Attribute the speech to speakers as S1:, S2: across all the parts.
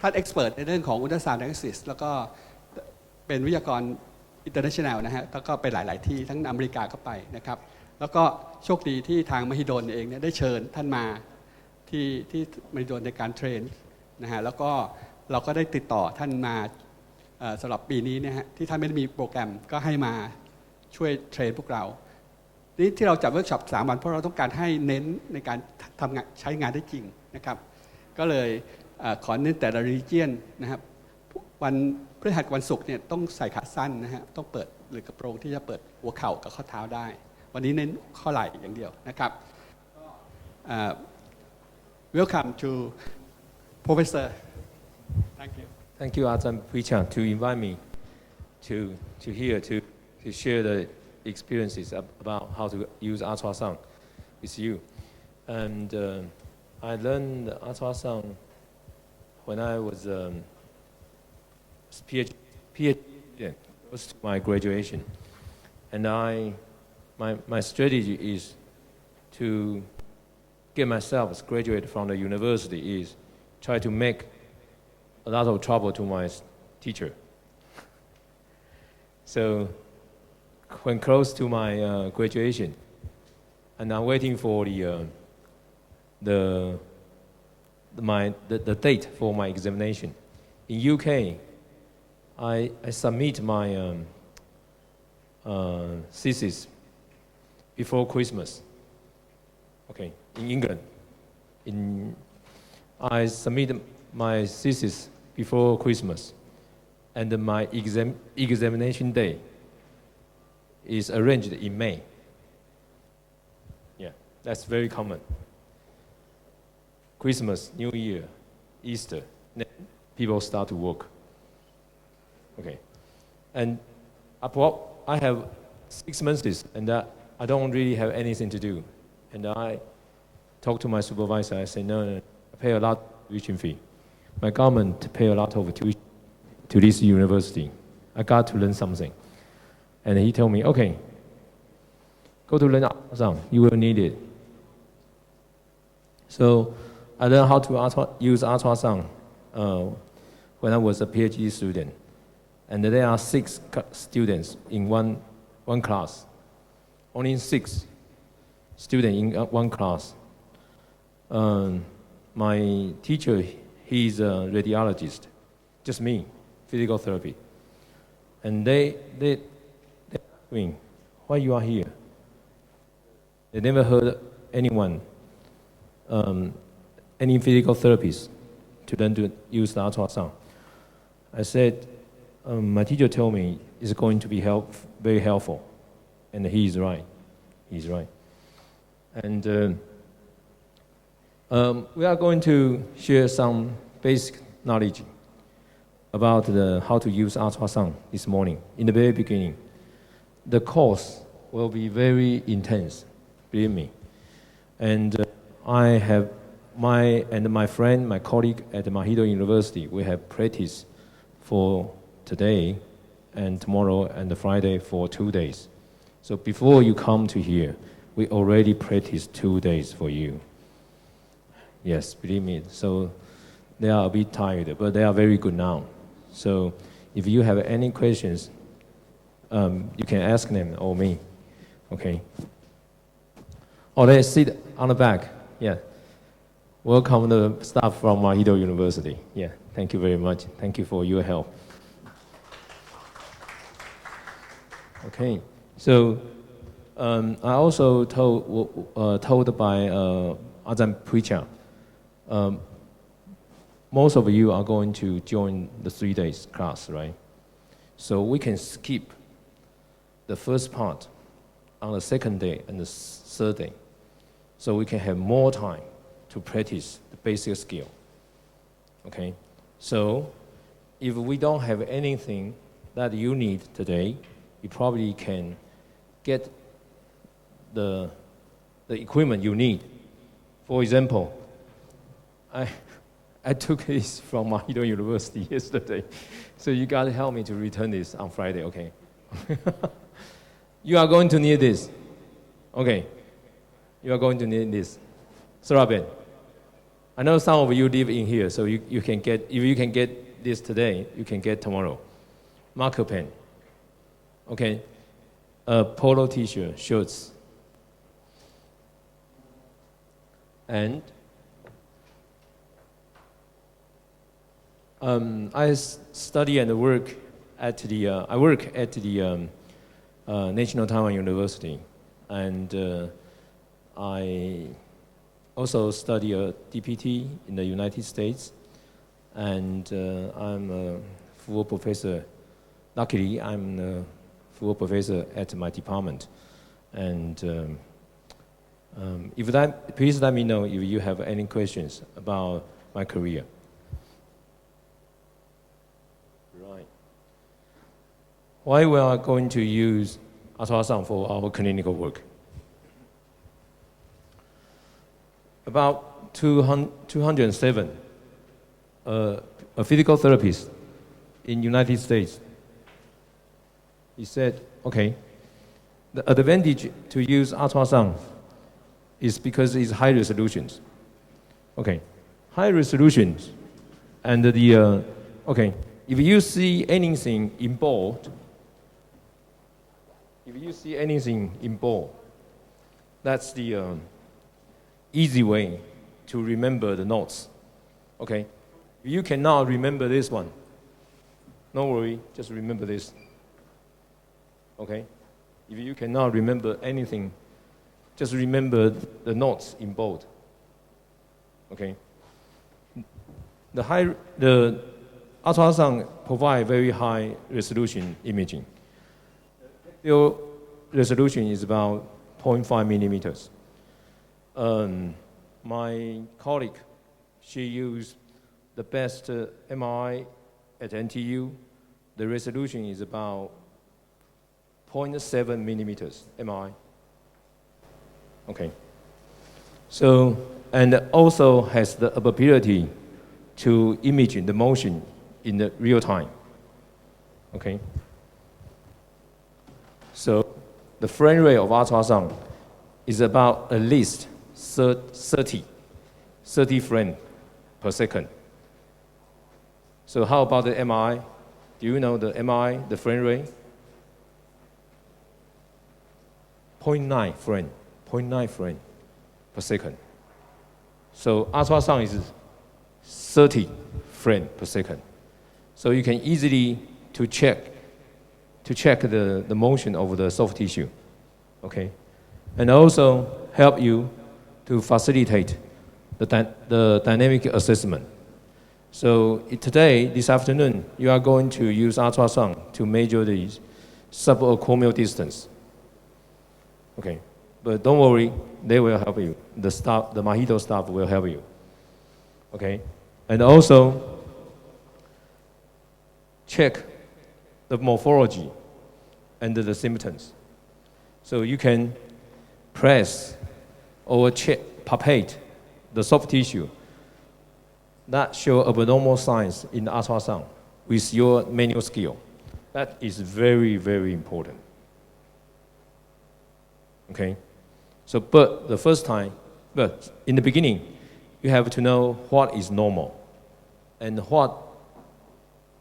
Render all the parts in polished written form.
S1: ท่านเอ็กซ์เพรสในเรื่องของอุลตราซาวด์ไดอะซิสแล้วก็เป็นวิทยากรอินเตอร์เนชั่นแนลนะฮะแล้วก็ไปหลาย ๆ ที่ทั้งอเมริกาก็ไปนะครับแล้วก็โชคดีที่ทางมหิดลเองเนี่ยได้เชิญท่านมาที่มหิดลในการเทรนนะฮะแล้วก็เราก็ได้ติดต่อท่านมาสำหรับปีนี้เนี่ยฮะที่ท่านไม่ได้มีโปรแกรมก็ให้มาช่วยเทรนพวกเรานี่ที่เราจัดเวิร์กช็อป3 วันเพราะเราต้องการให้เน้นในการทำงานใช้งานได้จริงนะครับก็เลยขอเน้นแต่ละ region นะครับวันพฤหัสวันศุกร์เนี่ยต้องใส่ขาสั้นนะฮะต้องเปิดหรือกระโปรงที่จะเปิดหัวเข่ากับข้อเท้าได้วันนี้เน้นข้อไหล่อย่างเดียวนะครับ Welcome to Professor. Thank you.
S2: Thank you, Ajahn Puichang, to invite me to here to share the experiences about how to use ultrasound with you. And I learned ultrasound when I was PhD student, close to my graduation. And my strategy is to get myself graduated from the university is try to make a lot of trouble to my teacher. So when close to my graduation, and I'm waiting for the date for my examination. In UK, I submit my thesis before Christmas. Okay, in England, I submit my thesis before Christmas, and my examination day is arranged in May. Yeah, that's very common. Christmas, New Year, Easter, then people start to work. Okay, and I have 6 months, and I don't really have anything to do. And I talked to my supervisor. I said, no, I pay a lot of tuition fee. My government pay a lot of tuition to this university. I got to learn something. And he told me, okay, go to learn ultrasound. You will need it. So I learned how to use ultrasound when I was a PhD student. And there are 6 students in one class. Only 6 students in one class. My teacher, he's a radiologist, just me, physical therapy. And they asked me, why you are here? They never heard anyone, any physical therapist to learn to use the ultrasound. I said, my teacher told me it's going to be very helpful. And he's right. He's right. And we are going to share some basic knowledge about how to use ultrasound this morning. In the very beginning, the course will be very intense, believe me. And I have my friend, my colleague at Mahidol University, we have practiced for today and tomorrow and Friday for 2 days. So before you come to here, we already practiced 2 days for you. Yes, believe me. So they are a bit tired, but they are very good now. So if you have any questions, you can ask them or me. Okay. Or let's sit on the back. Yeah. Welcome the staff from Mahidol University. Yeah. Thank you very much. Thank you for your help. Okay. So I also told by Ajahn Puichang, most of you are going to join the 3 days class, right? So we can skip the first part on the second day and the third day. So we can have more time to practice the basic skill. Okay? So if we don't have anything that you need today, you probably can get the equipment you need. For example, I took this from Mahidol University yesterday, so you got to help me to return this on Friday, okay? You are going to need this. Okay. You are going to need this. Saraben, I know some of you live in here, so you can get, if you can get this today, you can get tomorrow. Marker pen, okay? A polo t-shirt, shirts. And I study and work at the, I work at the National Taiwan University, and I also study a DPT in the United States, and I'm a full professor. Luckily, I'm a full professor at my department, and please let me know if you have any questions about my career. Right. Why we are going to use ultrasound for our clinical work? About 207 a physical therapist in United States. He said, okay, the advantage to use ultrasound is because it's high resolutions. Okay, high resolutions, and the okay, if you see anything in bold, that's the easy way to remember the notes. Okay, if you cannot remember this one, no worry, just remember this. Okay, if you cannot remember anything, just remember the notes in bold. Okay. The ultrasound provide very high resolution imaging. The resolution is about 0.5 millimeters. My colleague, she used the best MRI at NTU. The resolution is about 0.7 millimeters MRI. Okay. So, and also has the ability to image the motion in the real time. Okay. So, the frame rate of ultrasound is about at least 30 frames per second. So how about the MRI? Do you know the MRI, the frame rate? 0.9 frame per second. So ultrasound is 30 frames per second. So you can easily to check the motion of the soft tissue, okay? And also help you to facilitate the dynamic assessment. So today, this afternoon, you are going to use ultrasound to measure the subacromial distance. Okay, but don't worry, they will help you. The staff, the Mahito staff will help you. Okay, and also check the morphology and the symptoms. So you can press or palpate the soft tissue that show abnormal signs in the ultrasound with your manual skill. That is very, very important. Okay, so but in the beginning, you have to know what is normal and what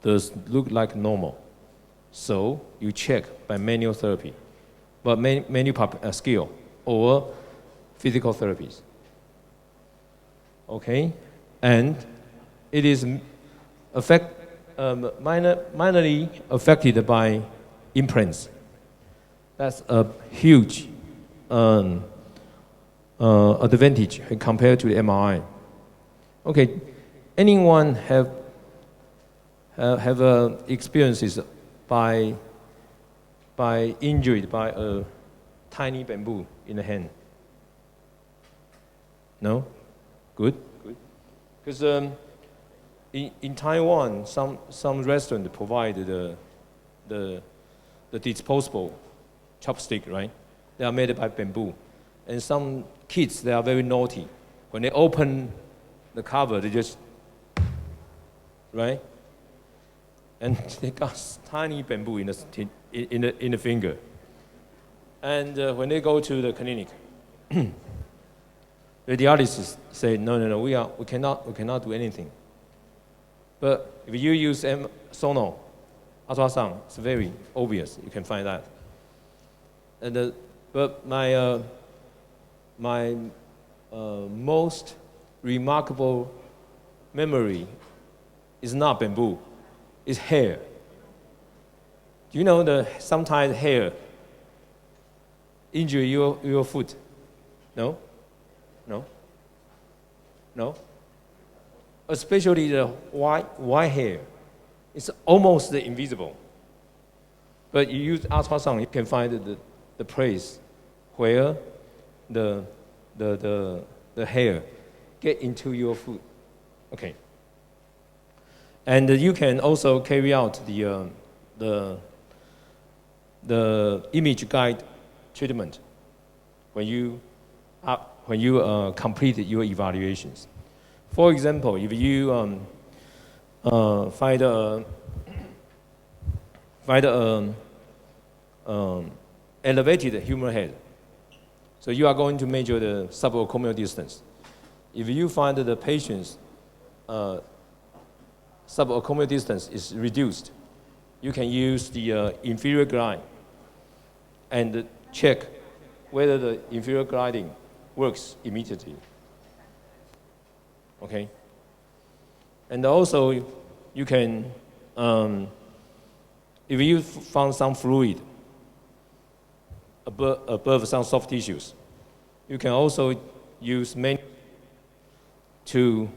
S2: does look like normal. So you check by manual therapy, but manual skill or physical therapies. Okay, and it is minorly affected by implants. That's a huge advantage compared to the MRI. Okay, anyone have experiences by injured by a tiny bamboo in the hand? No? Good. Because in Taiwan, some restaurants provide the disposable chopstick, right? They are made by bamboo. And some kids, they are very naughty. When they open the cover, they just, right? And they got tiny bamboo in the finger. And when they go to the clinic, radiologists say, no, we cannot do anything. But if you use sonar, ultrasound, it's very obvious. You can find that. And but my most remarkable memory is not bamboo, it's hair. Do you know that sometimes hair injure your foot? No? Especially the white hair. It's almost invisible. But you use ultrasound, you can find the place where the hair get into your foot. Okay. And you can also carry out the image guide treatment when you complete your evaluations. For example, if you find elevated human head, so you are going to measure the subacromial distance. If you find that the patient's subacromial distance is reduced, you can use the inferior glide and check whether the inferior gliding works immediately. Okay? And also, you can, if you found some fluid above some soft tissues, you can also use to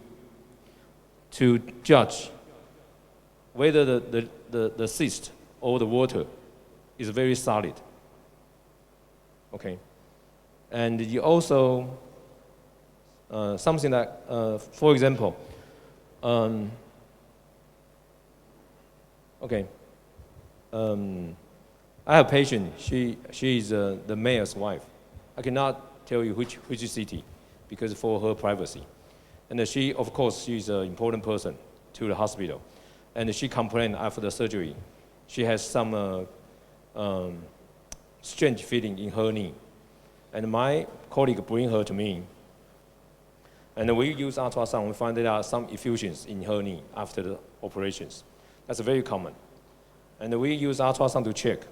S2: judge whether the cyst or the water is very solid. Okay? And you also, something like, for example, okay, I have a patient, she is the mayor's wife. I cannot tell you which city because for her privacy. And she, of course, she's an important person to the hospital. And she complained after the surgery. She has some strange feeling in her knee. And my colleague bring her to me. And we use ultrasound, we find there are some effusions in her knee after the operations. That's very common. And we use ultrasound to check.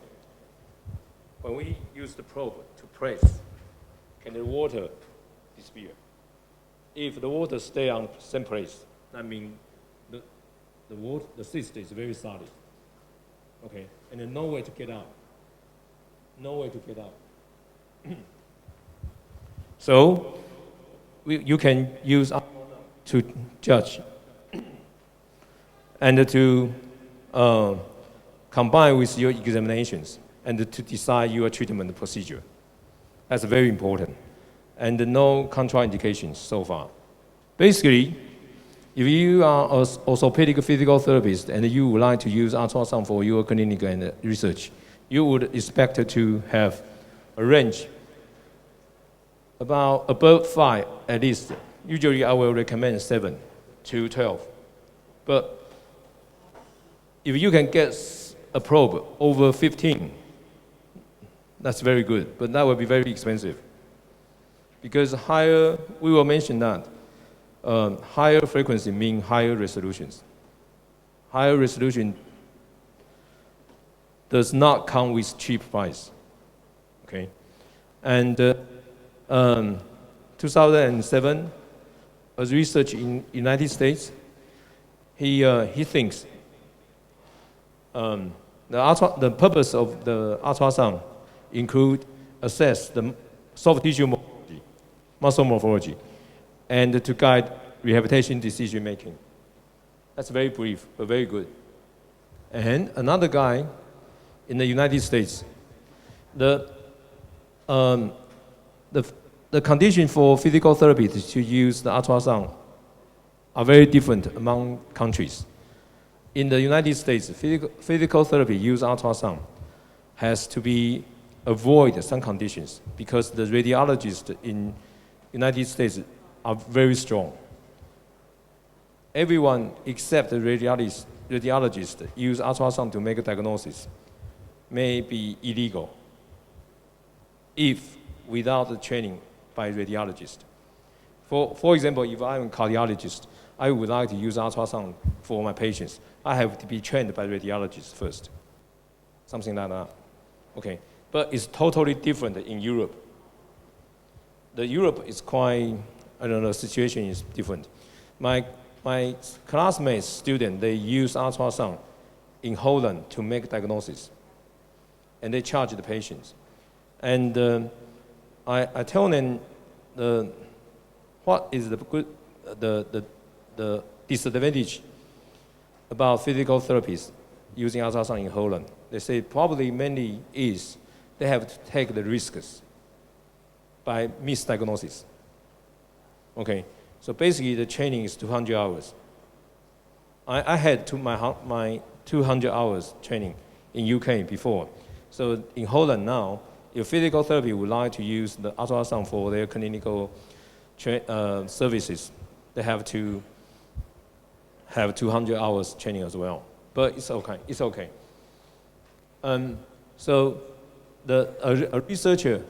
S2: When we use the probe to press, can the water disappear? If the water stay on the same place, that means the cyst is very solid. Okay, and then no way to get out. No way to get out. So, you can use to judge and to combine with your examinations and to decide your treatment procedure. That's very important. And no contraindications so far. Basically, if you are an orthopedic physical therapist and you would like to use ultrasound for your clinic and research, you would expect to have a range about above 5 at least. Usually I will recommend 7 to 12. But if you can get a probe over 15, that's very good, but that will be very expensive. Because higher, we will mention that, higher frequency means higher resolutions. Higher resolution does not come with cheap price, okay? And 2007, a research in United States, he thinks the purpose of the ultrasound include assess the soft tissue morphology, muscle morphology, and to guide rehabilitation decision making. That's very brief, but very good. And another guy in the United States, the condition for physical therapy to use the ultrasound are very different among countries. In the United States, physical therapy use ultrasound has to be avoid some conditions because the radiologists in United States are very strong. Everyone except the radiologist use ultrasound to make a diagnosis may be illegal if without the training by radiologist. For example, if I'm a cardiologist, I would like to use ultrasound for my patients. I have to be trained by radiologists first, something like that. Okay, but it's totally different in Europe. The Europe is quite, I don't know, situation is different. My classmates, students, they use ultrasound in Holland to make diagnosis, and they charge the patients. And I tell them what is the disadvantage about physical therapies using ultrasound in Holland. They say probably mainly is they have to take the risks by misdiagnosis. Okay, so basically the training is 200 hours. I had my 200 hours training in UK before. So in Holland now, if physical therapy would like to use the ultrasound for their clinical services, they have to have 200 hours training as well. But it's okay, it's okay. So a researcher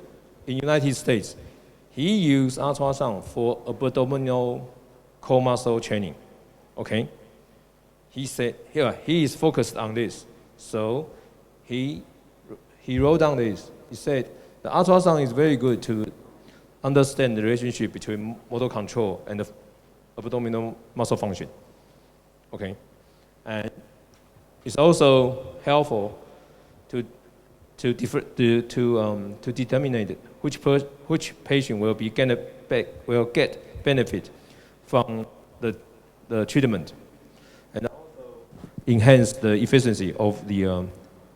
S2: in United States, he used ultrasound for abdominal core muscle training, okay? He said, here, he is focused on this. So he wrote down this. He said, the ultrasound is very good to understand the relationship between motor control and the abdominal muscle function, okay? And it's also helpful to determine which patient will get benefit from the treatment, and also enhance the efficiency of the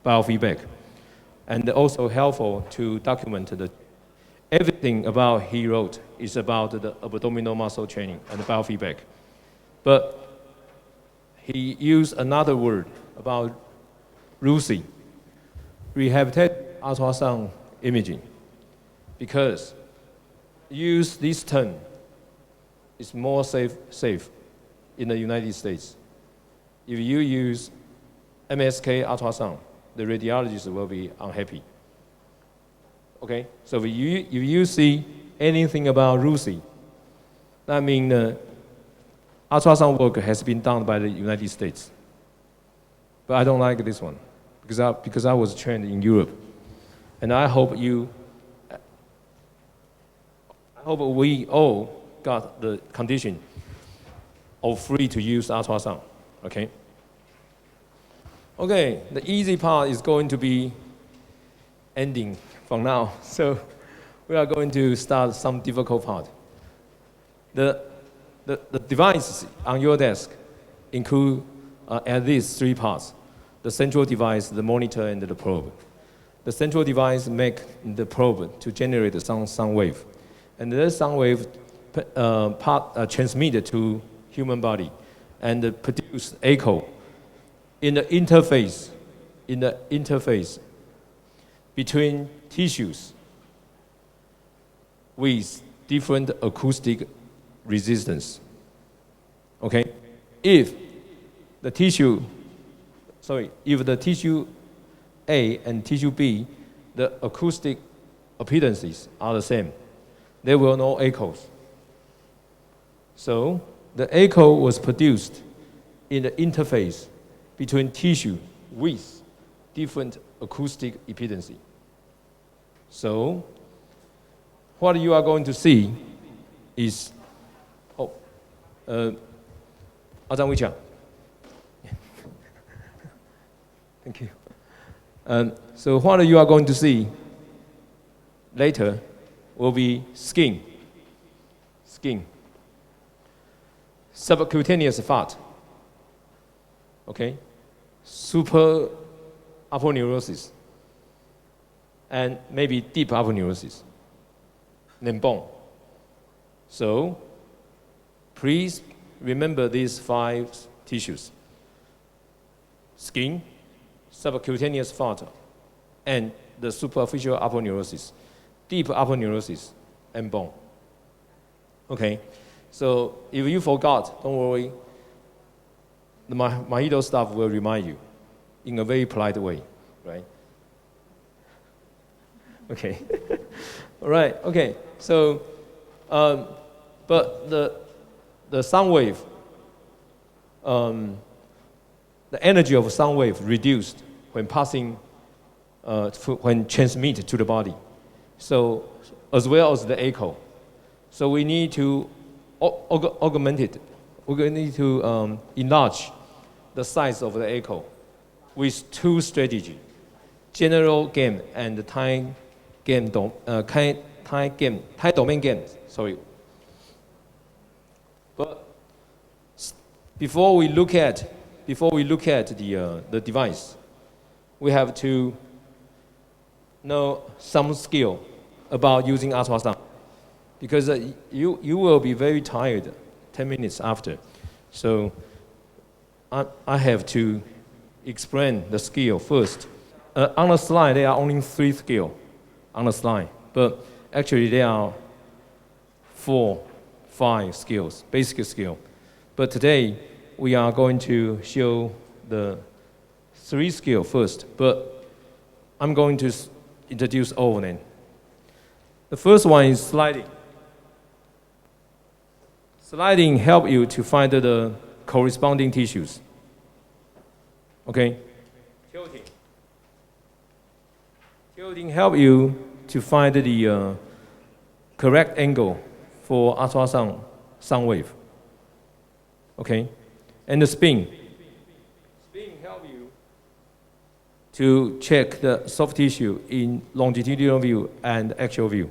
S2: biofeedback, and also helpful to document everything about he wrote is about the abdominal muscle training and the biofeedback, but he used another word about RUSI, rehabilitative ultrasound imaging, because use this term is more safe in the United States. If you use MSK ultrasound, the radiologist will be unhappy. Okay, so if you see anything about RUSI, that means ultrasound work has been done by the United States. But I don't like this one because I was trained in Europe, and I hope we all got the condition of free to use ultrasound. Okay. Okay, the easy part is going to be ending from now, so we are going to start some difficult part. The devices on your desk include at least 3 parts: the central device, the monitor, and the probe. The central device makes the probe to generate some sound wave, and the sound wave transmitted to human body and produce echo in the interface between tissues with different acoustic resistance. Okay, if the tissue A and tissue B, the acoustic appearances are the same, there will no echoes. So the echo was produced in the interface between tissue with different acoustic appearance. So what you are going to see is, Zhang Weiqiang. Thank you. So what you are going to see later will be skin, subcutaneous fat, okay, super aponeurosis, and maybe deep aponeurosis, then bone. So please remember these 5 tissues: skin, subcutaneous fat, and the superficial aponeurosis, deep aponeurosis, and bone. Okay, so if you forgot, don't worry. The Mahido staff will remind you in a very polite way, right? Okay. All right, okay. So But the sound wave, the energy of sound wave reduced when passing, when transmitted to the body. So, as well as the echo. So we need to augment it. We need to enlarge the size of the echo with two strategies: general gain and time domain gain. Sorry. But before we look at the device, we have to know some skill about using ultrasound, because you will be very tired 10 minutes after. So I have to explain the skill first. On the slide, there are only 3 skills on the slide, but actually there are 4, 5 skills, basic skill. But today we are going to show the 3 skills first, but I'm going to introduce all of them. The first one is sliding. Sliding helps you to find the corresponding tissues. Okay? Tilting helps you to find the correct angle for ultrasound sound wave. Okay? And the spin. Spin helps you to check the soft tissue in longitudinal view and axial view.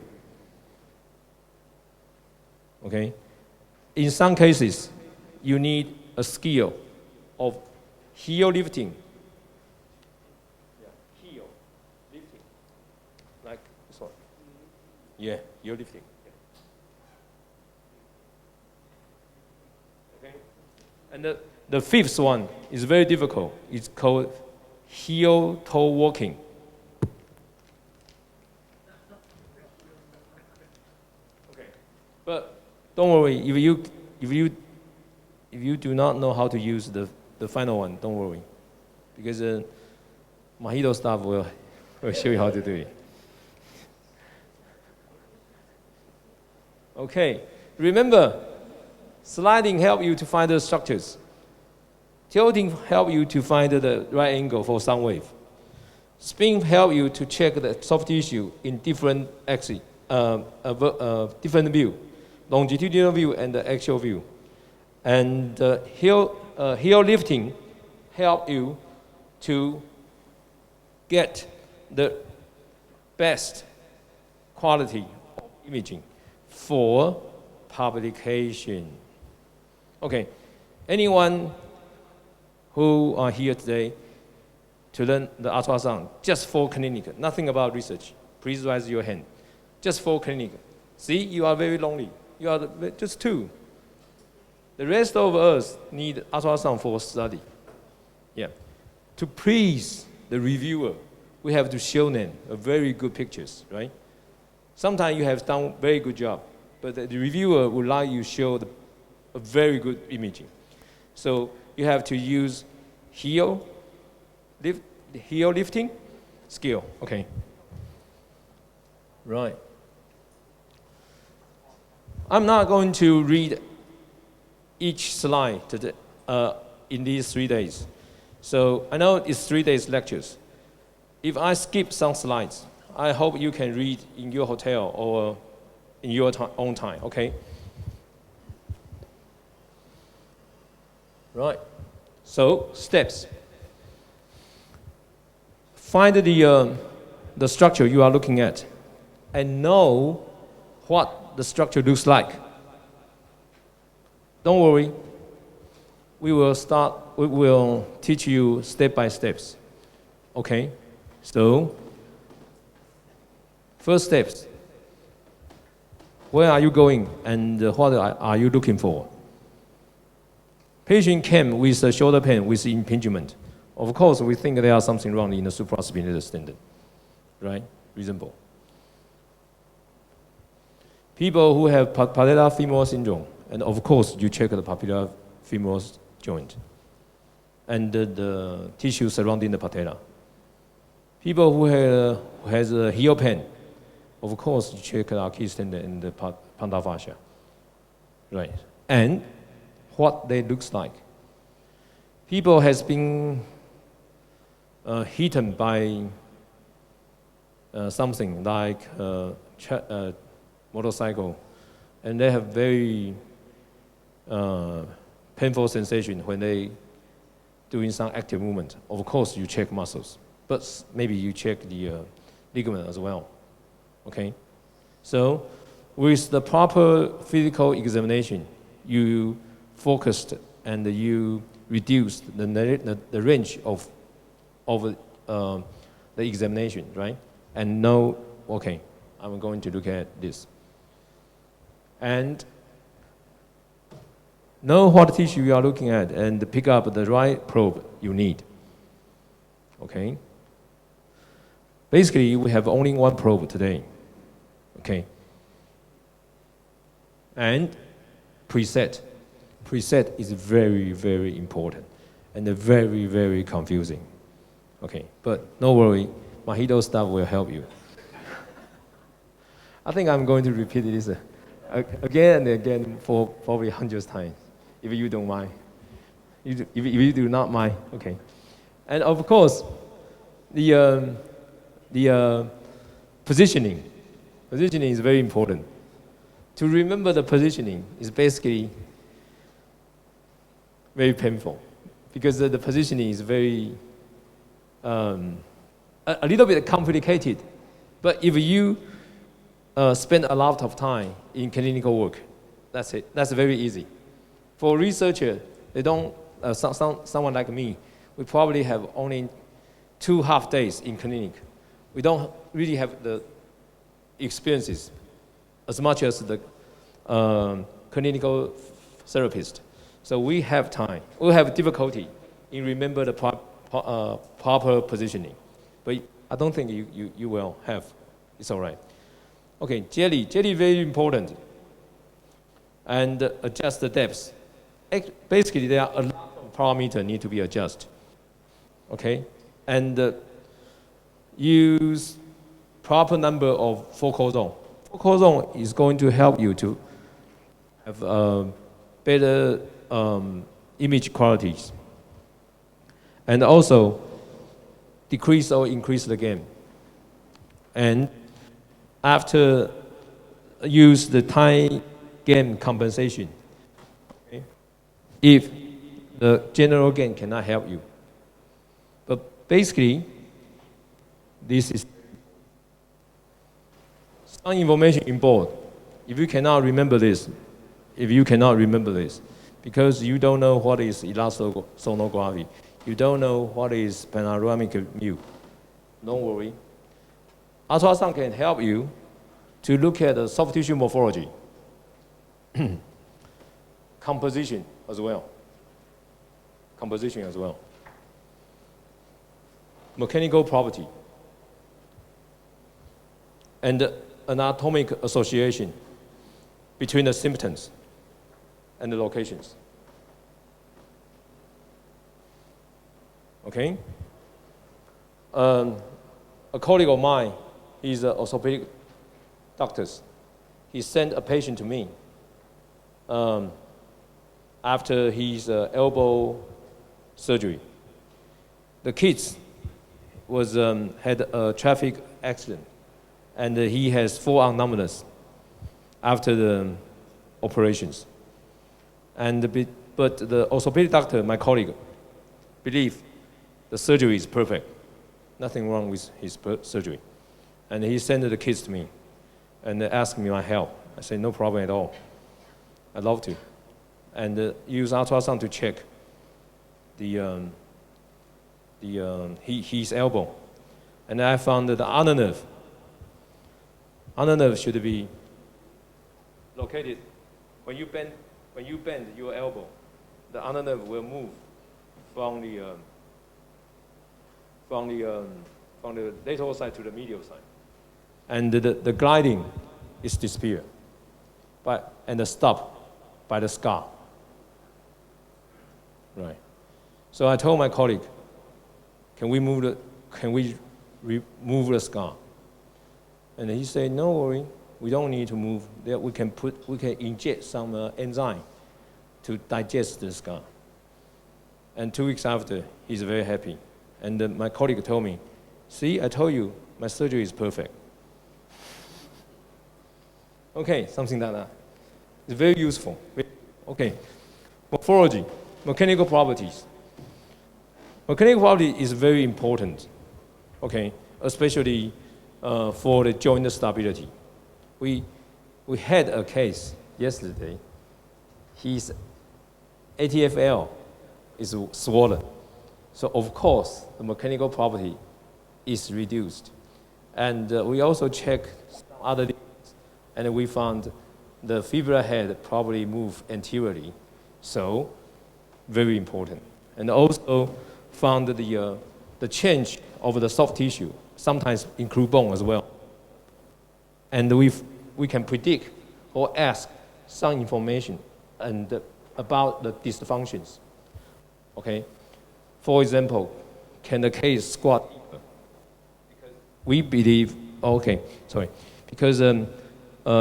S2: Okay? In some cases, you need a skill of heel lifting. Heel lifting. Like this one. Yeah, heel lifting. Okay? And the fifth one is very difficult. It's called heel toe walking. Okay. But don't worry, if you do not know how to use the final one, don't worry, because Mahito staff will show you how to do it. Okay, remember, sliding helps you to find the structures. Tilting helps you to find the right angle for sound wave. Spin helps you to check the soft tissue in different axes, different view. Longitudinal view and the axial view. And heel lifting help you to get the best quality of imaging for publication. Okay, anyone who are here today to learn the ultrasound just for clinic, nothing about research, please raise your hand. Just for clinic. See, you are very lonely. You are just 2. The rest of us need ultrasound for study. Yeah. To please the reviewer, we have to show them a very good pictures, right? Sometimes you have done very good job, but the reviewer would like you to show a very good imaging. So you have to use heel lifting skill. Okay. Right. I'm not going to read each slide today, in these 3 days. So I know it's 3 days lectures. If I skip some slides, I hope you can read in your hotel or in your own time, okay? Right. So, steps. Find the structure you are looking at and know what the structure looks like. Don't worry. We will teach you step by steps. Okay? So, first steps. Where are you going and what are you looking for? Patient came with a shoulder pain with impingement. Of course, we think there is something wrong in the supraspinatus standard. Right? Reasonable. People who have patellar femoral syndrome, and of course, you check the patellar femoral joint and the tissue surrounding the patella. People who has a heel pain, of course, you check the Achilles tendon and the plantar fascia. right? And what they looks like. People has been hidden by something like motorcycle, and they have very painful sensation when they doing some active movement. Of course, you check muscles, but maybe you check the ligament as well. Okay, so with the proper physical examination, you focused and you reduced the range of the examination, right? And know, okay, I'm going to look at this. And know what tissue you are looking at and pick up the right probe you need. Okay? Basically, we have only one probe today. Okay? And preset. Preset is very, very important and very, very confusing. Okay, but no worry, Mahito staff will help you. I think I'm going to repeat this again and again for probably hundreds times, if you don't mind. If you do not mind, okay. And of course, the positioning. Positioning is very important. To remember the positioning is basically very painful because the positioning is very a little bit complicated. But if you spend a lot of time in clinical work, that's it. That's very easy. For researchers, they don't. Someone like me, we probably have only 2 half days in clinic. We don't really have the experiences as much as the clinical therapist. So we have time. We have difficulty in remember the proper positioning. But I don't think you will have. It's all right. Okay, jelly. Jelly very important. And adjust the depth. Basically, there are a lot of parameters need to be adjusted. Okay? And use proper number of focal zone. Focal zone is going to help you to have better image qualities. And also decrease or increase the gain. And after use the time gain compensation, okay, if the general gain cannot help you. But basically, this is some information in board. If you cannot remember this, because you don't know what is elastosonography, you don't know what is panoramic view, don't worry. Ultrasound can help you to look at the soft tissue morphology, composition as well, mechanical property, and anatomic association between the symptoms and the locations. Okay? A colleague of mine, he's an orthopedic doctor. He sent a patient to me after his elbow surgery. The kids had a traffic accident, and he has forearm numbness after the operations. But the orthopedic doctor, my colleague, believed the surgery is perfect. Nothing wrong with his surgery. And he sent the kids to me and asked me my help. I said, no problem at all. I'd love to. And use ultrasound to check his elbow. And I found that the ulnar nerve should be located. When you bend your elbow, the ulnar nerve will move from the lateral side to the medial side. And the gliding is disappear. And the stop by the scar. Right. So I told my colleague, can we remove the scar? And he said, no worry, We don't need to move. There we can inject some enzyme to digest the scar. And 2 weeks after, he's very happy. And my colleague told me, see, I told you, my surgery is perfect. Okay, something like that. It's very useful. Okay, morphology, mechanical properties. Mechanical property is very important, okay, especially for the joint stability. We had a case yesterday. His ATFL is swollen. So of course, the mechanical property is reduced. And we also checked some other things, and we found the fibula head probably moved anteriorly. So very important. And also found the change of the soft tissue, sometimes include bone as well. And we can predict or ask some information and about the dysfunctions. Okay, for example, can the case squat deeper? Because we believe, okay, sorry, because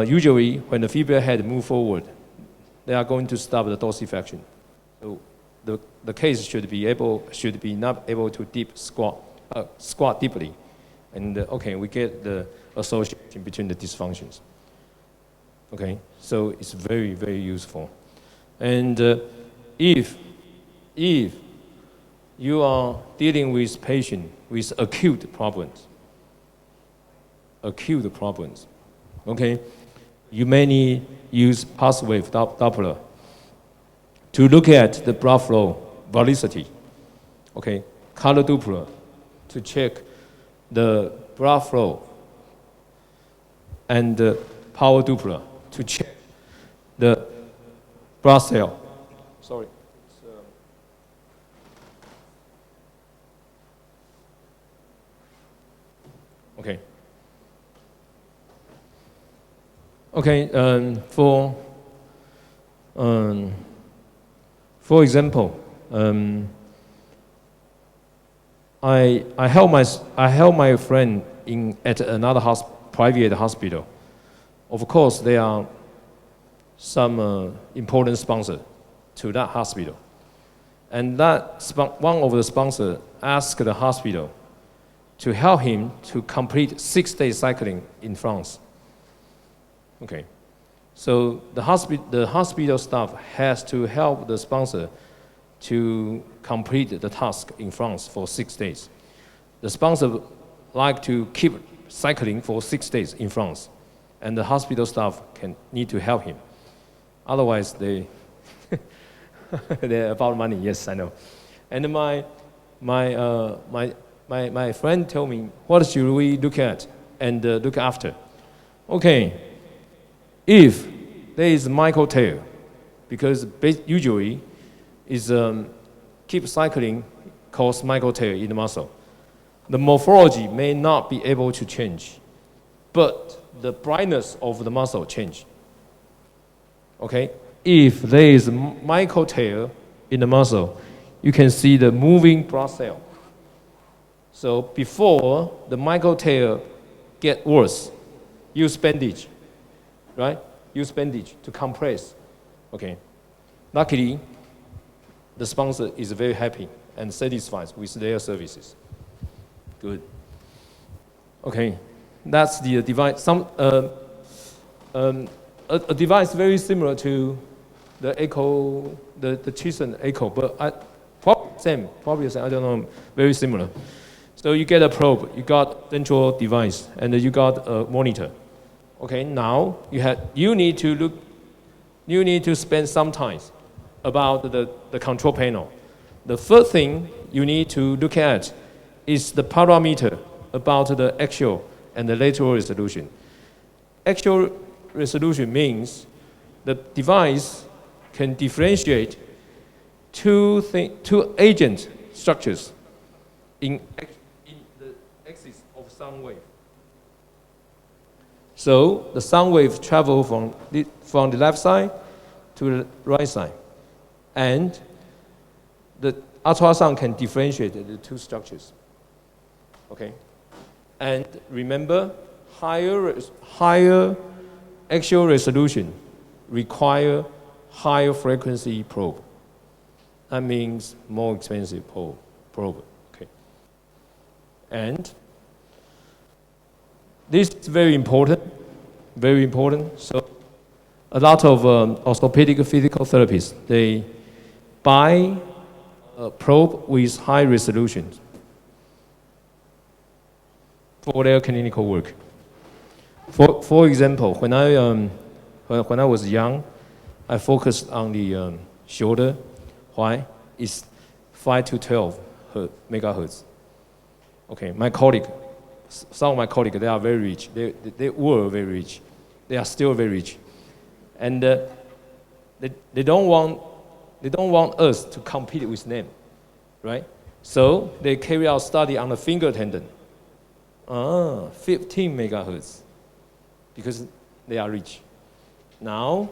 S2: usually when the fibula head move forward, they are going to stop the dorsiflexion. So the case should be not able to squat deeply, and okay, we get the association between the dysfunctions. Okay, so it's very, very useful. And if you are dealing with patient with acute problems, okay, you may need use pulse wave Doppler to look at the blood flow velocity. Okay, color Doppler to check the blood flow, and power Doppler to check the blood cell. Sorry. Okay. Okay. For example, I help my friend at another private hospital. Of course, there are some important sponsor to that hospital, and one of the sponsors asked the hospital to help him to complete 6-day cycling in France. Okay, so the hospital staff has to help the sponsor to complete the task in France for 6 days. The sponsor like to keep cycling for 6 days in France, and the hospital staff need to help him. Otherwise, they're about money. Yes, I know. And my friend told me, what should we look at and look after? Okay, if there is micro tear, because usually is keep cycling cause micro tear in the muscle. The morphology may not be able to change, but the brightness of the muscle change. Okay, if there is micro tear in the muscle, you can see the moving blood cell. So before the micro tear get worse, use bandage, right? Use bandage to compress. Okay, luckily, the sponsor is very happy and satisfied with their services. Good. Okay, that's the device. A device very similar to the echo, the Chisholm echo, but probably same. I don't know. Very similar. So you get a probe, you got central device, and you got a monitor. Okay, now you need to spend some time about the control panel. The first thing you need to look at is the parameter about the axial and the lateral resolution. Axial resolution means the device can differentiate two agent structures in the axis of sound wave. So the sound wave travel from the left side to the right side, and the ultrasound can differentiate the two structures. Okay, and remember, higher actual resolution require higher frequency probe. That means more expensive probe. Okay. And this is very important, very important. So a lot of orthopedic physical therapists, they buy a probe with high resolution for their clinical work. For example, when I was young, I focused on the shoulder. Why? It's 5 to 12 megahertz. Okay, my colleague, some of my colleagues, they are very rich. They were very rich. They are still very rich, and they don't want us to compete with them, right? So they carry out study on the finger tendon. 15 megahertz, because they are rich. Now,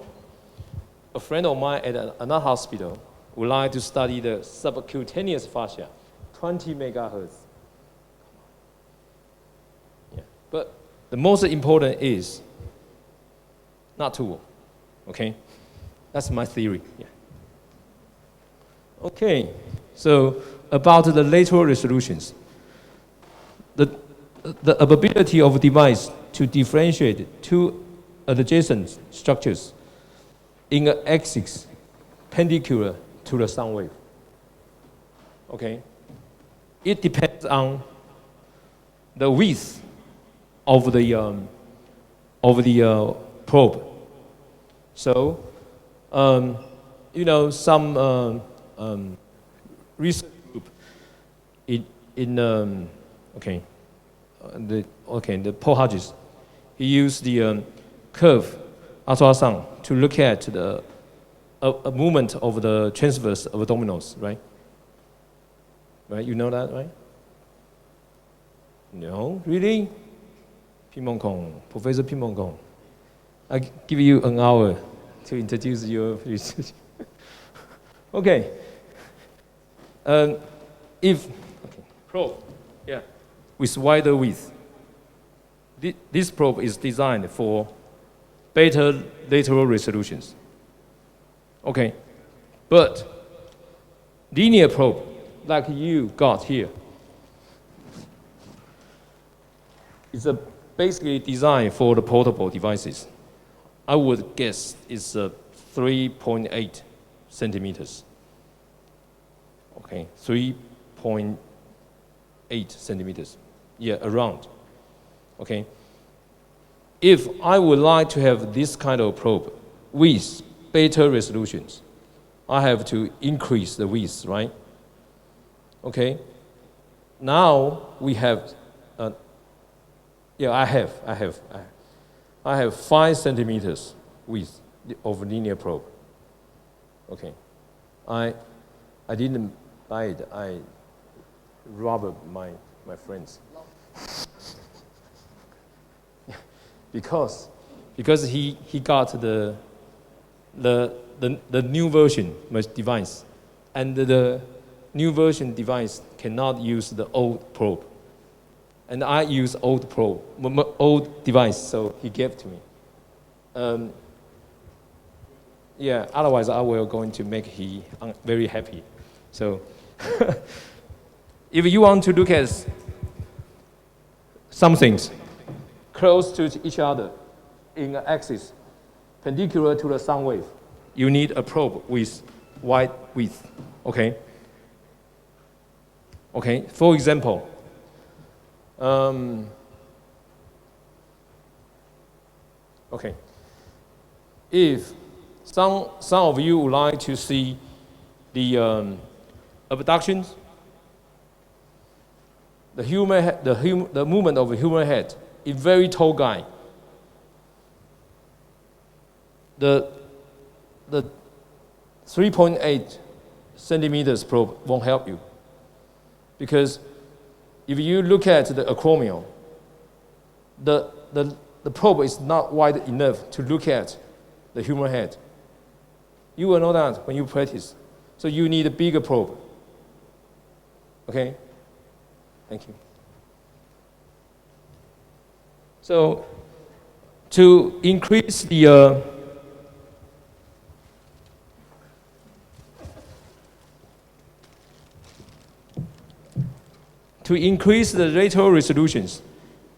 S2: a friend of mine at another hospital would like to study the subcutaneous fascia, 20 megahertz. Yeah. But the most important is not tool, okay? That's my theory. Yeah. Okay, so about the lateral resolutions. The ability of a device to differentiate two adjacent structures in an axis perpendicular to the sound wave. Okay, it depends on the width of the probe. So, some research group the Paul Hodges, he used the curve ultrasound to look at the a movement of the transverse abdominals, right? Right, you know that, right? No, really? Pimong Kong, Professor Pimong Kong. I give you an hour to introduce your research. Okay. Probe, yeah, with wider width. This probe is designed for better lateral resolutions. Okay, but linear probe, like you got here, is basically designed for the portable devices. I would guess it's 3.8 centimeters. Okay, 3.8 centimeters. Yeah, around. Okay. If I would like to have this kind of probe with better resolutions, I have to increase the width, right? Okay. Now we have, I have 5 centimeters width of linear probe. Okay. I didn't buy it. I robbed my friends. Because he got the new version device, and the new version device cannot use the old probe, and I use old device, so he gave to me. Otherwise I will going to make he very happy. So if you want to look at some things close to each other in an axis perpendicular to the sound wave, you need a probe with wide width. Okay. Okay. For example, if some of you would like to see the abductions, the movement of a human head, a very tall guy, the 3.8 centimeters probe won't help you, because if you look at the acromion, the probe is not wide enough to look at the human head. You will know that when you practice. So you need a bigger probe. Okay? Thank you. So to increase the lateral resolutions,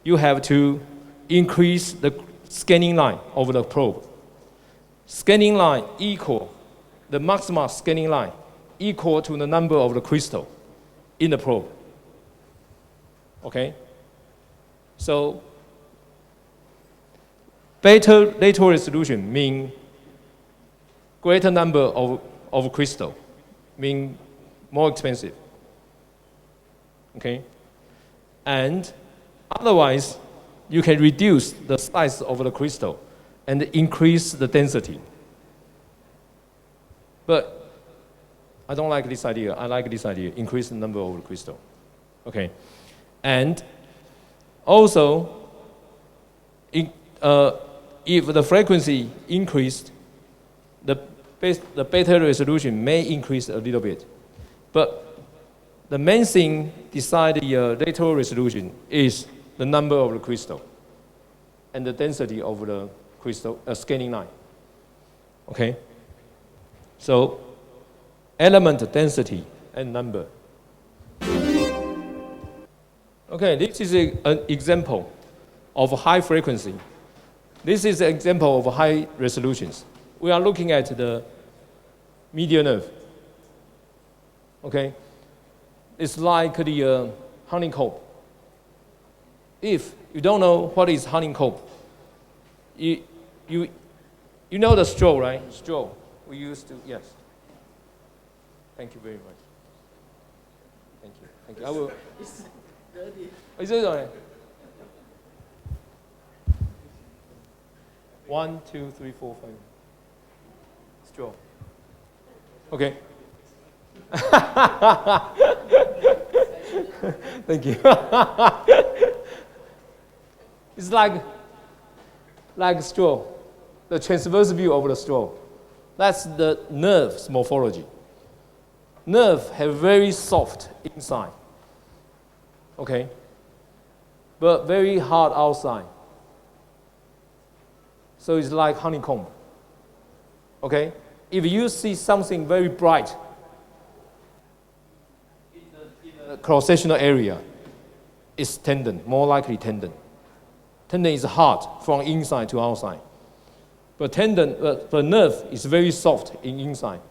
S2: you have to increase the scanning line of the probe. Scanning line equal the maximum scanning line equal to the number of the crystal in the probe. Okay? So better lateral resolution mean greater number of crystal, mean more expensive. Okay? And otherwise, you can reduce the size of the crystal and increase the density. But I don't like this idea. I like this idea, increase the number of the crystal. Okay. And also, if the frequency increased, the beta resolution may increase a little bit. But the main thing decide the lateral resolution is the number of the crystal and the density of the crystal scanning line. Okay? So, element density and number. Okay, this is an example of high frequency. This is an example of high resolutions. We are looking at the medial nerve. Okay? It's like the honeycomb. If you don't know what is honeycomb, you know the straw, right? Straw. We used to, yes. Thank you very much. Thank you. Thank you. I will. It's dirty. Is it all right? 1, 2, 3, 4, 5. Straw. Okay. Thank you. It's like straw, the transverse view of the straw. That's the nerve's morphology. Nerve have very soft inside, okay, but very hard outside. So it's like honeycomb. Okay, if you see something very bright in the cross-sectional area, it's tendon, more likely tendon. Tendon is hard from inside to outside. But nerve is very soft in inside.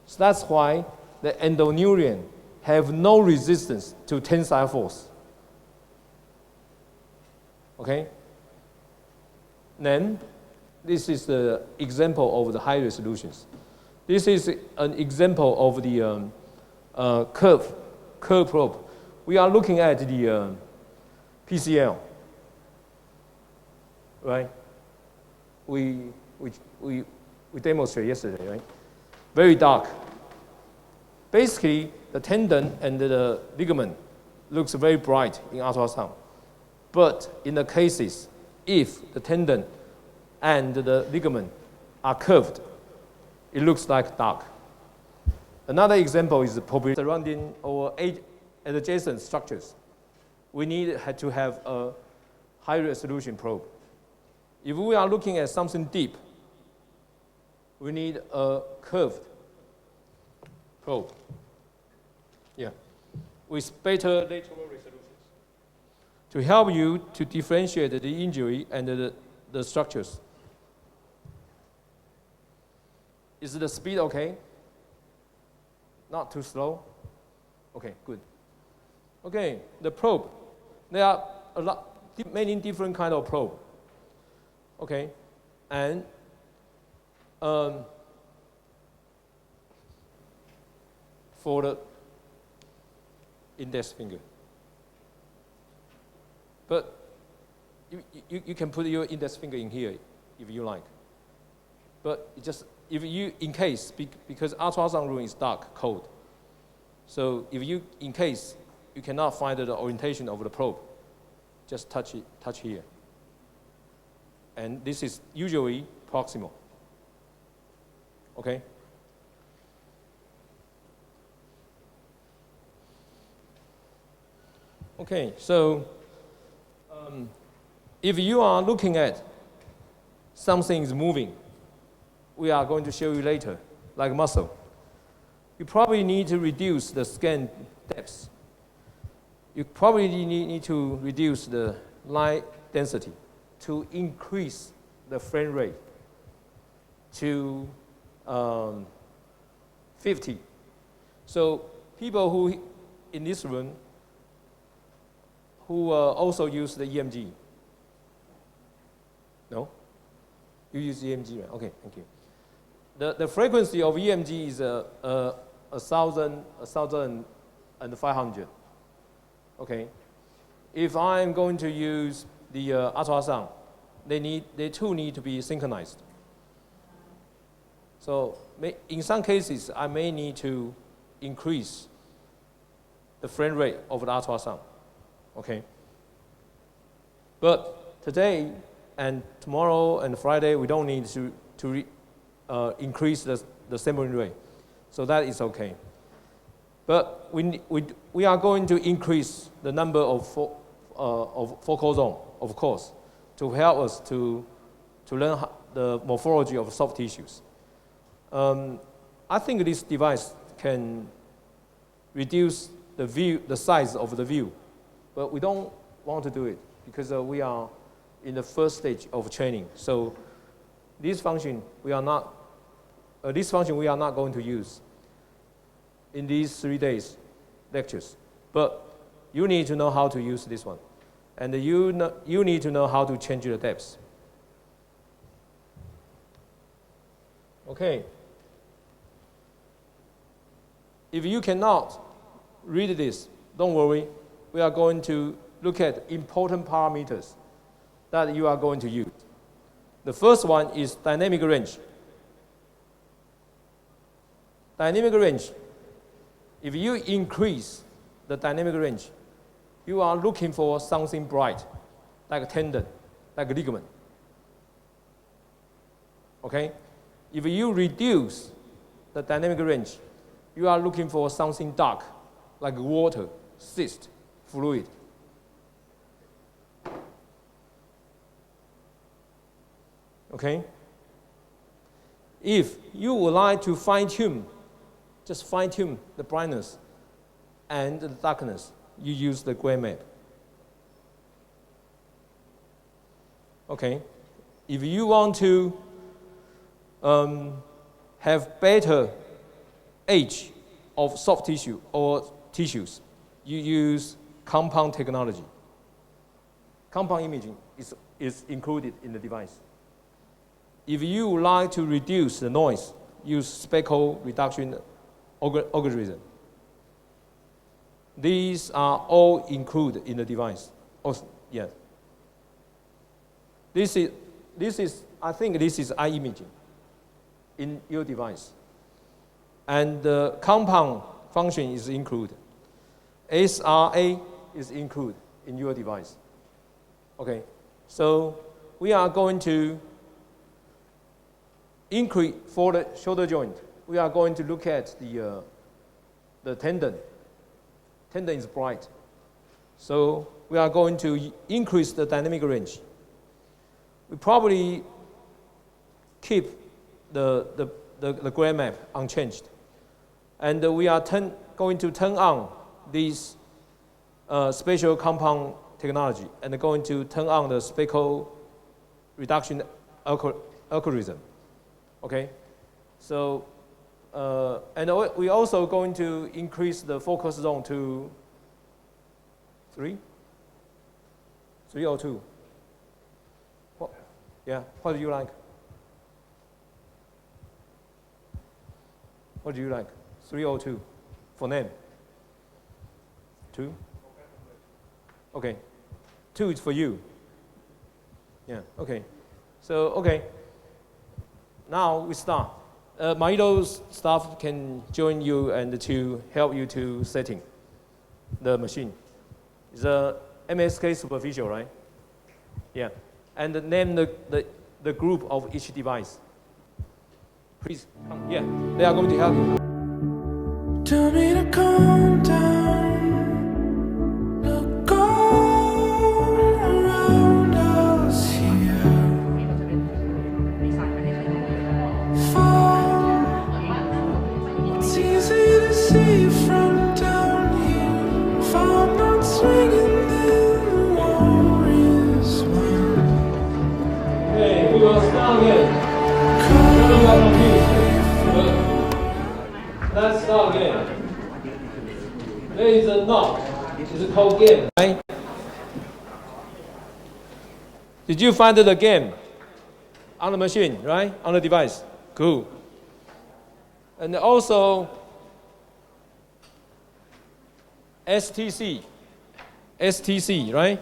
S2: So that's why the endoneurium have no resistance to tensile force. Okay? Then, this is the example of the high resolutions. This is an example of the curve probe. We are looking at the PCL, right? We demonstrated yesterday, right? Very dark. Basically, the tendon and the ligament looks very bright in ultrasound. But in the cases, if the tendon and the ligament are curved, it looks like dark. Another example is the surrounding or adjacent structures. We need to have a high resolution probe. If we are looking at something deep, we need a curved probe. Yeah, with better lateral resolutions to help you to differentiate the injury and the structures. Is the speed okay? Not too slow? Okay, good. Okay, the probe. There are many different kind of probe. Okay, and for the index finger. But you can put your index finger in here if you like. But just if you, in case, because ultrasound room is dark, cold. So if you, in case, you cannot find the orientation of the probe, just touch here. And this is usually proximal. Okay? Okay, so if you are looking at something is moving. We are going to show you later, like muscle. You probably need to reduce the scan depth. You probably need to reduce the line density to increase the frame rate to 50. So people who in this room who also use the EMG. No? You use EMG, right? Okay, thank you. The frequency of EMG is 1,500. Okay. If I'm going to use the ultrasound, they too need to be synchronized. So in some cases, I may need to increase the frame rate of the ultrasound. Okay. But today and tomorrow and Friday, we don't need to increase the sampling rate. So that is okay. But we are going to increase the number of focal zone, of course, to help us to learn the morphology of soft tissues. I think this device can reduce the size of the view, but we don't want to do it because we are in the first stage of training. So this function we are not going to use in these 3 days lectures. But you need to know how to use this one, and you need to know how to change the depth. Okay. If you cannot read this, don't worry. We are going to look at important parameters that you are going to use. The first one is dynamic range. Dynamic range. If you increase the dynamic range, you are looking for something bright, like a tendon, like a ligament. Okay? If you reduce the dynamic range, you are looking for something dark, like water, cyst, fluid. Okay? If you would like to fine-tune, just fine-tune the brightness and the darkness, you use the gray map. Okay? If you want to have better age of soft tissue or tissues, you use compound technology. Compound imaging is included in the device. If you would like to reduce the noise, use speckle reduction algorithm. These are all included in the device. Oh, yes. I think this is eye imaging in your device. And the compound function is included. SRA is included in your device. Okay, so we are going to increase for the shoulder joint. We are going to look at the tendon. Tendon is bright. So we are going to increase the dynamic range. We probably keep the gray map unchanged. And we are going to turn on this spatial compound technology and going to turn on the speckle reduction algorithm. Okay? So, and we're also going to increase the focus zone to 302. What? Yeah, what do you like? What do you like? 302 for name. 2? Okay. 2 is for you. Yeah, okay. So, okay. Now we start. Maido's staff can join you and to help you to setting the machine. It's a MSK superficial, right? Yeah. And name the group of each device. Please come. Yeah, they are going to help you.
S3: Tell me to calm down. Look all around us here.
S2: There is a knob. It's called game, right? Did you find the game on the machine, right? On the device? Cool. And also STC, right?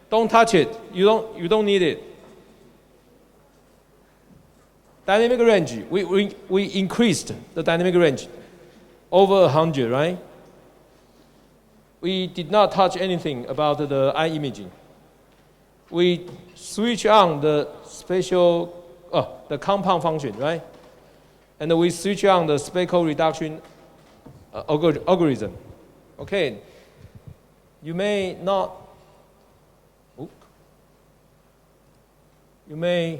S2: Don't touch it. You don't need it. Dynamic range. We increased the dynamic range over 100, right? We did not touch anything about the eye imaging. We switch on the the compound function, right? And we switch on the speckle reduction algorithm. Okay. You may not. You may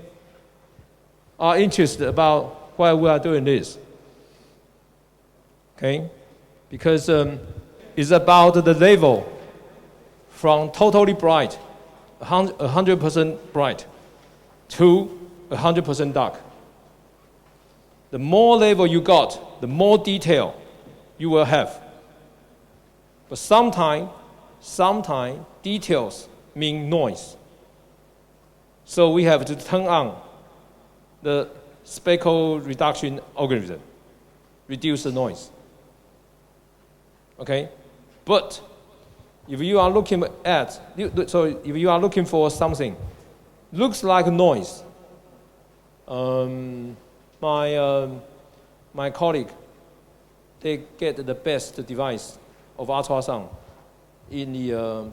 S2: are interested about why we are doing this. Okay, because it's about the level from totally bright, 100% bright, to 100% dark. The more level you got, the more detail you will have. But sometimes details mean noise. So we have to turn on the speckle reduction algorithm, reduce the noise. Okay, but if you are looking if you are looking for something looks like noise, my colleague, they get the best device of ultrasound in the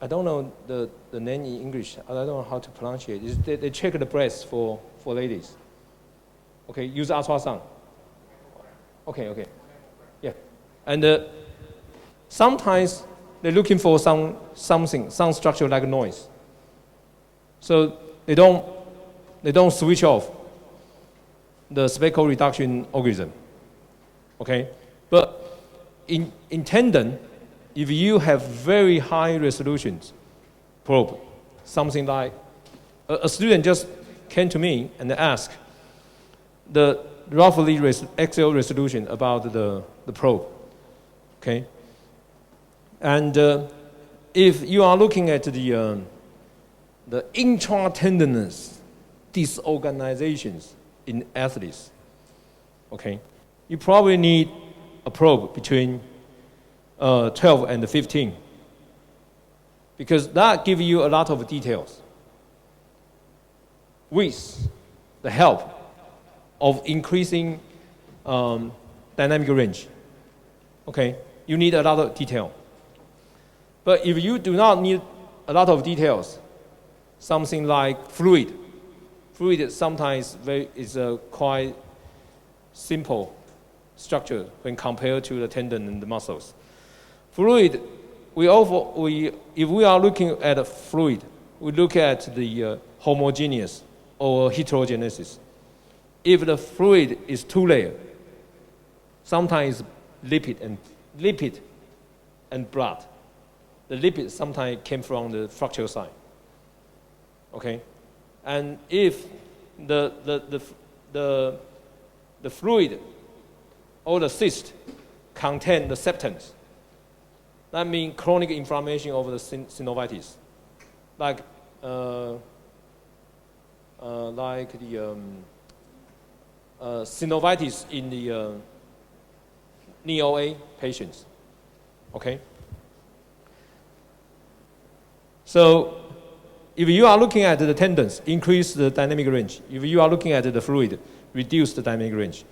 S2: I don't know the name in English. I don't know how to pronounce it. They check the breast for ladies. Okay, use ultrasound. Okay. Yeah. And sometimes they're looking for some structure like noise. So they don't switch off the speckle reduction algorithm. Okay? But in tandem, if you have very high resolutions probe, something like a student just came to me and asked the roughly axial resolution about the probe. Okay, and if you are looking at the intratendinous disorganizations in athletes, okay, you probably need a probe between 12 and 15, because that gives you a lot of details with the help of increasing dynamic range. Okay, you need a lot of detail. But if you do not need a lot of details, something like fluid sometimes is a quite simple structure when compared to the tendon and the muscles. Fluid, if we are looking at a fluid, we look at the homogeneous or heterogeneous. If the fluid is two-layer, sometimes lipid and blood. The lipid sometimes came from the fracture side. Okay, and if the fluid or the cyst contain the septins, that means chronic inflammation of the synovitis, like the synovitis in the NEOA patients. Okay. So, if you are looking at the tendons, increase the dynamic range. If you are looking at the fluid, reduce the dynamic range.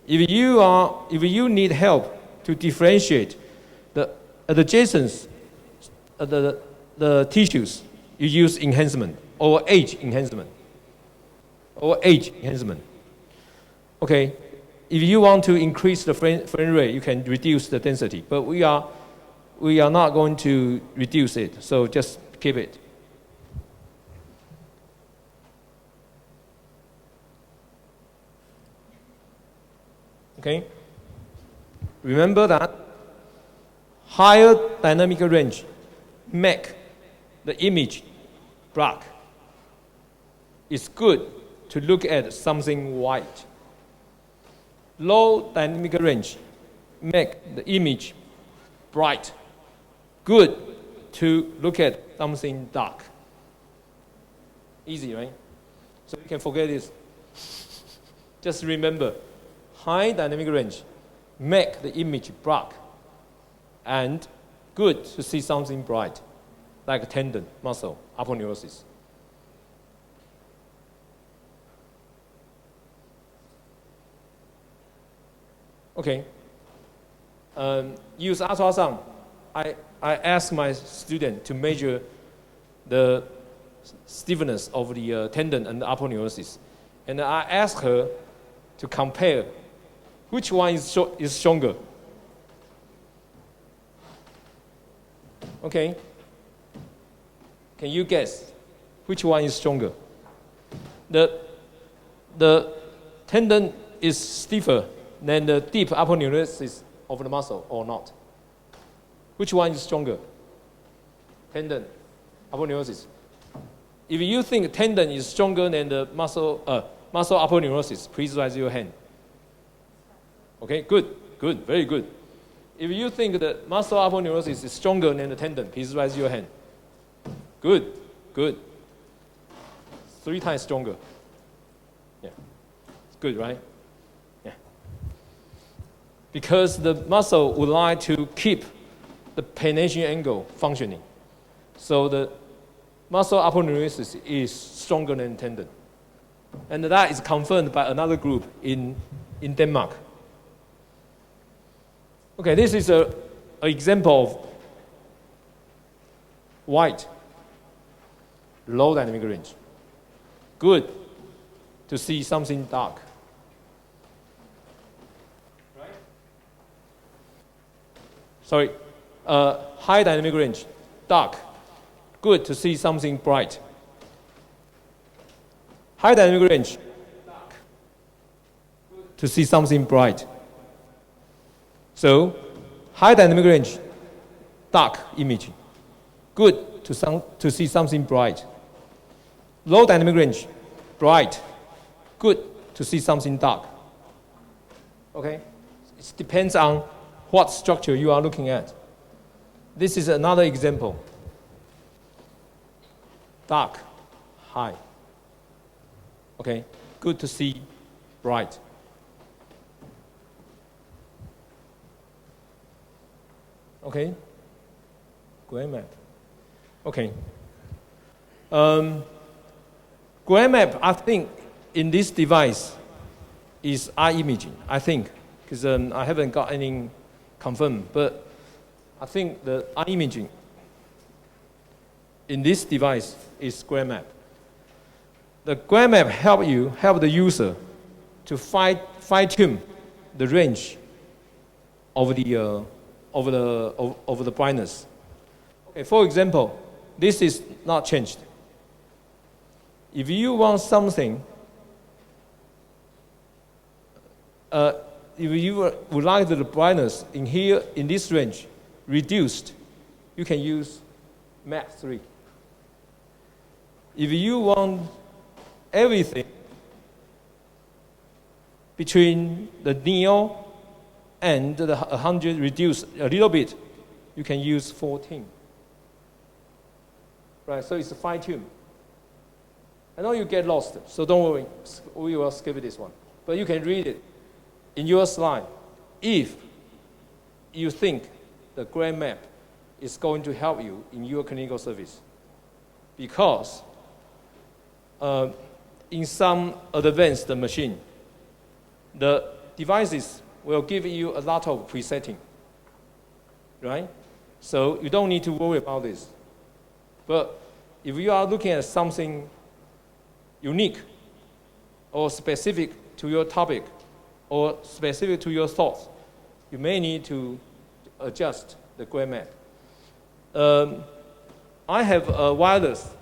S2: If you need help to differentiate the adjacent the tissues, you use enhancement or age enhancement. Okay, if you want to increase the frame rate, you can reduce the density. But we are not going to reduce it, so just keep it. Okay. Remember that higher dynamic range make the image black. It's good to look at something white. low dynamic range make the image bright, good to look at something dark. Easy, right? So you can forget this. Just remember, high dynamic range make the image black and good to see something bright, like tendon, muscle, aponeurosis. Okay. Use ultrasound. I ask my student to measure the stiffness of the tendon and the aponeurosis. And I ask her to compare which one is stronger. Okay? Can you guess which one is stronger? The tendon is stiffer than the deep aponeurosis of the muscle or not? Which one is stronger? Tendon, aponeurosis. If you think tendon is stronger than the muscle aponeurosis, please raise your hand. Okay, good, very good. If you think the muscle aponeurosis is stronger than the tendon, please raise your hand. Good. 3 times stronger. Yeah, it's good, right? Yeah. Because the muscle would like to keep the pennation angle functioning. So the muscle aponeurosis is stronger than tendon. And that is confirmed by another group in Denmark. Okay, this is an example of white, low dynamic range. Good to see something dark. Right? Sorry, high dynamic range, dark. Good to see something bright. High dynamic range, dark. Good to see something bright. So, high dynamic range, dark image. Good to see something bright. Low dynamic range, bright. Good to see something dark. Okay? It depends on what structure you are looking at. This is another example. Dark, high. Okay? Good to see bright. Okay? Grand map. Okay. Grand map, I think, in this device is eye imaging, I think, because I haven't got any confirmed, but I think the eye imaging in this device is Grand map. The Grand map help the user to fine-tune the range of the brightness. Okay, for example, this is not changed. If you want something, if you would like the brightness in here, in this range, reduced, you can use Mach 3. If you want everything between the neo and the 100 reduced a little bit, you can use 14. Right, so it's a fine-tune. I know you get lost, so don't worry. We will skip this one. But you can read it in your slide if you think the Grand map is going to help you in your clinical service. Because in some advanced machine, the devices will give you a lot of presetting, right? So you don't need to worry about this. But if you are looking at something unique or specific to your topic or specific to your thoughts, you may need to adjust the Grand map. I have a wireless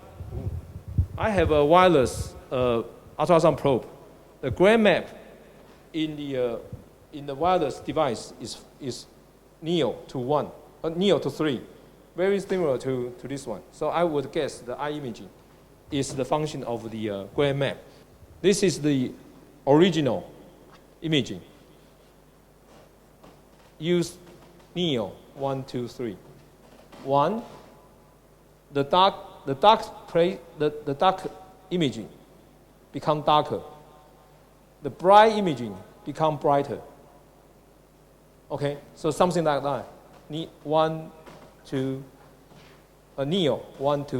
S2: ultrasound probe. The Grand map in the wireless device is neo to 1, neo to 3, very similar to this one. So I would guess the eye imaging is the function of the Grand map. This is the original imaging. use neo 1, 2, 3. 1, the dark imaging become darker. The bright imaging become brighter. Okay, so something like that. Neo 1, 2,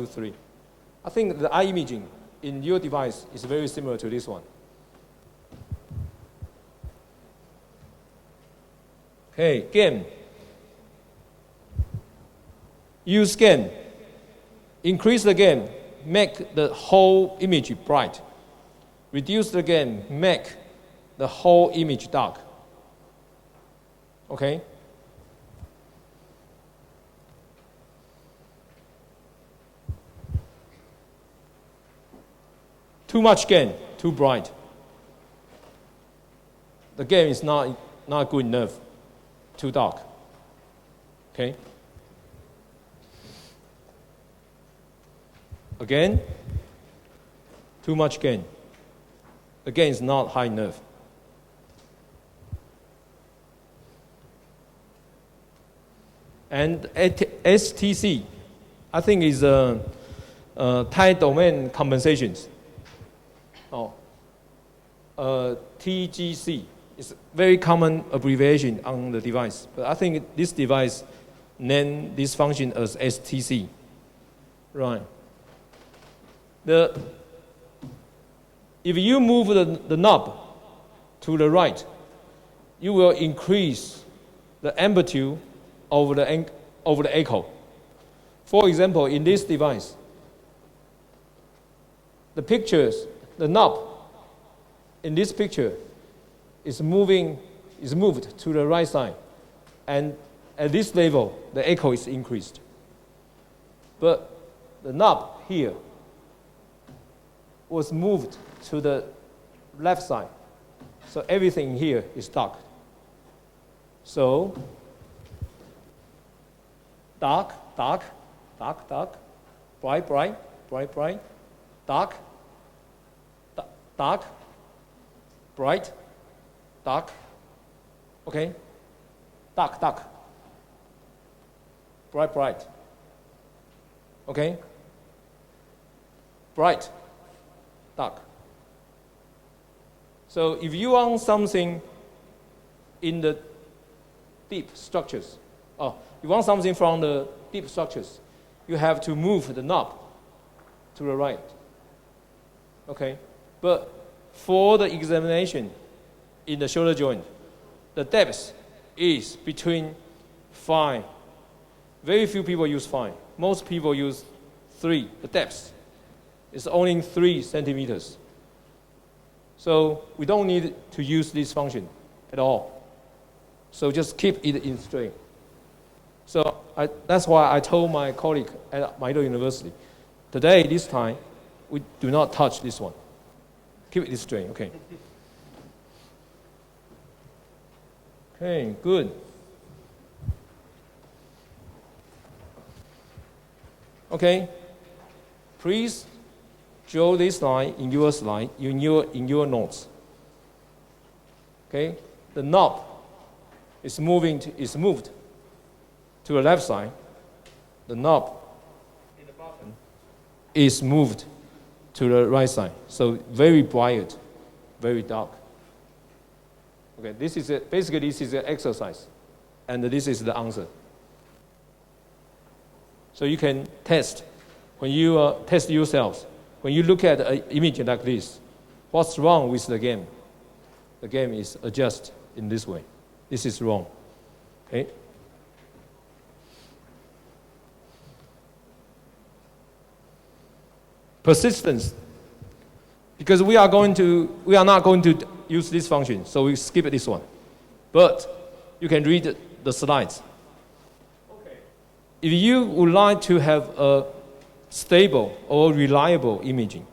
S2: 3. I think the eye imaging in your device is very similar to this one. Okay, gain. Use gain. Increase the gain, make the whole image bright. Reduce the gain, make the whole image dark. Okay? Too much gain, too bright. The gain is not good enough. Too dark. Okay? Again, too much gain. The gain is not high enough. And STC, I think is time domain compensations. TGC is a very common abbreviation on the device, but I think this device named this function as STC. Right. If you move the knob to the right, you will increase the amplitude over the echo. For example, in this device, the knob in this picture is moved to the right side, and at this level, the echo is increased. But the knob here was moved to the left side, so everything here is dark. So dark, dark, dark, dark, bright, bright, bright, bright, dark, dark, bright, dark, okay, dark, dark, bright, bright, okay, bright, dark. So if you want something in the deep structures, you want something from the deep structures, you have to move the knob to the right. Okay, but for the examination in the shoulder joint, the depth is between 5. Very few people use 5. Most people use 3. The depth is only 3 centimeters. So we don't need to use this function at all. So just keep it in straight. So that's why I told my colleague at Mahidol University, today, this time, we do not touch this one. Keep it straight, okay. Okay, good. Okay, please draw this line in your slide, in your notes. Okay, the knob is moved to the left side. The knob in the bottom is moved to the right side. So very bright, very dark. Okay, basically this is an exercise, and this is the answer. So you can test when you test yourselves. When you look at an image like this, what's wrong with the game? The game is adjusted in this way. This is wrong. Okay. Persistence. Because we are not going to use this function, so we skip this one. But you can read the slides. Okay. If you would like to have a stable or reliable imaging,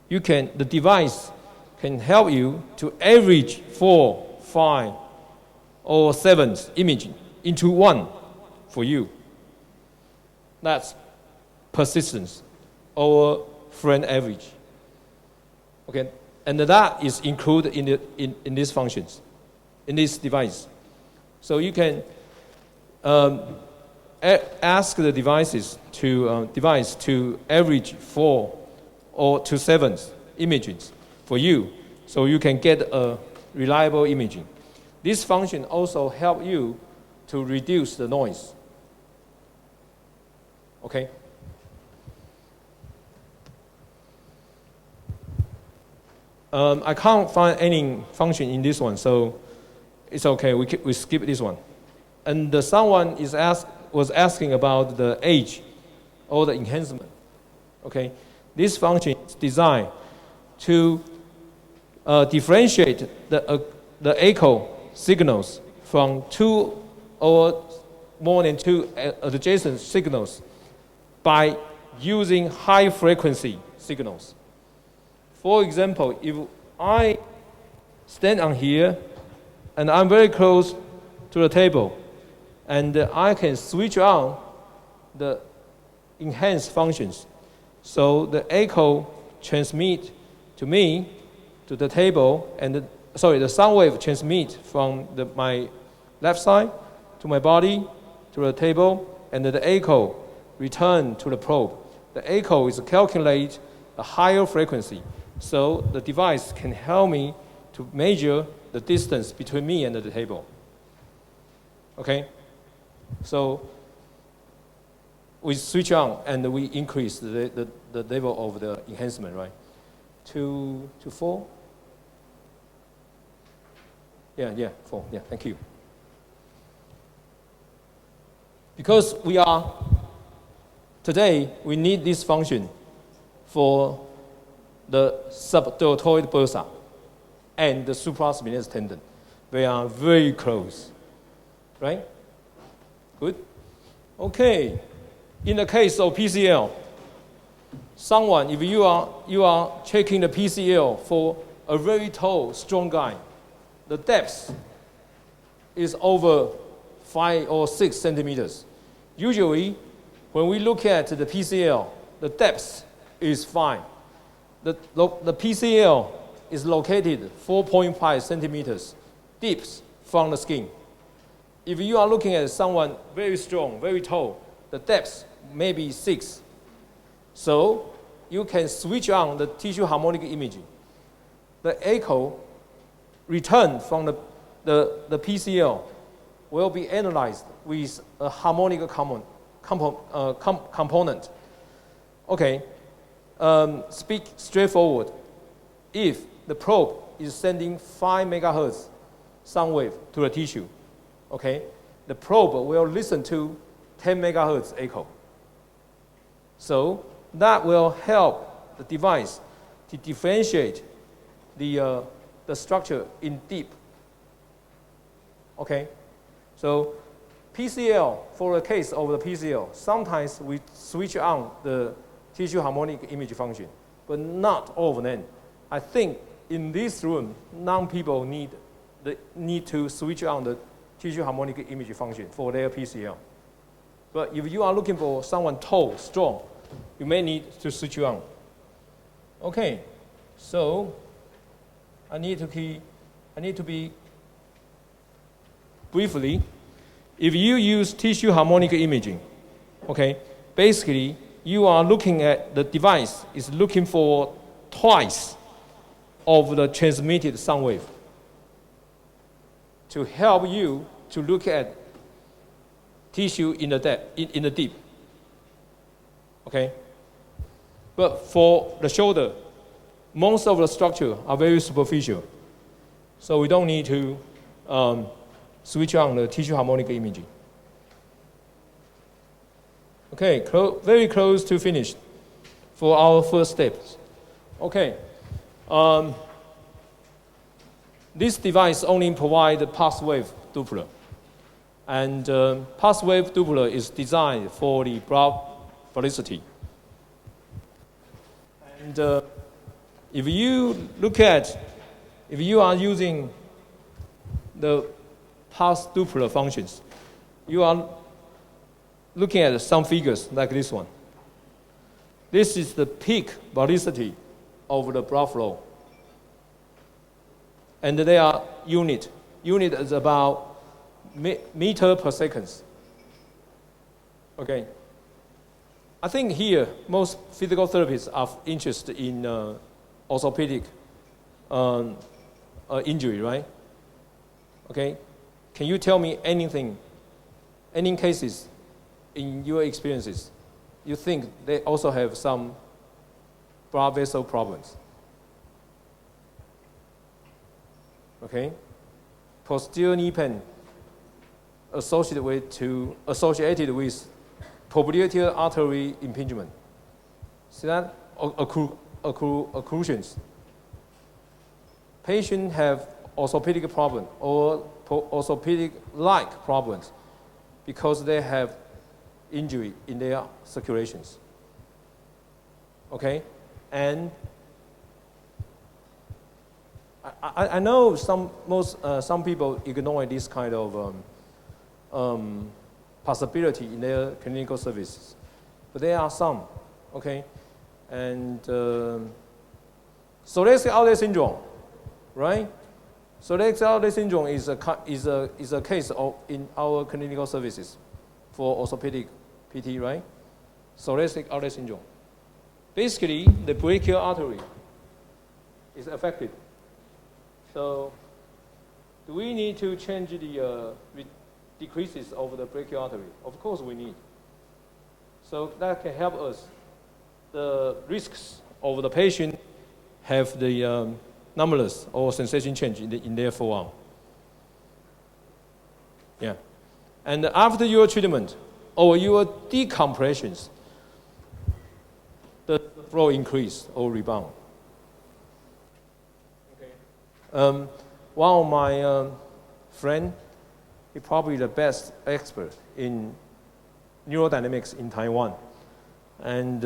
S2: the device can help you to average 4, 5, or 7 imaging into one for you. That's persistence or friend average. Okay, and that is included in these functions, in this device. So you can ask the device to average 4 or to 7 images for you, so you can get a reliable imaging. This function also help you to reduce the noise. Okay. I can't find any function in this one, so it's okay. We skip this one. And someone was asking about the age or the enhancement. Okay, this function is designed to differentiate the echo signals from 2 or more than 2 adjacent signals by using high frequency signals. For example, if I stand on here and I'm very close to the table, and I can switch on the enhanced functions, so the echo transmit to me, to the table, and the sound wave transmit from my left side to my body, to the table, and the echo return to the probe. The echo is calculate a higher frequency, so the device can help me to measure the distance between me and the table. Okay? So we switch on and we increase the level of the enhancement, right? 2 to 4? Yeah, 4. Yeah, thank you. Because today we need this function for the subdeltoid bursa and the supraspinatus tendon. They are very close, right? Good. Okay. In the case of PCL, if you are checking the PCL for a very tall, strong guy, the depth is over 5 or 6 centimeters. Usually, when we look at the PCL, the depth is fine. The PCL is located 4.5 centimeters deep from the skin. If you are looking at someone very strong, very tall, the depth may be 6. So you can switch on the tissue harmonic imaging. The echo return from the PCL will be analyzed with a harmonic component. Okay, speak straightforward. If the probe is sending 5 megahertz sound wave to the tissue, okay, the probe will listen to 10 megahertz echo. So that will help the device to differentiate the structure in deep. Okay, so PCL, for the case of the PCL, sometimes we switch on the tissue harmonic image function, but not all of them. I think in this room, none people need to switch on the tissue harmonic image function for their PCL. But if you are looking for someone tall, strong, you may need to switch on. Okay, so I need to be briefly. If you use tissue harmonic imaging, okay, basically you are looking at the device is looking for twice of the transmitted sound wave to help you to look at tissue in the deep. Okay? But for the shoulder, most of the structure are very superficial. So we don't need to switch on the tissue harmonic imaging. Okay, very close to finish for our first steps. Okay. This device only provides the pulse wave Doppler. And pulse wave Doppler is designed for the broad velocity. And if you are using the pulse Doppler functions, you are looking at some figures like this one. This is the peak velocity of the blood flow. And they are unit. Unit is about meter per second. Okay. I think here most physical therapists are interested in orthopedic injury, right? Okay. Can you tell me anything, any cases in your experiences, you think they also have some blood vessel problems? Okay. Posterior knee pain associated with popliteal artery impingement. See that? Occlusions. Patients have orthopedic problem or orthopedic-like problems because they have injury in their circulations. Okay? And I know some people ignore this kind of possibility in their clinical services, but there are some, okay? And thoracic outlet syndrome, right? Thoracic outlet syndrome is a case in our clinical services for orthopedic PT, right? Thoracic outlet syndrome. Basically, the brachial artery is affected. So, do we need to change the decreases of the brachial artery? Of course we need. So that can help us. The risks of the patient have the numbness or sensation change in their forearm. Yeah. And after your treatment or your decompressions, the flow increase or rebound. Okay. One of my friend, he's probably the best expert in neurodynamics in Taiwan. And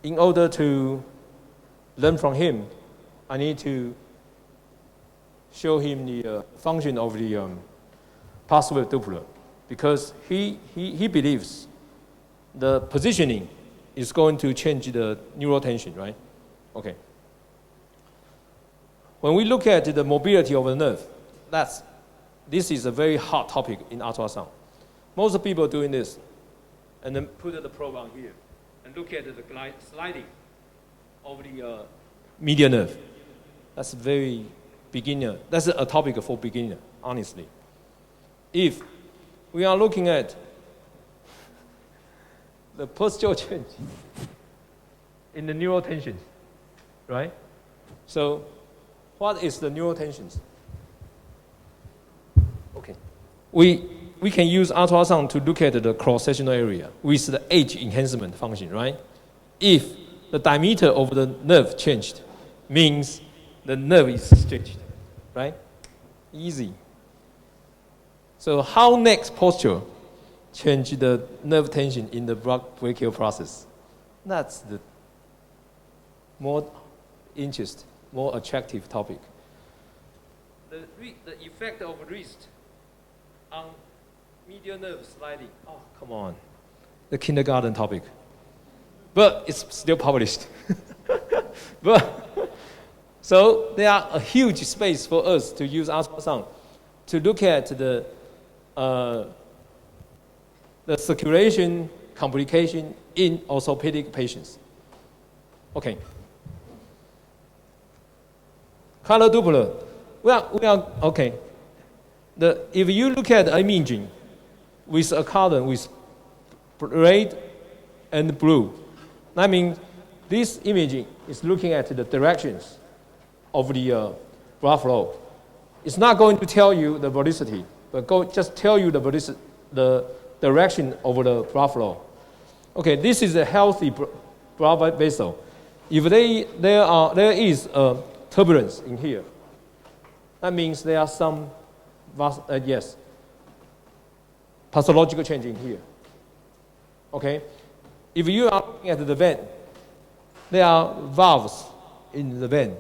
S2: in order to learn from him, I need to show him the function of the pathway Doppler, because he believes the positioning is going to change the neural tension, right? Okay. When we look at the mobility of the nerve, this is a very hot topic in ultrasound. Most people are doing this, and then put the probe on here, and look at the sliding of the medial nerve. That's very beginner. That's a topic for beginner, honestly. If we are looking at the postural change in the neural tensions, right? So, what is the neural tensions? Okay. We can use ultrasound to look at the cross-sectional area with the edge enhancement function, right? If the diameter of the nerve changed, means the nerve is stretched, right? Easy. So how next posture change the nerve tension in the brachial process? That's the more interest, more attractive topic. The effect of wrist on medial nerve sliding. Oh, come on. The kindergarten topic. But it's still published. So there are a huge space for us to use ultrasound to look at the circulation complication in orthopedic patients. Okay. Color Doppler. We are okay. If you look at imaging with a color with red and blue, that means this imaging is looking at the directions of the blood flow. It's not going to tell you the velocity, but just tell you the direction of the blood flow. Okay, this is a healthy blood vessel. If there is a turbulence in here, that means there are some pathological change in here. Okay, if you are looking at the vein, there are valves in the vein,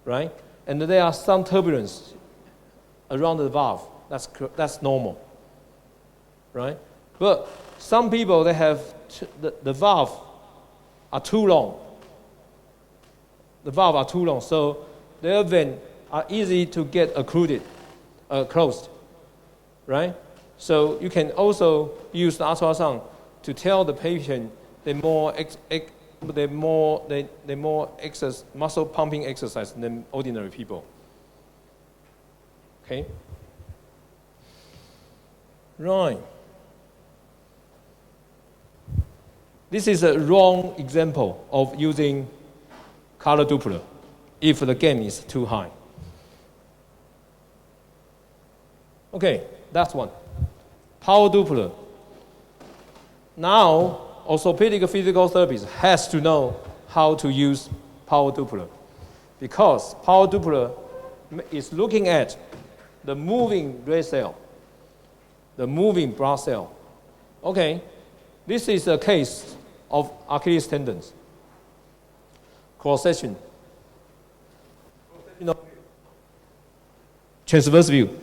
S2: right? And there are some turbulence around the valve. That's normal, right? But some people, they have the valve are too long. The valve are too long, so their vein are easy to get occluded, closed, right? So you can also use the ultrasound to tell the patient the more muscle pumping exercise than ordinary people. Okay. Right. This is a wrong example of using color Doppler if the gain is too high. Okay, that's one. Power Doppler. Now, orthopedic physical therapist has to know how to use power Doppler, because power Doppler is looking at the moving red cell, the moving blood cell. Okay, this is a case of Achilles tendons. Cross section. Transverse view.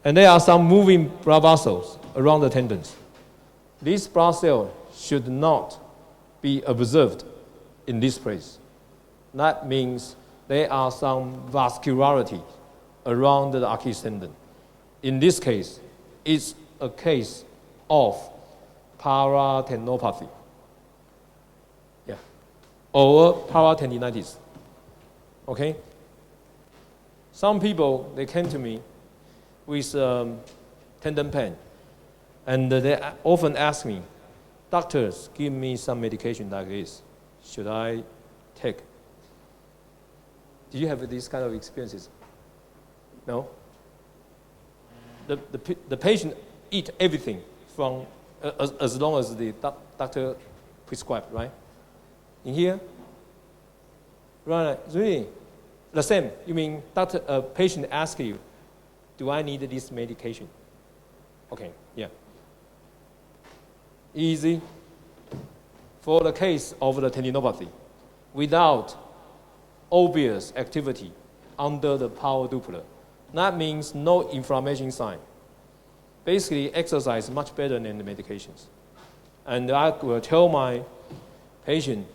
S2: And there are some moving blood vessels around the tendons. This blood cell should not be observed in this place. That means there are some vascularity around the Achilles tendon. In this case, it's a case of paratendinopathy, or paratendinitis. Okay. Some people, they came to me with tendon pain, and they often ask me, doctors, give me some medication like this. Should I take? Do you have these kind of experiences? No? The patient eat everything from as long as the doctor prescribed, right? In here? Right, really? The same. You mean patient asks you, do I need this medication? Okay, yeah. Easy. For the case of the tendinopathy, without obvious activity under the power Doppler, that means no inflammation sign. Basically, exercise is much better than the medications. And I will tell my patient,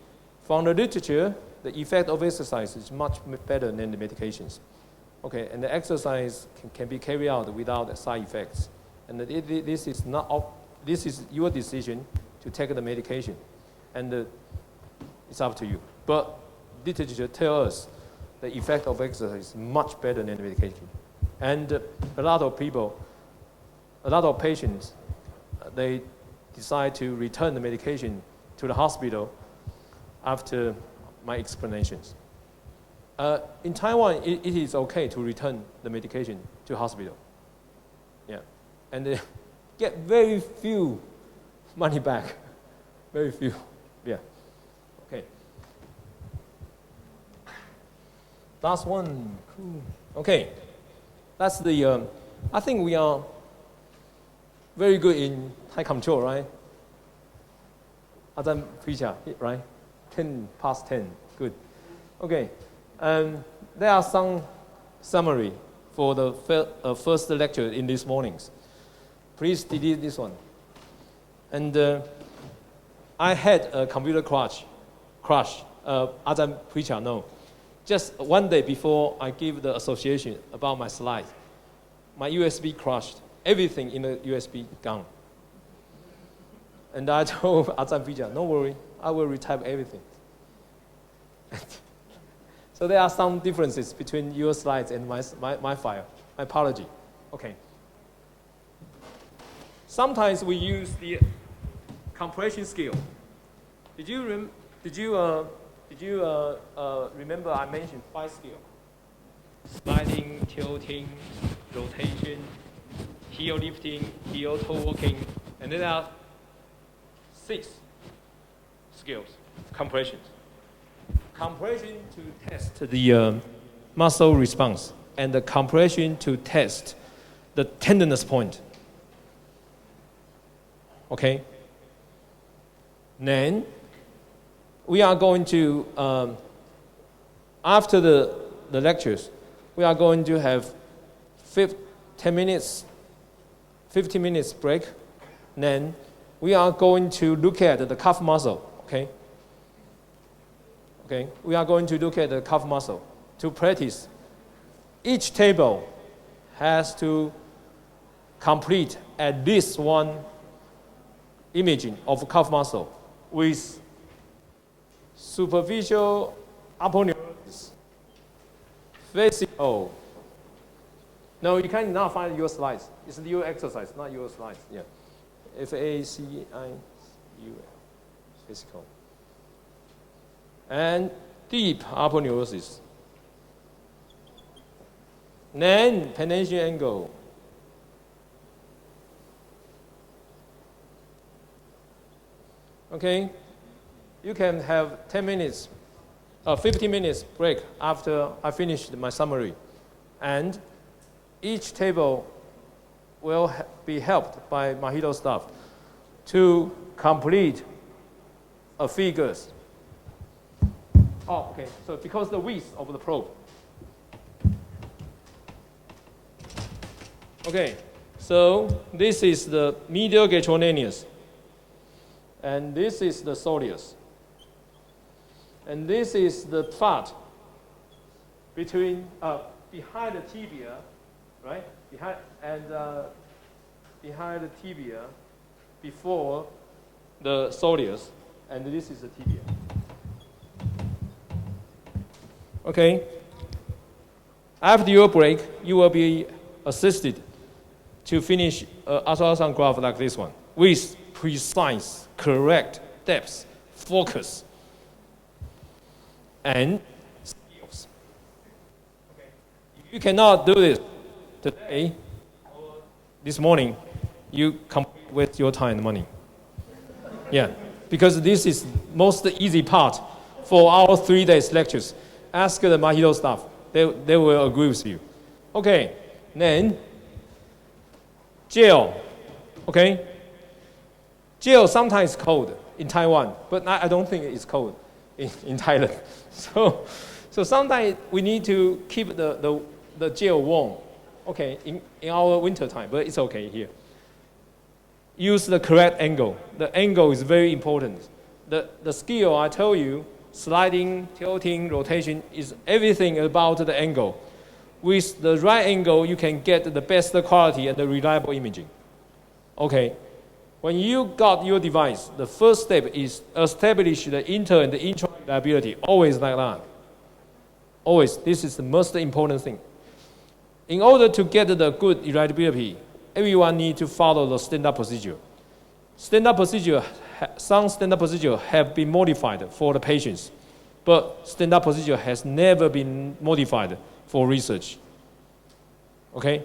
S2: from the literature, the effect of exercise is much better than the medications. Okay, and the exercise can be carried out without side effects. And this is your decision to take the medication, and it's up to you. But literature tells us the effect of exercise is much better than the medication. And a lot of patients, they decide to return the medication to the hospital after my explanations. In Taiwan, it is okay to return the medication to hospital. Yeah, and they get very few money back, very few. Yeah. Okay. Last one. Cool. Okay. That's the. I think we are very good in tight control, right? Ajahn Pricha, right? 10:10. Good. Okay. There are some summary for the first lecture in these mornings. Please delete this one. And I had a computer crash. Ajahn Pricha, no. Just one day before I give the association about my slide, my USB crashed. Everything in the USB gone. And I told Ajahn Pricha, don't worry, I will retype everything. So there are some differences between your slides and my file. My apology. Okay. Sometimes we use the compression scale. Did you remember I mentioned 5 scale? Sliding, tilting, rotation, heel lifting, heel toe walking, and then there are 6 scales, compressions. Compression to test the muscle response, and the compression to test the tenderness point. Okay? Then, we are going to, after the lectures, we are going to have 15 minutes break. Then, we are going to look at the calf muscle, okay? Okay, we are going to look at the calf muscle to practice each table has to complete at least one imaging of calf muscle with superficial aponeurosis, facial. No, you cannot find your slides. It's your exercise, not your slides. Yeah, faciu, physical, and deep aponeurosis. Then panaceal angle. Okay, you can have 10 minutes, 15 minutes break after I finished my summary. And each table will be helped by Mahito staff to complete figures. Oh, okay, so because the width of the probe. Okay, so this is the medial gastrocnemius. And this is the soleus. And this is the part between, behind the tibia, right? Behind the tibia, before the soleus, and this is the tibia. Okay. After your break, you will be assisted to finish an ultrasound graph like this one with precise, correct depth, focus, and skills. Okay. If you cannot do this today or this morning, you compete with your time and money. Yeah, because this is most easy part for our 3 days lectures. Ask the Mahito staff; they will agree with you. Okay, then gel. Okay. Gel sometimes cold in Taiwan, but I don't think it's cold in Thailand. So sometimes we need to keep the gel warm, okay, in our winter time, but it's okay here. Use the correct angle. The angle is very important. The skill I told you, sliding, tilting, rotation, is everything about the angle. With the right angle, you can get the best quality and the reliable imaging. Okay. When you got your device, the first step is establish the inter and the intra reliability. Always like that. Always. This is the most important thing. In order to get the good reliability, everyone needs to follow the standard procedure. Some standard procedure have been modified for the patients, but standard procedure has never been modified for research. Okay?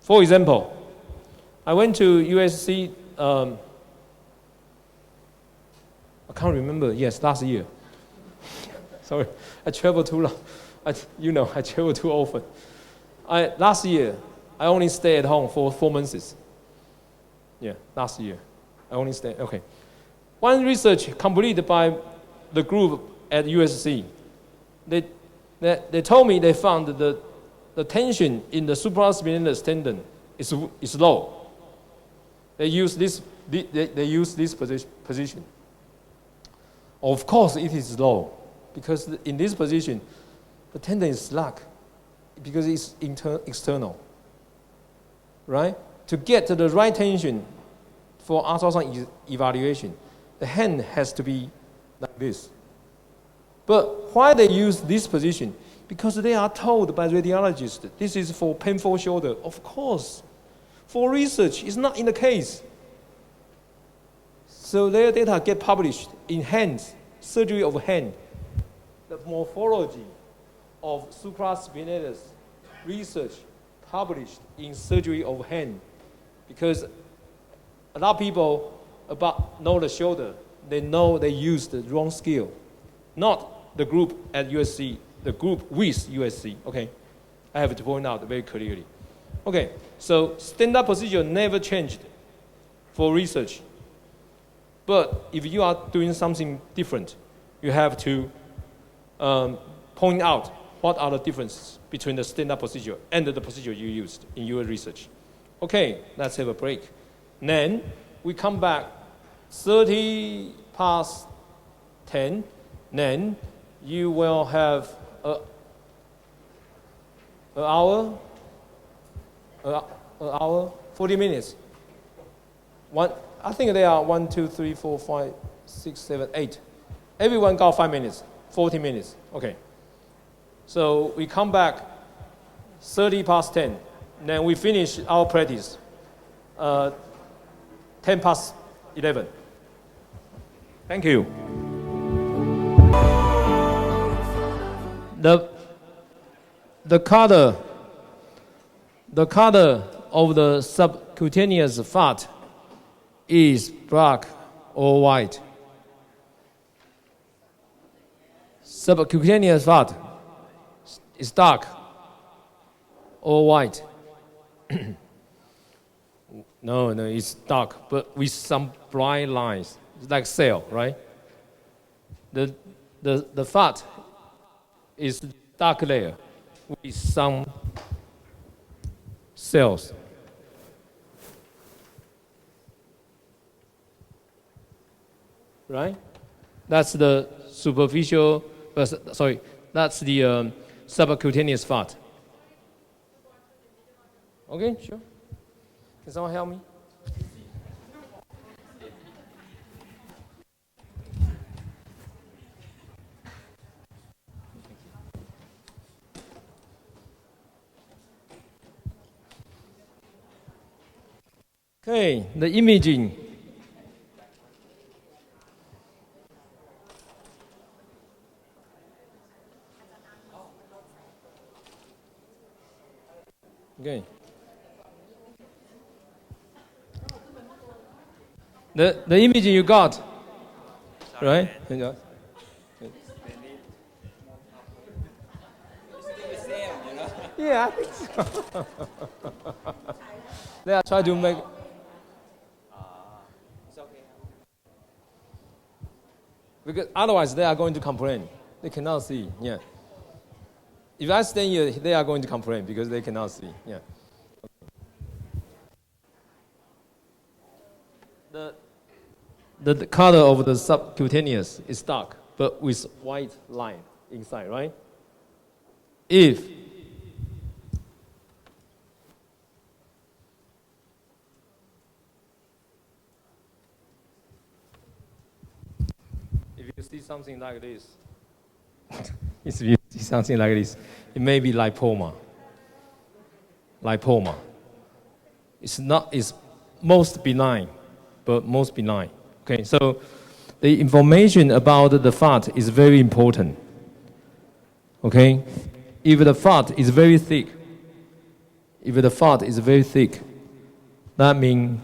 S2: For example, I went to USC, I can't remember, yes, last year. Sorry, I traveled too long. I travel too often. Last year, I only stayed at home for 4 months. Yeah, last year, I only stayed, okay. One research completed by the group at USC, they told me they found that the tension in the supraspinatus tendon is low. They use this position. Of course, it is low, because in this position, the tendon is slack, because it's external, right? To get to the right tension for ultrasound evaluation, the hand has to be like this. But why they use this position? Because they are told by radiologists, this is for painful shoulder. Of course. For research, it's not in the case. So their data get published in Hands, Surgery of Hand, the morphology of supraspinatus research published in Surgery of Hand, because a lot of people know the shoulder, they know they used the wrong scale, not the group at USC, the group with USC. Okay, I have to point out very clearly. Okay, so standard procedure never changed for research. But if you are doing something different, you have to point out what are the differences between the standard procedure and the procedure you used in your research. Okay, let's have a break. Then we come back 30 past 10. Then you will have An hour? An hour? 40 minutes? I think they are 1, 2, 3, 4, 5, 6, 7, 8. Everyone got 5 minutes, 40 minutes. Okay. So we come back 30 past 10. Then we finish our practice 10 past 11. Thank you. The color of the subcutaneous fat is black or white. Subcutaneous fat is dark or white. No, it's dark, but with some bright lines. It's like cell, right? The fat is dark layer with some cells. Right? That's the superficial, that's the subcutaneous fat. Okay, sure. Can someone help me? Okay, the imaging. Okay. The image you got, right? Yeah, I think so. They are trying to make. It's okay. Because otherwise they are going to complain. They cannot see. Yeah. If I stay here, they are going to complain because they cannot see. Yeah. The color of the subcutaneous is dark, but with white line inside, right? If you see something like this, if you see something like this, it may be lipoma. Lipoma. It's most benign, but most benign. Okay, so the information about the fat is very important. Okay, if the fat is very thick, that means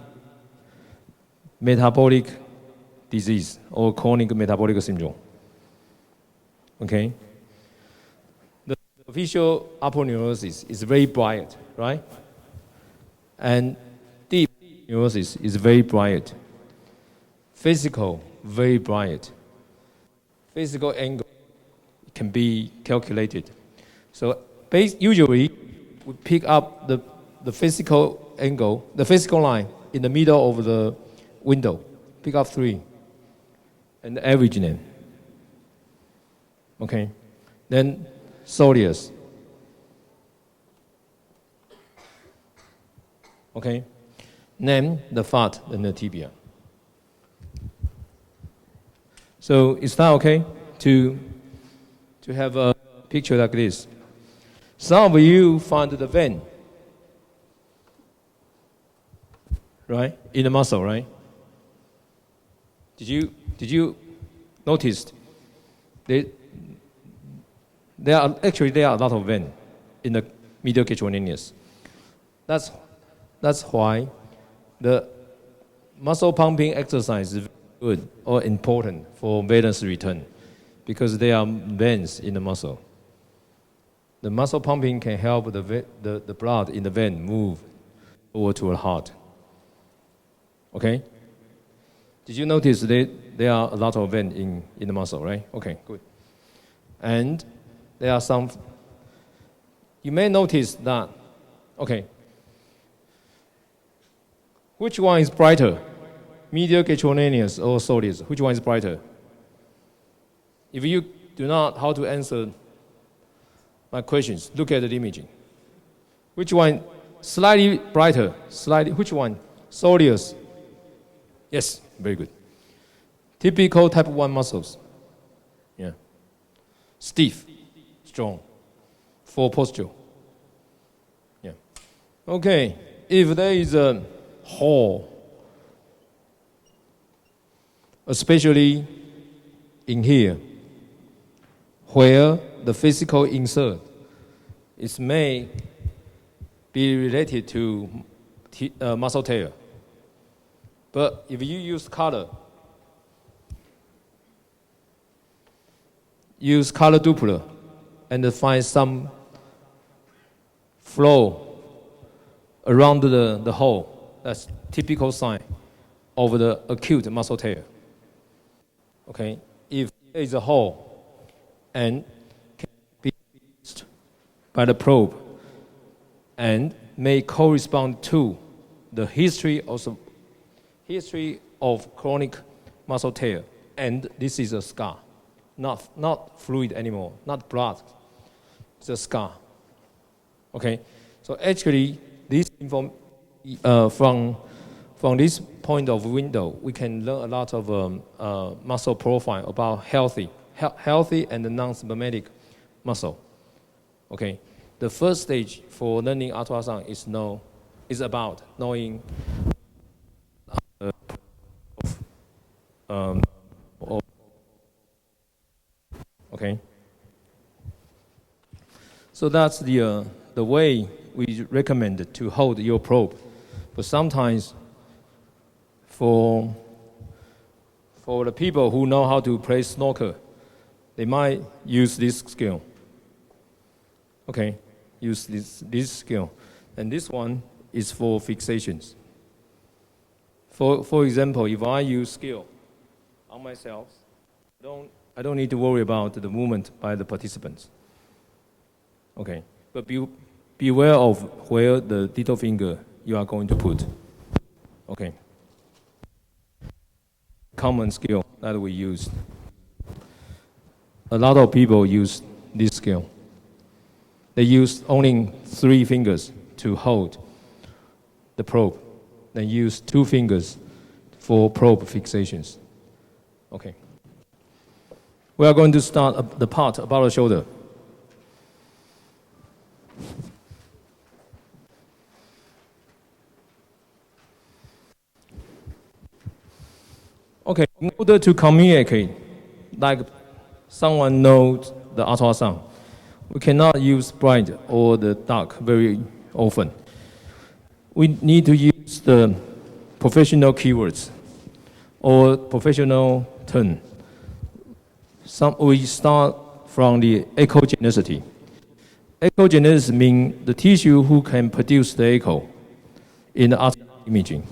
S2: metabolic disease or chronic metabolic syndrome. Okay, the visual aponeurosis is very bright, right? And deep neurosis is very bright. Physical, very bright. Physical angle can be calculated. So usually we pick up the physical angle, the physical line in the middle of the window. Pick up 3 and average them. Okay. Then soleus. Okay. Name the fat and the tibia. So is that okay to have a picture like this? Some of you find the vein, right, in the muscle, right? Did you notice? There are a lot of veins in the medial quadrantulus. That's why the muscle pumping exercise is good or important for venous return, because there are veins in the muscle. The muscle pumping can help the blood in the vein move over to the heart. Okay? Did you notice there are a lot of veins in the muscle, right? Okay, good. And there are some, you may notice that, okay, which one is brighter? Medial quadrantulus or soleus? Which one is brighter? If you do not know how to answer my questions, look at the imaging. Which one? Slightly brighter. Slightly. Which one? Soleus. Yes, very good. Typical type 1 muscles. Yeah. Stiff, strong, for posture. Yeah. Okay. If there is a hole, especially in here, where the physical insert is may be related to muscle tear. But if you use color Doppler and find some flow around the hole, that's typical sign of the acute muscle tear. Okay, if there is a hole and can be used by the probe and may correspond to the history of chronic muscle tear, and this is a scar, not fluid anymore, not blood, it's a scar. Okay, so actually this from this point of window, we can learn a lot of muscle profile about healthy and non-spasmodic muscle. Okay, the first stage for learning ultrasound is about knowing okay. So that's the way we recommend to hold your probe. But sometimes for the people who know how to play snooker, they might use this scale. Okay, use this scale. And this one is for fixations. For example, if I use scale on myself, I don't need to worry about the movement by the participants. Okay, but beware of where the little finger you are going to put. Okay. Common scale that we use. A lot of people use this scale. They use only 3 fingers to hold the probe, then use 2 fingers for probe fixations. Okay. We are going to start the part about the shoulder. Okay, in order to communicate, like someone knows the ultrasound, we cannot use bright or the dark very often. We need to use the professional keywords or professional term. We start from the echogenicity. Echogenicity means the tissue who can produce the echo in the ultrasound imaging.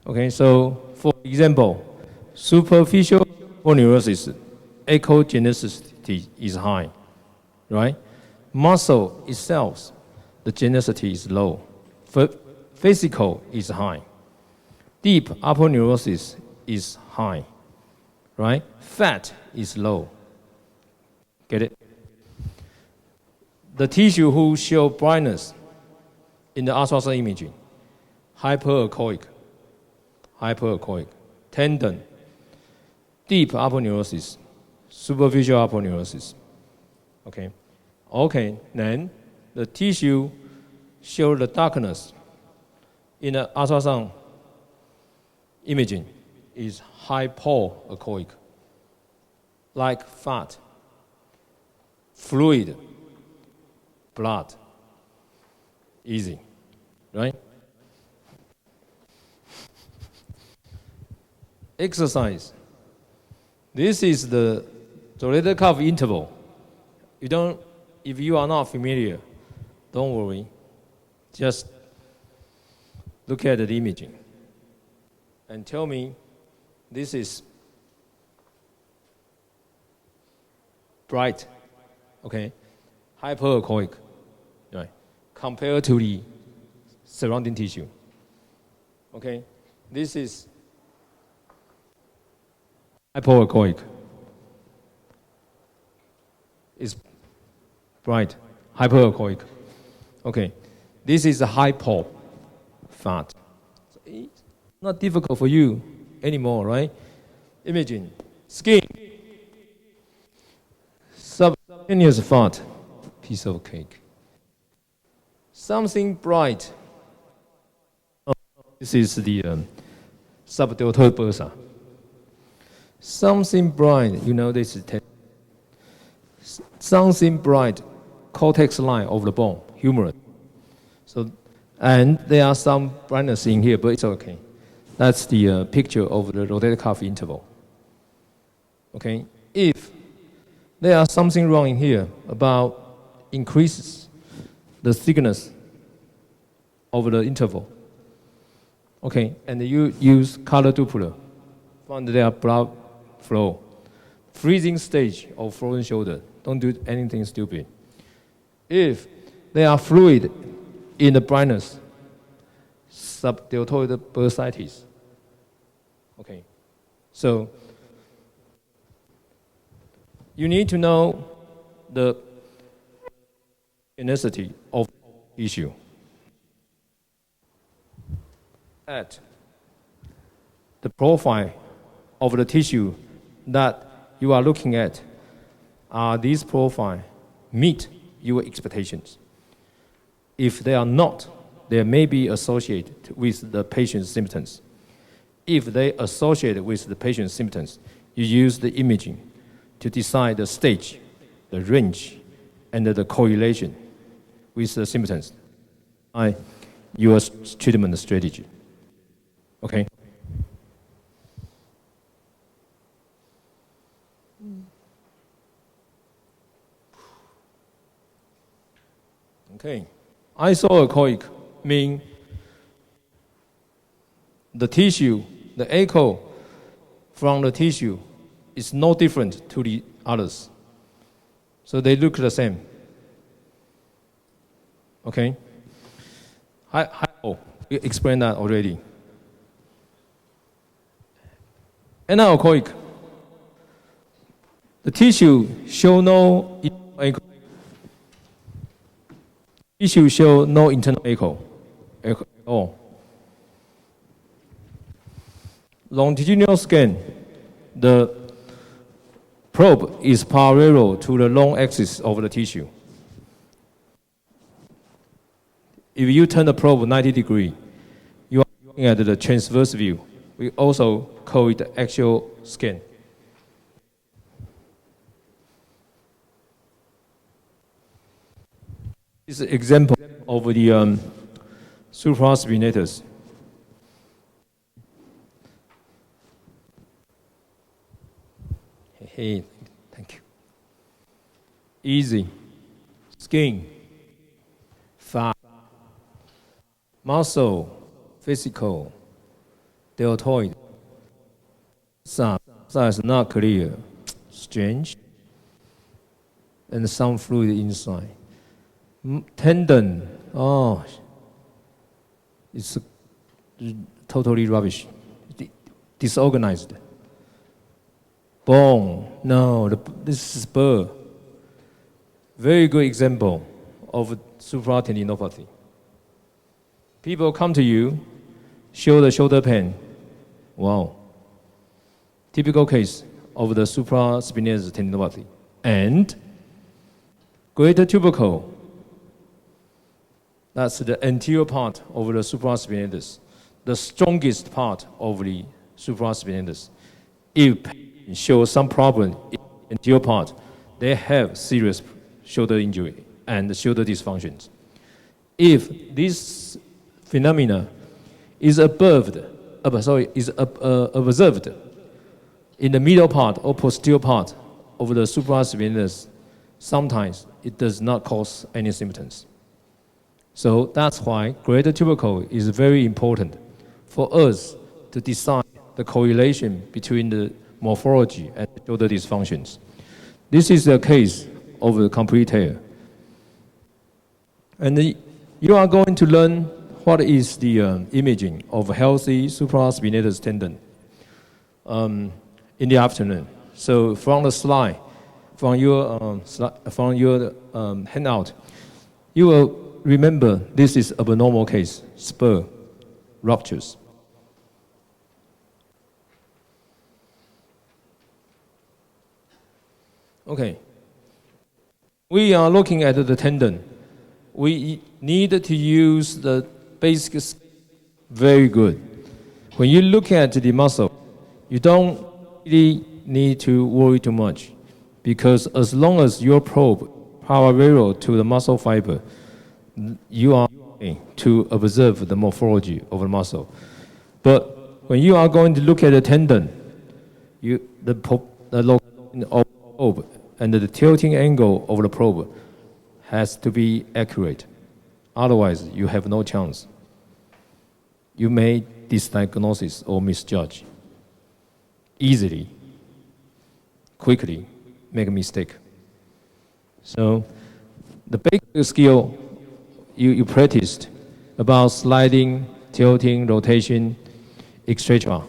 S2: Okay, so for example, superficial aponeurosis, echogenicity is high, right? Muscle itself, the genicity is low. Physical is high. Deep aponeurosis is high, right? Fat is low. Get it? The tissue who show brightness in the ultrasound imaging, hyperechoic, tendon, deep aponeurosis, superficial aponeurosis. Okay, then the tissue show the darkness in the ultrasound imaging is hypoechoic, like fat, fluid, blood. Easy, right? Exercise. This is the rotator cuff interval. If you are not familiar, don't worry. Just look at the imaging and tell me this is bright, okay, hyperechoic, right, compared to the surrounding tissue. Okay, this is hypoechoic. Is bright, hyperechoic. Okay, this is a hypo fat. It's not difficult for you anymore, right? Imagine skin, subcutaneous fat, piece of cake. Something bright. Oh, this is the subdeltoid bursa. Something bright, you know this is something bright, cortex line of the bone, humerus. So, and there are some brightness in here, but it's okay. That's the picture of the rotator cuff interval. Okay, if there are something wrong in here about increases the thickness of the interval. Okay, and you use color Doppler, find their blood flow. Freezing stage of frozen shoulder. Don't do anything stupid. If there are fluid in the brightness, subdeltoid bursitis. Okay, so you need to know the intensity of issue. At the profile of the tissue that you are looking at, are these profiles meet your expectations? If they are not, they may be associated with the patient's symptoms. If they associate with the patient's symptoms, you use the imaging to decide the stage, the range, and the correlation with the symptoms. Your treatment strategy. Okay? Okay. Isoechoic mean the tissue, the echo from the tissue is no different to the others. So they look the same. Okay? You explained that already. Anechoic. The tissue show no echo. Tissue show no internal echo at all. Longitudinal scan, the probe is parallel to the long axis of the tissue. If you turn the probe 90 degrees, you are looking at the transverse view. We also call it the axial scan. This is an example of the supraspinatus. Hey, thank you. Easy. Skin, fat, muscle, physical, deltoid. Size not clear, strange, and some fluid inside. Tendon, oh, it's totally rubbish, disorganized. Bone, no, this is spur. Very good example of supratendinopathy. People come to you, show the shoulder pain. Wow. Typical case of the supraspinatus tendinopathy. And greater tubercle. That's the anterior part of the supraspinatus, the strongest part of the supraspinatus. If patients show some problem in the anterior part, they have serious shoulder injury and shoulder dysfunctions. If this phenomena is observed in the middle part or posterior part of the supraspinatus, sometimes it does not cause any symptoms. So that's why greater tubercle is very important for us to decide the correlation between the morphology and the shoulder dysfunctions. This is a case of a complete tear. And you are going to learn what is the imaging of healthy supraspinatus tendon in the afternoon. So from the slide, from your handout, you will remember, this is abnormal case, spur ruptures. Okay. We are looking at the tendon. We need to use the basics very good. When you look at the muscle, you don't really need to worry too much, because as long as your probe parallel to the muscle fiber, you are going to observe the morphology of the muscle. But when you are going to look at the tendon, the location of the probe and the tilting angle of the probe has to be accurate. Otherwise, you have no chance. You may misdiagnose or misjudge easily, quickly make a mistake. So the basic skill you practiced about sliding, tilting, rotation, etc.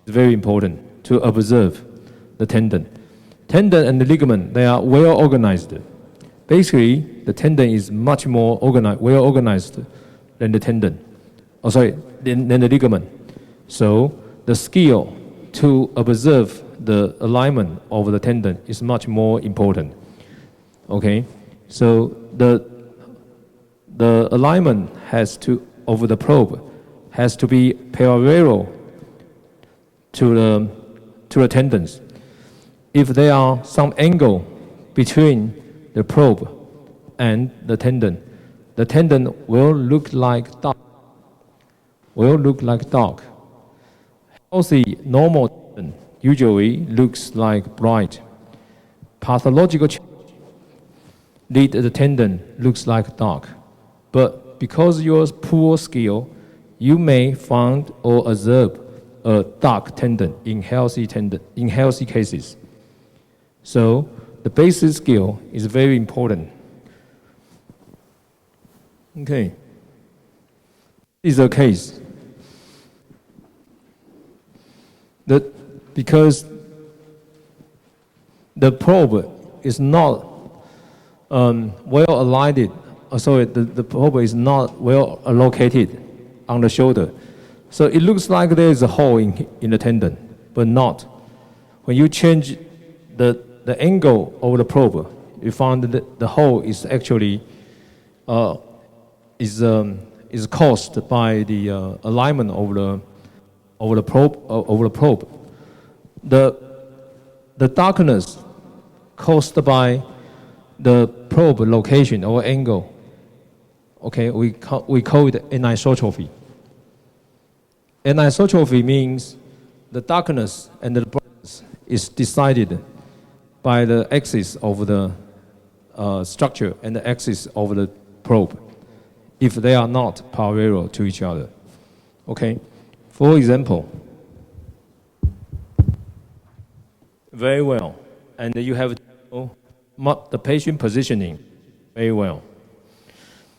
S2: is very important to observe the tendon. Tendon and the ligament, they are well organized. Basically, the tendon is much more well organized than the tendon. Than the ligament. So the skill to observe the alignment of the tendon is much more important. Okay, so the alignment of the probe has to be parallel to the tendons. If there are some angle between the probe and the tendon will look like dark. Healthy, normal tendon usually looks like bright. Pathological change lead the tendon looks like dark. But because your poor skill, you may find or observe a dark tendon in healthy cases. So the basic skill is very important. Okay. This is a case because the probe is not well aligned, the probe is not well located on the shoulder. So it looks like there is a hole in the tendon, but not. When you change the angle of the probe, you find that the hole is actually is caused by the alignment of the probe. The darkness caused by the probe location or angle. Okay, we call it anisotropy. Anisotropy means the darkness and the brightness is decided by the axis of the structure and the axis of the probe, if they are not parallel to each other. Okay, for example, very well, and you have to know the patient positioning very well.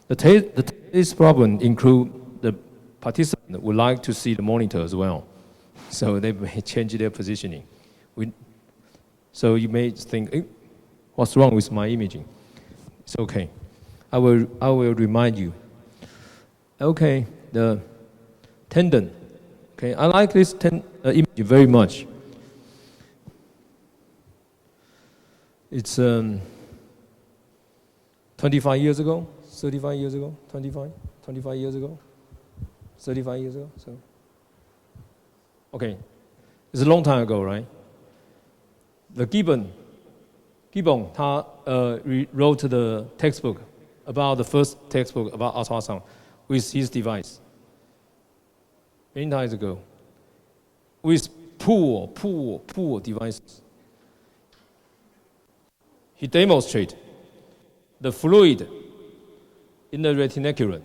S2: The taste problem include the participant would like to see the monitor as well, so they may change their positioning. So you may think, what's wrong with my imaging? It's okay. I will remind you. Okay, the tendon. Okay, I like this image very much. It's 25 years ago, 35 years ago, 25 years ago, 35 years ago. So, okay, it's a long time ago, right? The Gibbon,他wrote the textbook about the first textbook about ultrasound with his device many times ago, with poor devices. He demonstrated the fluid in the retinaculum,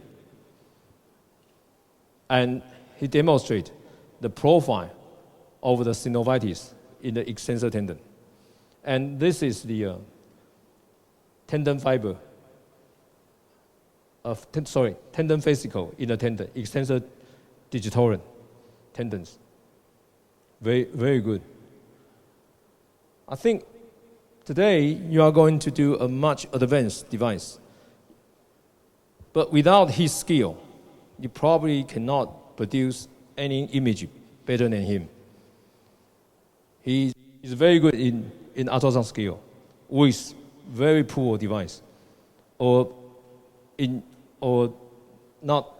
S2: and he demonstrated the profile of the synovitis in the extensor tendon. And this is the tendon fiber tendon fascicle in the tendon, extensor digitorum tendons. Very, very good. I think today you are going to do a much advanced device. But without his skill, you probably cannot produce any image better than him. He is very good in ultrasound skill with very poor device or not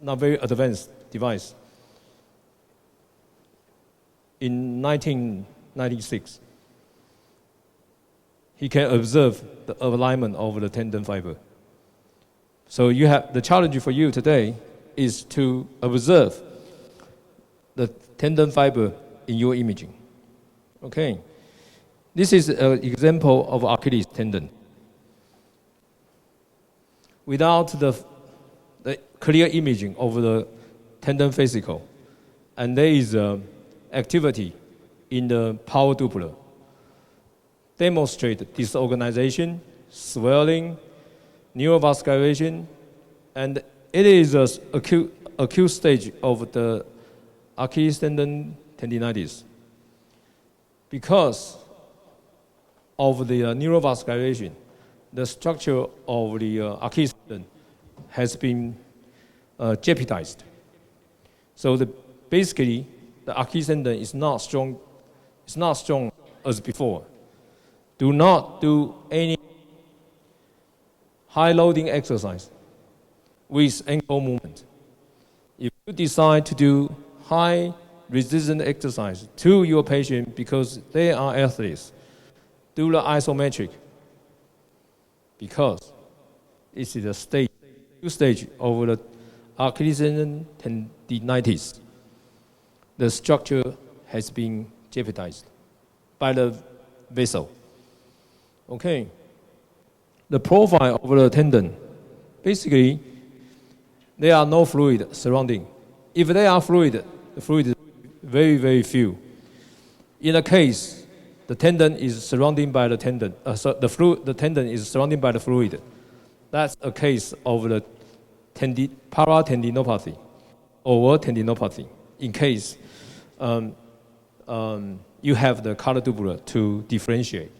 S2: very advanced device. In 1996, he can observe the alignment of the tendon fiber. So you have the challenge for you today is to observe the tendon fiber in your imaging. Okay, this is an example of Achilles tendon. Without the clear imaging of the tendon fascicle, and there is activity in the power Doppler, demonstrate disorganization, swelling, neurovascularization, and it is an acute stage of the Achilles tendon tendinitis. Because of the neurovascularization, the structure of the Achilles tendon has been jeopardized. So basically, the Achilles tendon is not strong. It's not strong as before. Do not do any high loading exercise with ankle movement. If you decide to do high resistance exercise to your patient because they are athletes, do the isometric, because it is a two stage of the Achilles tendon tendinitis. The structure has been jeopardized by the vessel. Okay. The profile of the tendon, basically, there are no fluid surrounding. If there are fluid, the fluid is very, very few. In a case, the tendon is surrounded by the tendon. The tendon is surrounded by the fluid. That's a case of the paratendinopathy or tendinopathy. In case you have the color Doppler to differentiate.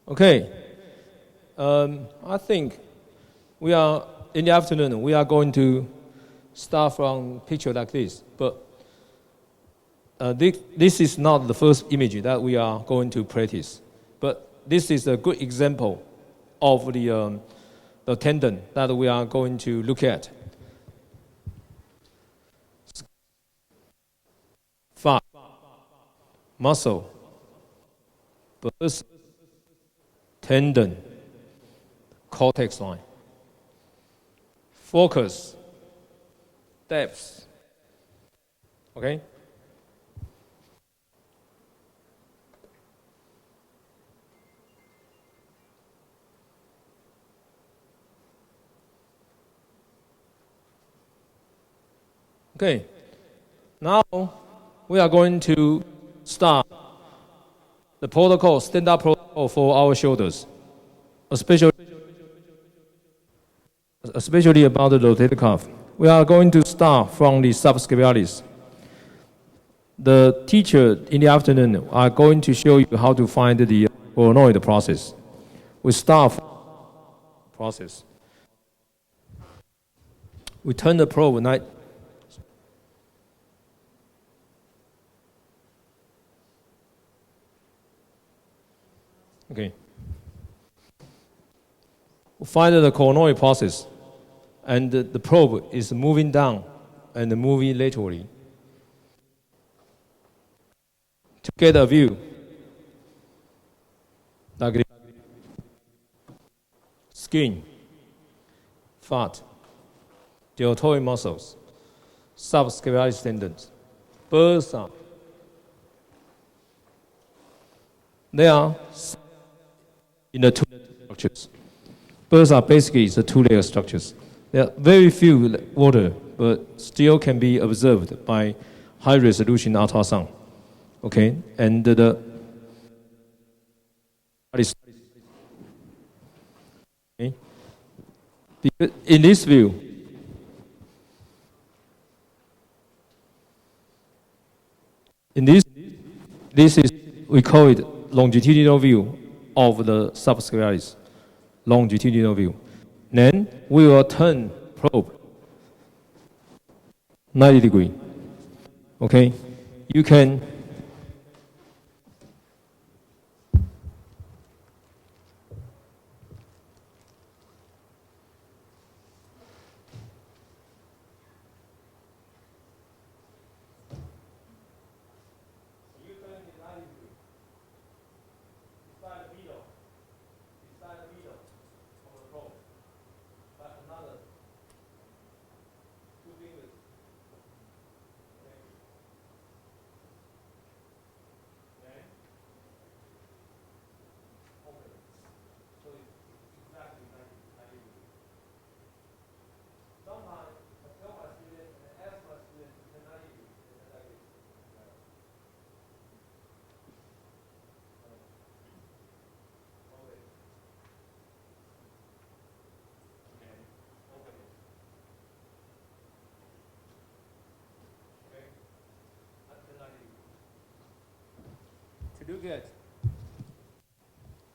S2: Okay, I think we are in the afternoon. We are going to start from picture like this, but this is not the first image that we are going to practice. But this is a good example of the tendon that we are going to look at. Fat, muscle, bursa, tendon, cortex line, focus, depth. Okay? Okay. Now we are going to start the protocol, standard protocol for our shoulders, especially about the rotator cuff. We are going to start from the subscapularis. The teacher in the afternoon are going to show you how to find the coronoid process. We start from the process. We turn the probe right. Okay. We find the coronoid process, and the probe is moving down and moving laterally to get a view like this. Skin, fat, deltoid muscles, subscapularis tendons, bursa. They are in the two structures. Bursa basically is the two-layer structures. There are very few water, but still can be observed by high-resolution ultrasound. Okay, and okay. In this view, this is, we call it longitudinal view of the subscleralis. Longitudinal view. Then we will turn probe 90 degree. Okay? You can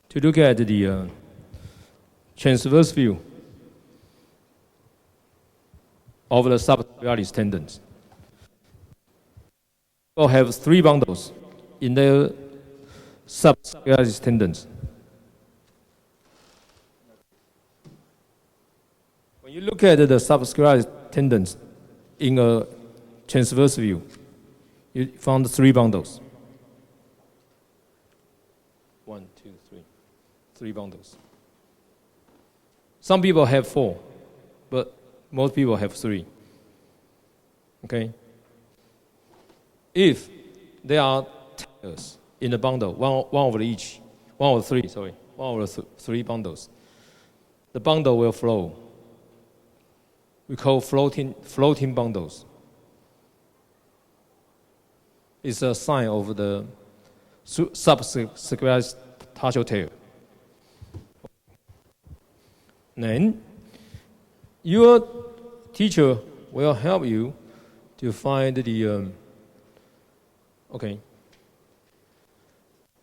S2: to look at the transverse view of the subscleralis tendons. We'll have 3 bundles in the subscleralis tendons. When you look at the subscleralis tendons in a transverse view, you found 3 bundles. 1, 2, 3. 3 bundles. Some people have 4, but most people have 3. Okay? If there are tangles in the bundle, one of the 3 bundles, the bundle will flow. We call floating bundles. It's a sign of the subscleralis tarsal tear. Then, your teacher will help you to find the, okay.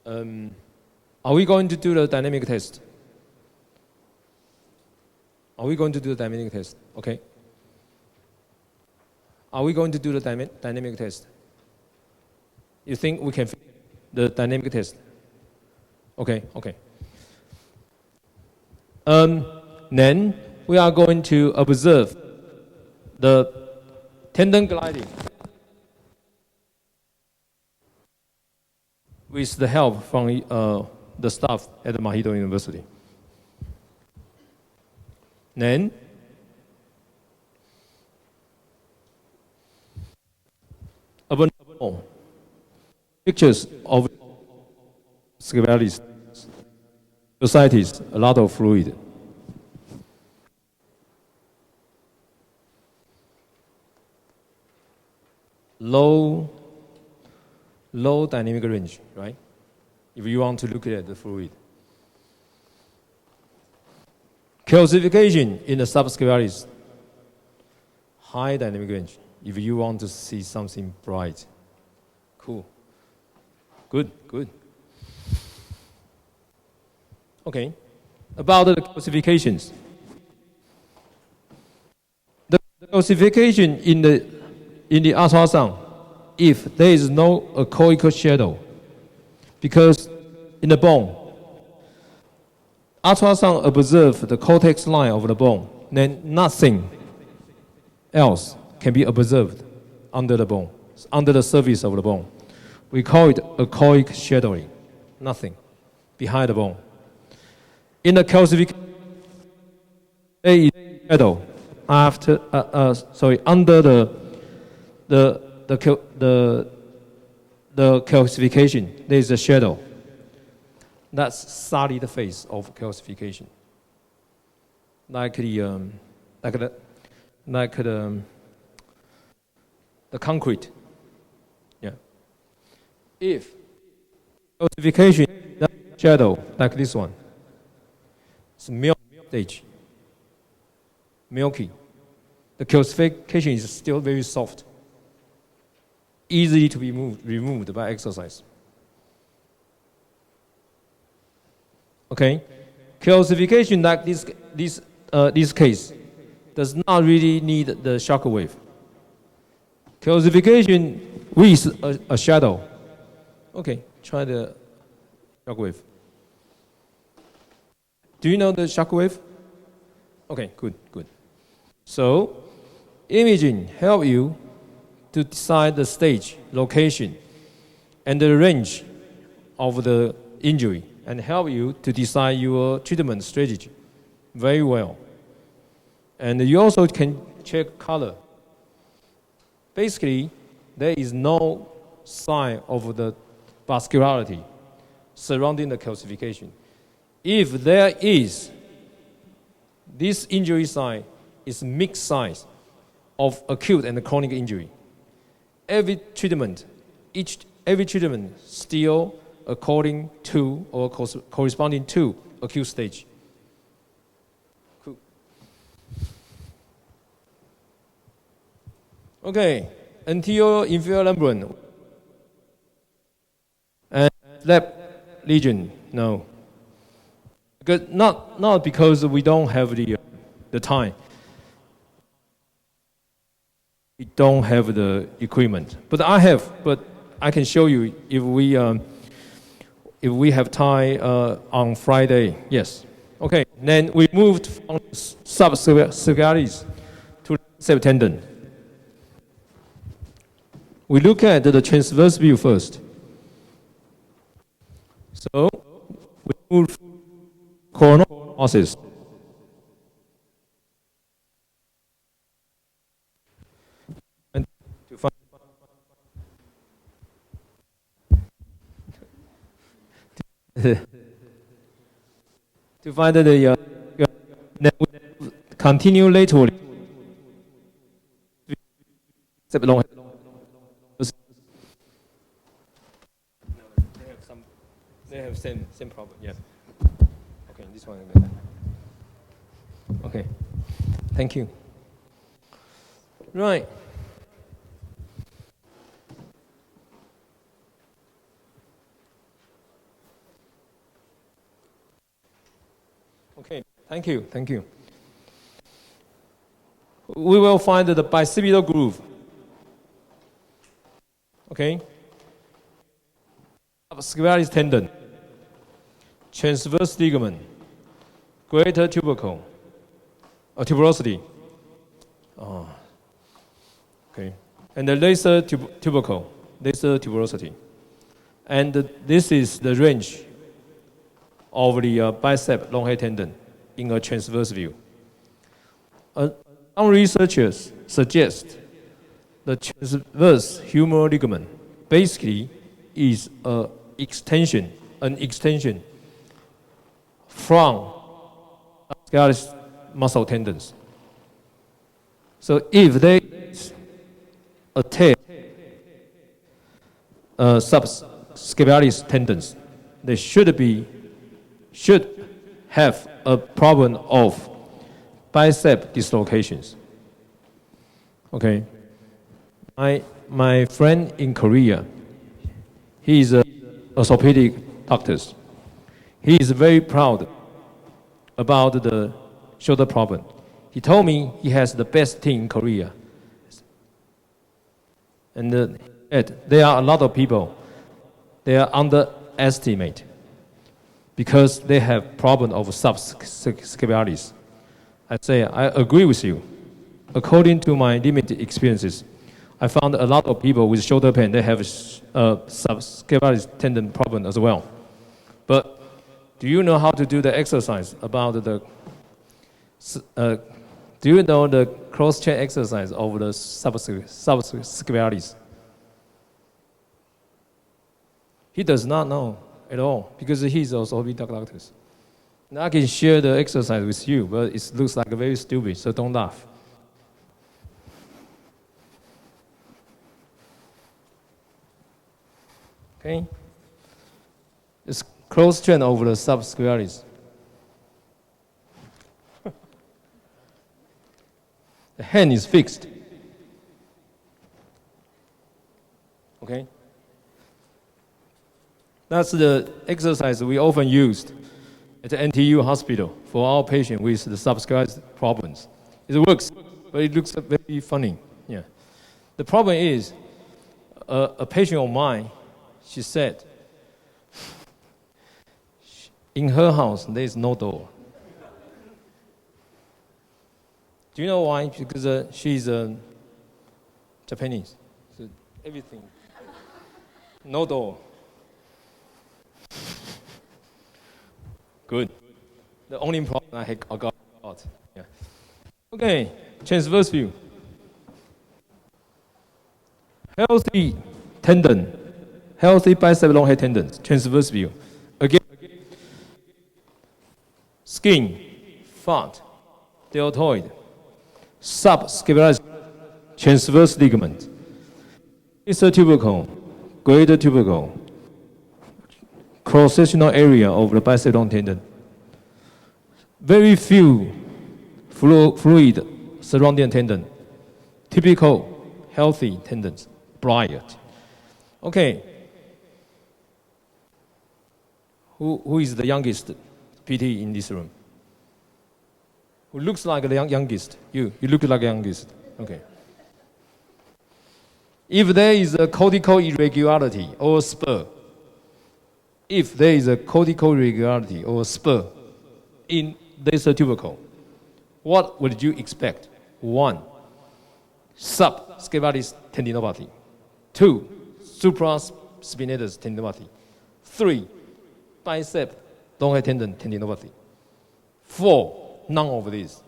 S2: Are we going to do the dynamic test? Are we going to do the dynamic test? Okay. Are we going to do the dynamic test? You think we can finish the dynamic test? Okay, okay. Then we are going to observe the tendon gliding with the help from the staff at Mahidol University. Then pictures of scleralis, ascites, a lot of fluid. Low dynamic range, right? If you want to look at the fluid. Calcification in the subscleralis, high dynamic range. If you want to see something bright. Cool. Good, good. Okay. About the calcifications. The calcification in the ultrasound, if there is no echoic shadow, because in the bone, ultrasound observes the cortex line of the bone, then nothing else can be observed under the bone, under the surface of the bone. We call it echoic shadowing, nothing behind the bone. In the calcification, there is shadow under the calcification, there is a shadow. That's solid phase of calcification, like the concrete. Yeah. If calcification shadow like this one, it's milk stage, milky. The calcification is still very soft, easily to be removed by exercise. Okay, calcification like this case does not really need the shock wave. Calcification with a shadow. Okay, try the shock wave. Do you know the shock wave? Okay, good. So, imaging help you to decide the stage, location, and the range of the injury, and help you to decide your treatment strategy very well. And you also can check color. Basically, there is no sign of the vascularity surrounding the calcification. If there is, this injury sign is mixed signs of acute and chronic injury. Every treatment still according to or corresponding to acute stage. Cool. Okay, anterior inferior membrane and left lesion, no. Because not because we don't have the time. We don't have the equipment, but I have. But I can show you if we have time on Friday. Yes. Okay. Then we moved from subscapularis to biceps tendon. We look at the transverse view first. So we move coronal process. And to find the continue laterally. They have same problem. Yeah. Okay, this one. Okay. Thank you. Right. Okay, thank you. We will find the bicipital groove. Okay. Subscapularis tendon, transverse ligament, greater tubercle, tuberosity. Okay. And the laser tubercle, laser tuberosity. And this is the range of the bicep long head tendon in a transverse view. Some researchers suggest the transverse humeral ligament basically is an extension from subscapularis muscle tendons. So if there is a tear subscapularis tendons, they should have a problem of bicep dislocations. Okay. My friend in Korea, he is an orthopedic doctor. He is very proud about the shoulder problem. He told me he has the best team in Korea. And there are a lot of people, they are underestimated because they have problem of subscapularis. I say, I agree with you. According to my limited experiences, I found a lot of people with shoulder pain, they have subscapularis tendon problem as well. But do you know how to do the exercise about the, do you know the cross-chain exercise of the subscapularis? He does not know at all because he's also a doctor. And I can share the exercise with you, but it looks like very stupid, so don't laugh. Okay? It's cross-chain over the subscapularis. The hand is fixed. Okay? That's the exercise we often used at the NTU hospital for our patient with the subscribed problems. It works, but it looks very funny. Yeah. The problem is, a patient of mine, she said, in her house there is no door. Do you know why? Because she's Japanese. So everything, no door. Good. The only problem I got. Yeah. Okay, transverse view. Healthy tendon, healthy bicep long head tendons, transverse view. Again, skin, fat, deltoid, subscapularis, transverse ligament, distal tubercle, greater tubercle, cross-sectional area of the bicep long tendon. Very few fluid surrounding tendon, typical healthy tendons, bright. Okay. Who is the youngest PT in this room? Who looks like the youngest? You look like the youngest. Okay. If there is a cortical irregularity or spur, in this tubercle, what would you expect? 1, subscapularis tendinopathy. 2, supraspinatus tendinopathy. 3, bicep long head tendon tendinopathy. 4, none of these.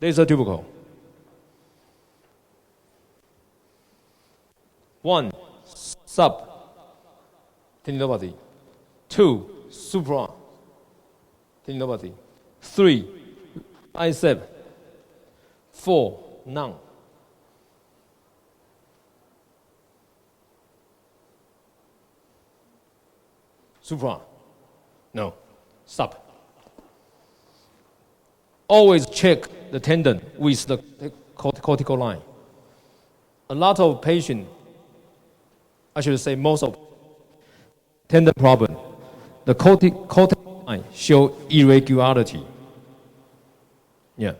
S2: There's a tubercle. 1, sub tendinopathy. 2, supra tendinopathy. 3, bicep. 4, none. Supra? No. Sub. Always check the tendon with the cortical line. A lot of patients, I should say most of tendon problem, the cortical line show irregularity. Yeah.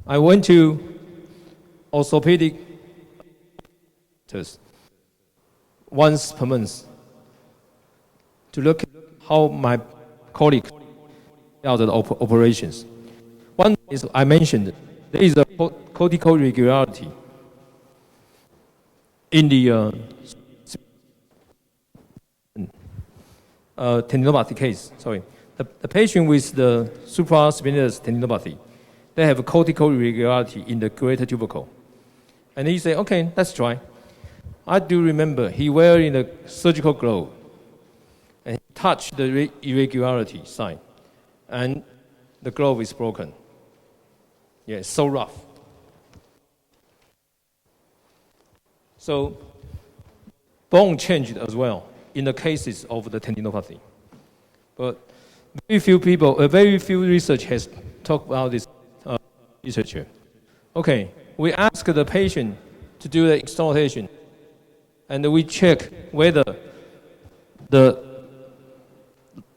S2: I went to orthopedic once per month to look at how my colleague out the operations. One is I mentioned there is a cortical irregularity in the tendinopathy case. Sorry, the patient with the supraspinatus tendinopathy, they have a cortical irregularity in the greater tubercle, and he said, "Okay, let's try." I do remember he wearing a surgical glove and he touched the irregularity side, and the glove is broken. Yeah, it's so rough. So bone changed as well in the cases of the tendinopathy. But very few research has talked about this researcher. Okay, we ask the patient to do the externalization, and we check whether the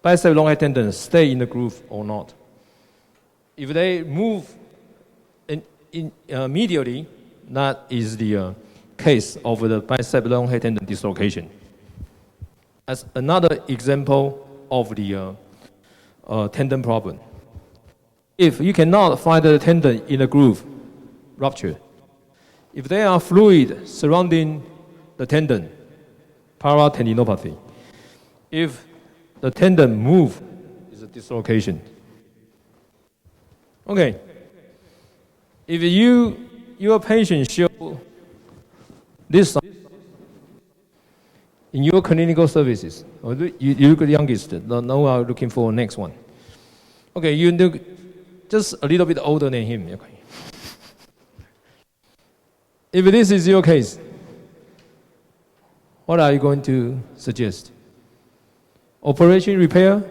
S2: bicep long head tendon stay in the groove or not. If they move immediately, that is the case of the bicep long head tendon dislocation. As another example of the tendon problem. If you cannot find the tendon in a groove, rupture. If there are fluid surrounding the tendon, paratendinopathy. If the tendon move, is a dislocation. Okay. If your patient show this in your clinical services, or you look at the youngest, now we are looking for next one. Okay, you look just a little bit older than him. Okay. If this is your case, what are you going to suggest? Operation repair?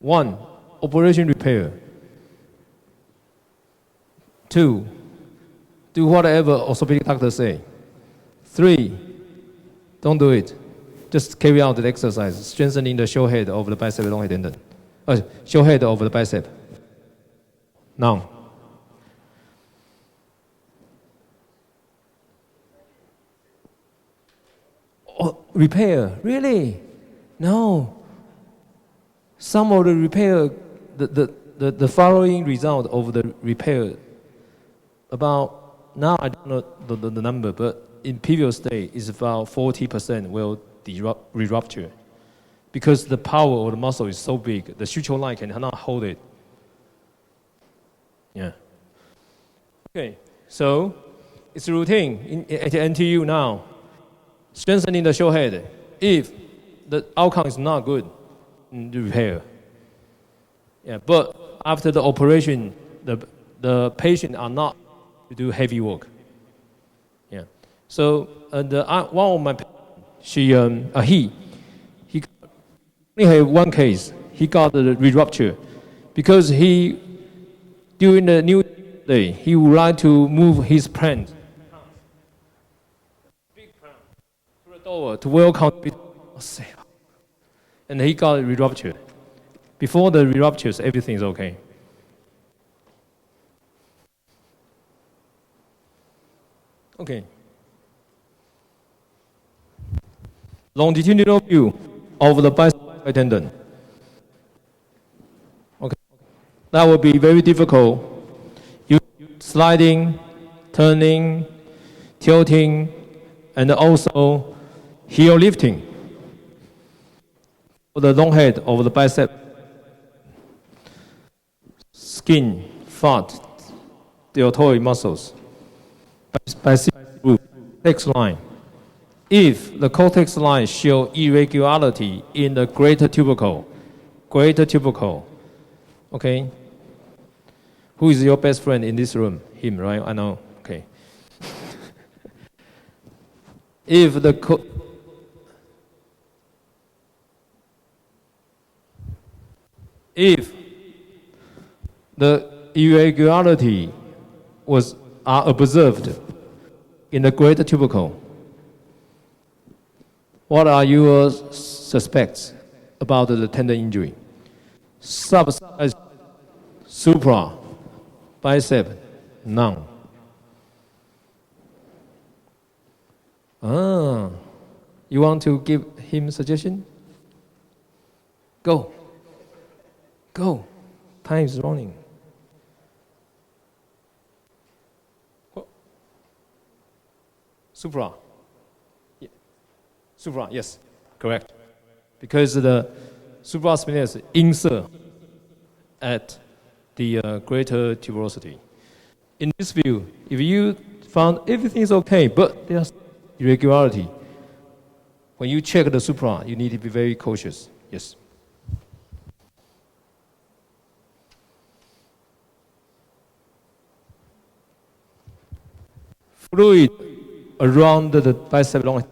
S2: One, operation repair. 2, do whatever orthopedic doctors say. 3, don't do it. Just carry out the exercise, strengthening the shoulder head of the bicep long head tendon. Shoulder head of the bicep. Now, repair, really? No. Some of the repair, the following result of the repair, about, now I don't know the number, but in previous day, is about 40% will re-rupture. Because the power of the muscle is so big, the suture line cannot hold it. Yeah. Okay, so it's routine at NTU now. Strengthening the shoulder head. If the outcome is not good, repair. Yeah, but after the operation, the patient are not to do heavy work. Yeah. So one of my he only had one case. He got the re-rupture because during the new day he would like to move his plant. To welcome and he got re-rupture. Before the re-ruptures, everything is okay. Okay. Longitudinal view of the bicep tendon. Okay. That will be very difficult. You sliding, turning, tilting, and also heel lifting for the long head of the bicep, skin, fat, deltoid muscles, bicep cortex line. If the cortex line show irregularity in the greater tubercle, okay? Who is your best friend in this room? Him, right? I know. Okay. If the irregularity are observed in the greater tubercle, what are your suspects about the tendon injury? Subsize, supra, bicep, none. You want to give him suggestion? Go. Time is running. Supra. Yeah. Supra, yes, correct. Because the supraspinatus insert at the greater tuberosity. In this view, if you found everything is okay, but there's irregularity, when you check the supra, you need to be very cautious. Yes. Fluid around the bicep long.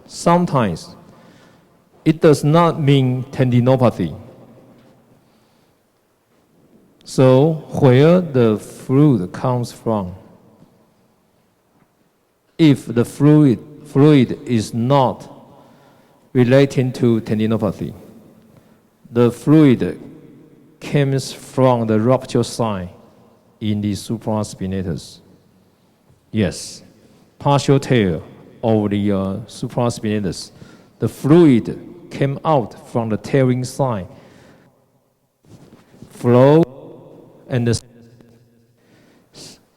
S2: Sometimes it does not mean tendinopathy. So where the fluid comes from, if the fluid is not relating to tendinopathy, the fluid comes from the rupture site in the supraspinatus. Yes, partial tear of the supraspinatus. The fluid came out from the tearing side, flow and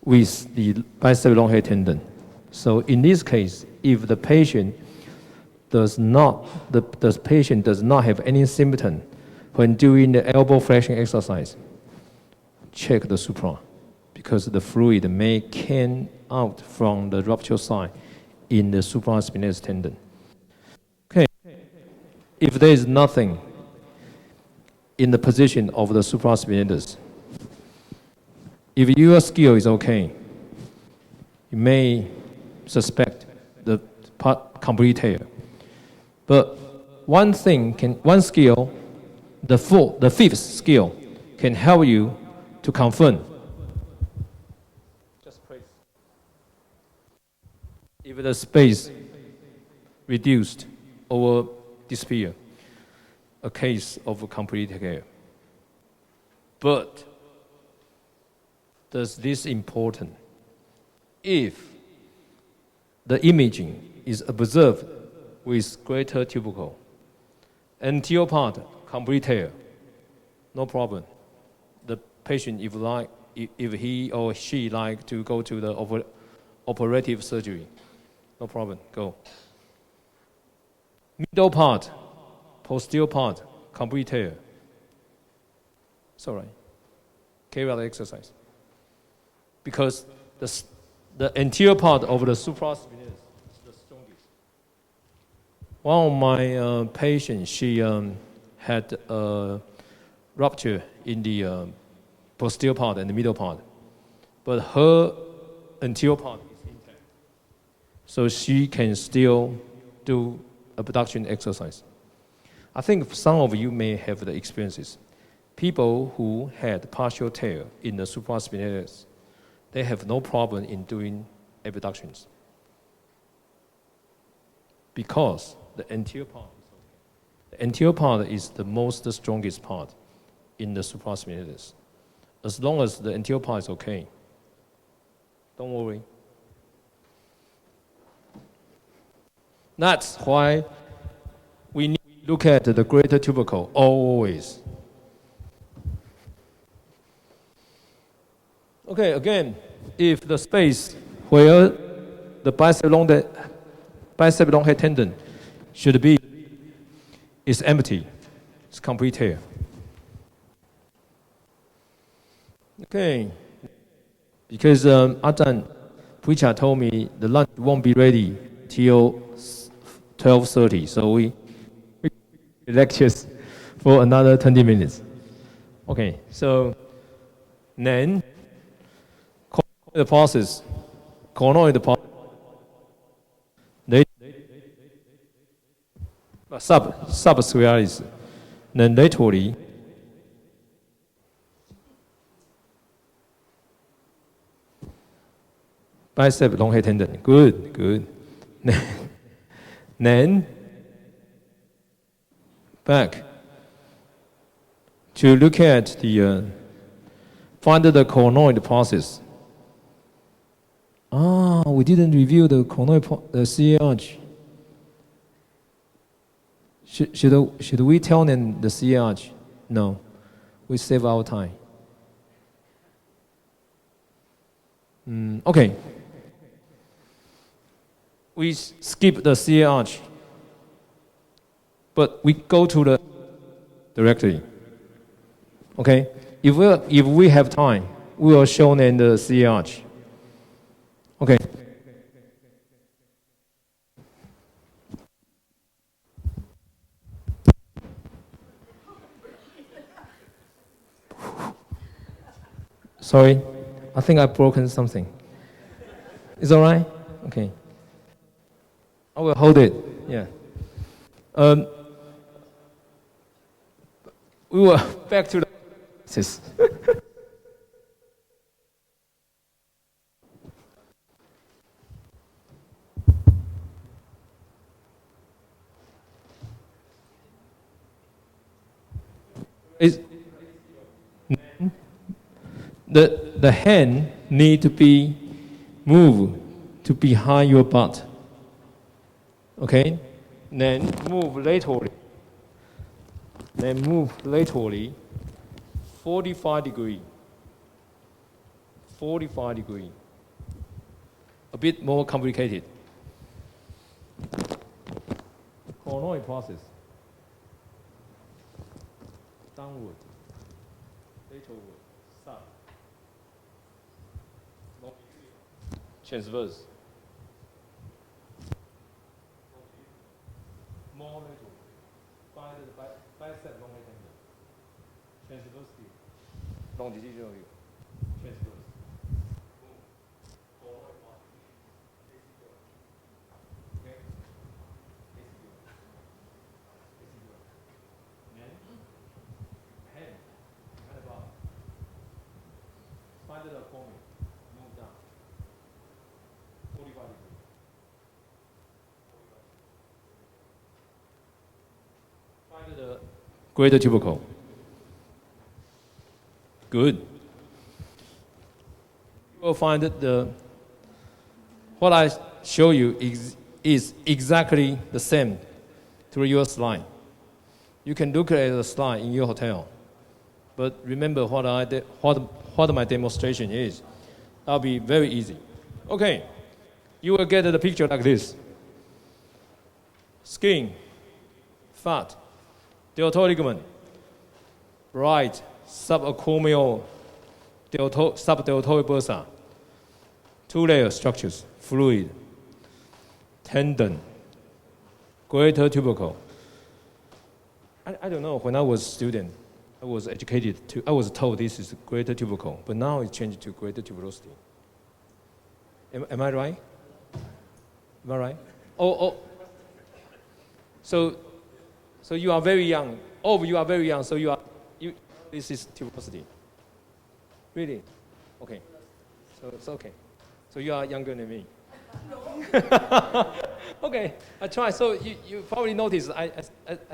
S2: with the bicep long head tendon. So in this case, if the patient does not have any symptom when doing the elbow flexion exercise, check the supra, because the fluid may come out from the rupture site in the supraspinatus tendon. Okay, if there is nothing in the position of the supraspinatus, if your skill is okay, you may suspect the complete tear. But one skill, the fifth skill, can help you to confirm. Just press. If the space reduced or disappear, a case of complete care. But does this important? If the imaging is observed with greater tubercle, anterior part complete tear, no problem. The patient, if he or she like to go to the operative surgery, no problem, go. Middle part, posterior part, complete tear. It's all right. Carry out the exercise. Because the anterior part of the supraspinatus is the strongest. One of my patients, she had a rupture in the posterior part and the middle part, but her anterior part is intact, so she can still do abduction exercise. I think some of you may have the experiences. People who had partial tear in the supraspinatus, they have no problem in doing abductions because the anterior part is okay. The anterior part is the most strongest part in the supraspinatus. As long as the anterior part is okay, don't worry. That's why we need to look at the greater tubercle always. Okay, again, if the space where the bicep long head tendon should be is empty, it's complete tear. Okay, because Ajahn Pucha told me the lunch won't be ready till 12:30, so we lectures for another 20 minutes. Okay, so then the process, conoid process, subspinalis, then laterally, bicep long head tendon. Good, good. Then back to look at the find the conoid process. We didn't review the conoid the CA arch. Should we tell them the CA arch? No, we save our time. Okay. We skip the CA arch, but we go to the directly. Okay. If we have time, we will show them the CA arch. Okay. Sorry, I think I've broken something. It's all right? Okay. I will hold it. Yeah. We were back to the. The hand need to be moved to behind your butt. Okay? Then move laterally. Then move laterally 45 degree. 45 degree. A bit more complicated. Conoid process. Downward. Laterward. Side. Transverse. More lateral. Find the bicep long head tendon. Transverse view. Longitudinal view. Transverse. Okay? Then, hand, hand above. Find the acromion. Move down. 45 degrees. Find the greater tubercle. Good. You will find that what I show you is exactly the same to your slide. You can look at the slide in your hotel, but remember what my demonstration is. That'll be very easy. Okay, you will get the picture like this. Skin, fat, deltoid ligament, bright, subacromial, subdeltoid bursa, two-layer structures, fluid, tendon, greater tubercle. I don't know, when I was a student, I was told this is greater tubercle, but now it's changed to greater tuberosity. Am I right? Am I right? Oh. So you are very young. Oh, you are very young, so this is tuberosity. Really? Okay. So it's okay. So you are younger than me. Okay, I try. So you probably noticed I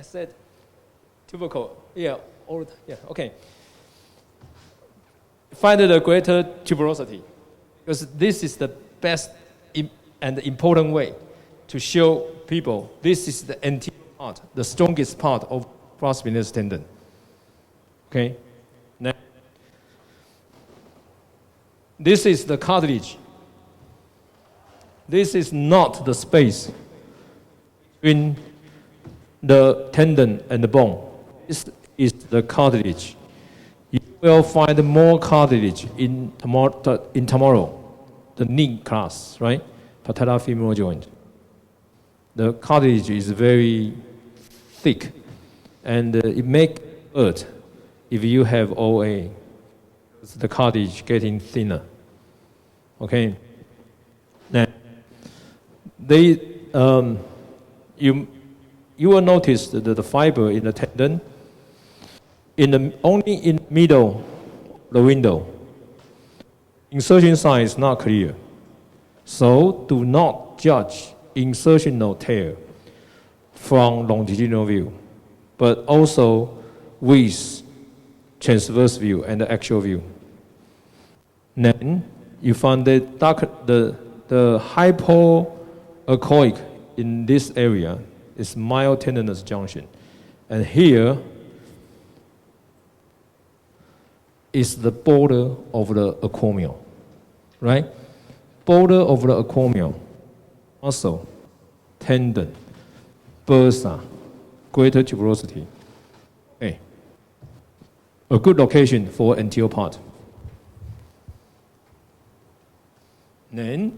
S2: said tubercle. Yeah, okay. Find the greater tuberosity, because this is the best and important way to show people this is the anterior part, the strongest part of cross-venous tendon. Okay? Now, this is the cartilage. This is not the space between the tendon and the bone. This is the cartilage. You will find more cartilage in tomorrow, the knee class, right? Patellofemoral joint. The cartilage is very thick, and it makes hurt if you have OA. The cartilage getting thinner. Okay. Now, you will notice that the fiber in the tendon only in the middle of the window. Insertion site is not clear, so do not judge insertional tear from longitudinal view, but also with transverse view and the actual view. Then you find the hypoechoic in this area is mild tendinous junction, and here is the border of the acromion, right? Border of the acromion, muscle, tendon, bursa, greater tuberosity. Okay. A good location for anterior part. Then,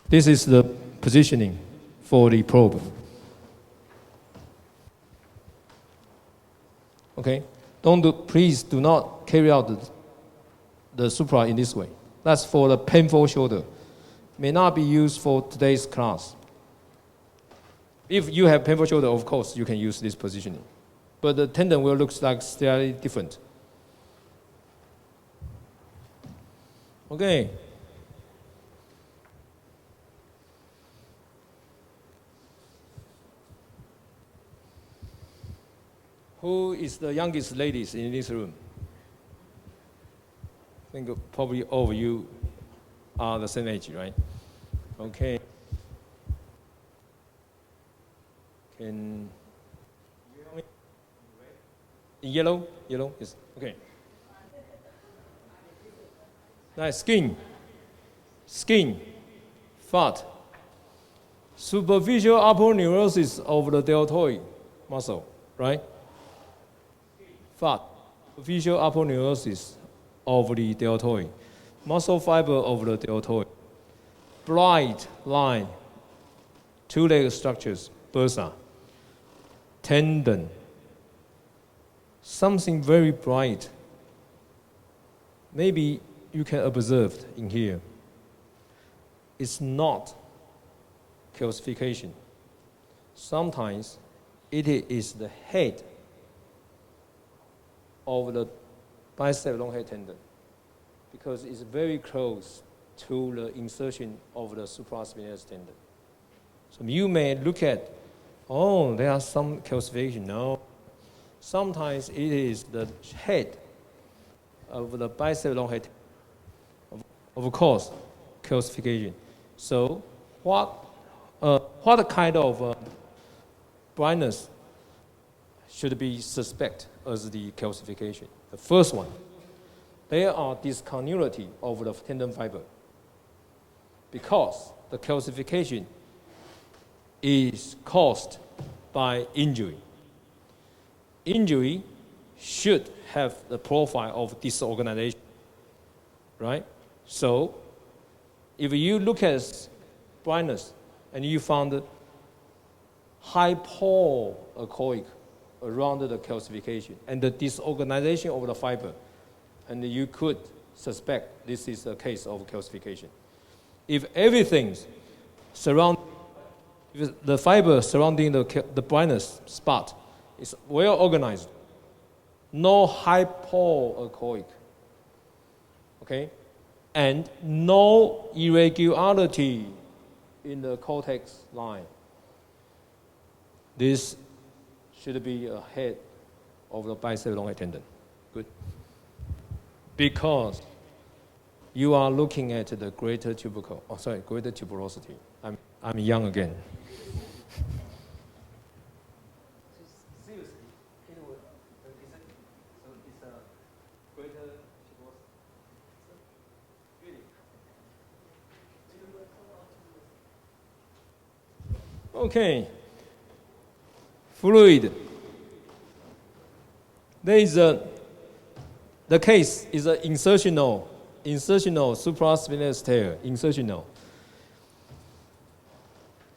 S2: this is the positioning for the probe. Okay, please do not carry out the supra in this way. That's for the painful shoulder. May not be used for today's class. If you have painful shoulder, of course, you can use this positioning. But the tendon will look like slightly different. Okay. Who is the youngest ladies in this room? I think probably all of you are the same age, right? Okay. In yellow? Yellow? Yes. Okay. Nice. Skin. Fat. Superficial aponeurosis of the deltoid muscle, right? Fat. Superficial aponeurosis of the deltoid. Muscle fiber of the deltoid. Bright line. Two-leg structures. Bursa. Tendon. Something very bright. Maybe you can observe in here. It's not calcification. Sometimes it is the head of the bicep long head tendon because it's very close to the insertion of the supraspinatus tendon. So you may look at, oh, there are some calcification. No. Sometimes it is the head of the bicep long head, of course, calcification. So what kind of blindness should be suspect as the calcification? The first one, there are discontinuity of the tendon fiber because the calcification is caused by injury. Injury should have the profile of disorganization, right? So if you look at blindness and you found hypoechoic around the calcification and the disorganization of the fiber, and you could suspect this is a case of calcification. If everything if the fiber surrounding the blindness spot is well organized, no hypoechoic, okay, and no irregularity in the cortex line, this should be a head of the bicep long head tendon. Good. Because you are looking at the greater tuberosity. I'm young again. Okay. Fluid. There is the case is an insertional supraspinatus tear, insertional.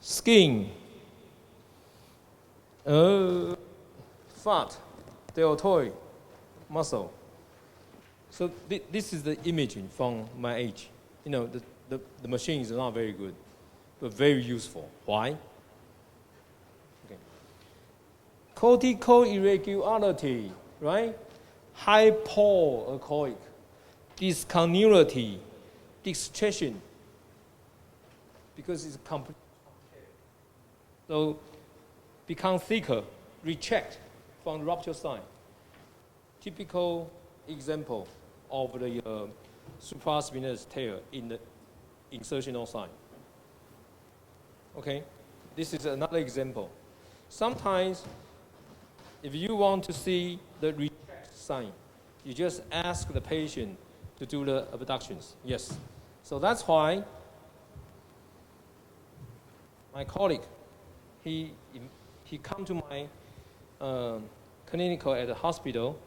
S2: Skin, fat, deltoid muscle. So this is the imaging from my age. You know, the machine is not very good, but very useful. Why? Okay. Cortical irregularity, right? Hypoechoic, discontinuity, distraction, because it's complete. So become thicker, retract from the rupture side. Typical example of the supraspinatus tear in the insertional side. Okay, this is another example. Sometimes, if you want to see the retract sign, you just ask the patient to do the abductions. Yes. So that's why my colleague, he come to my clinical at the hospital.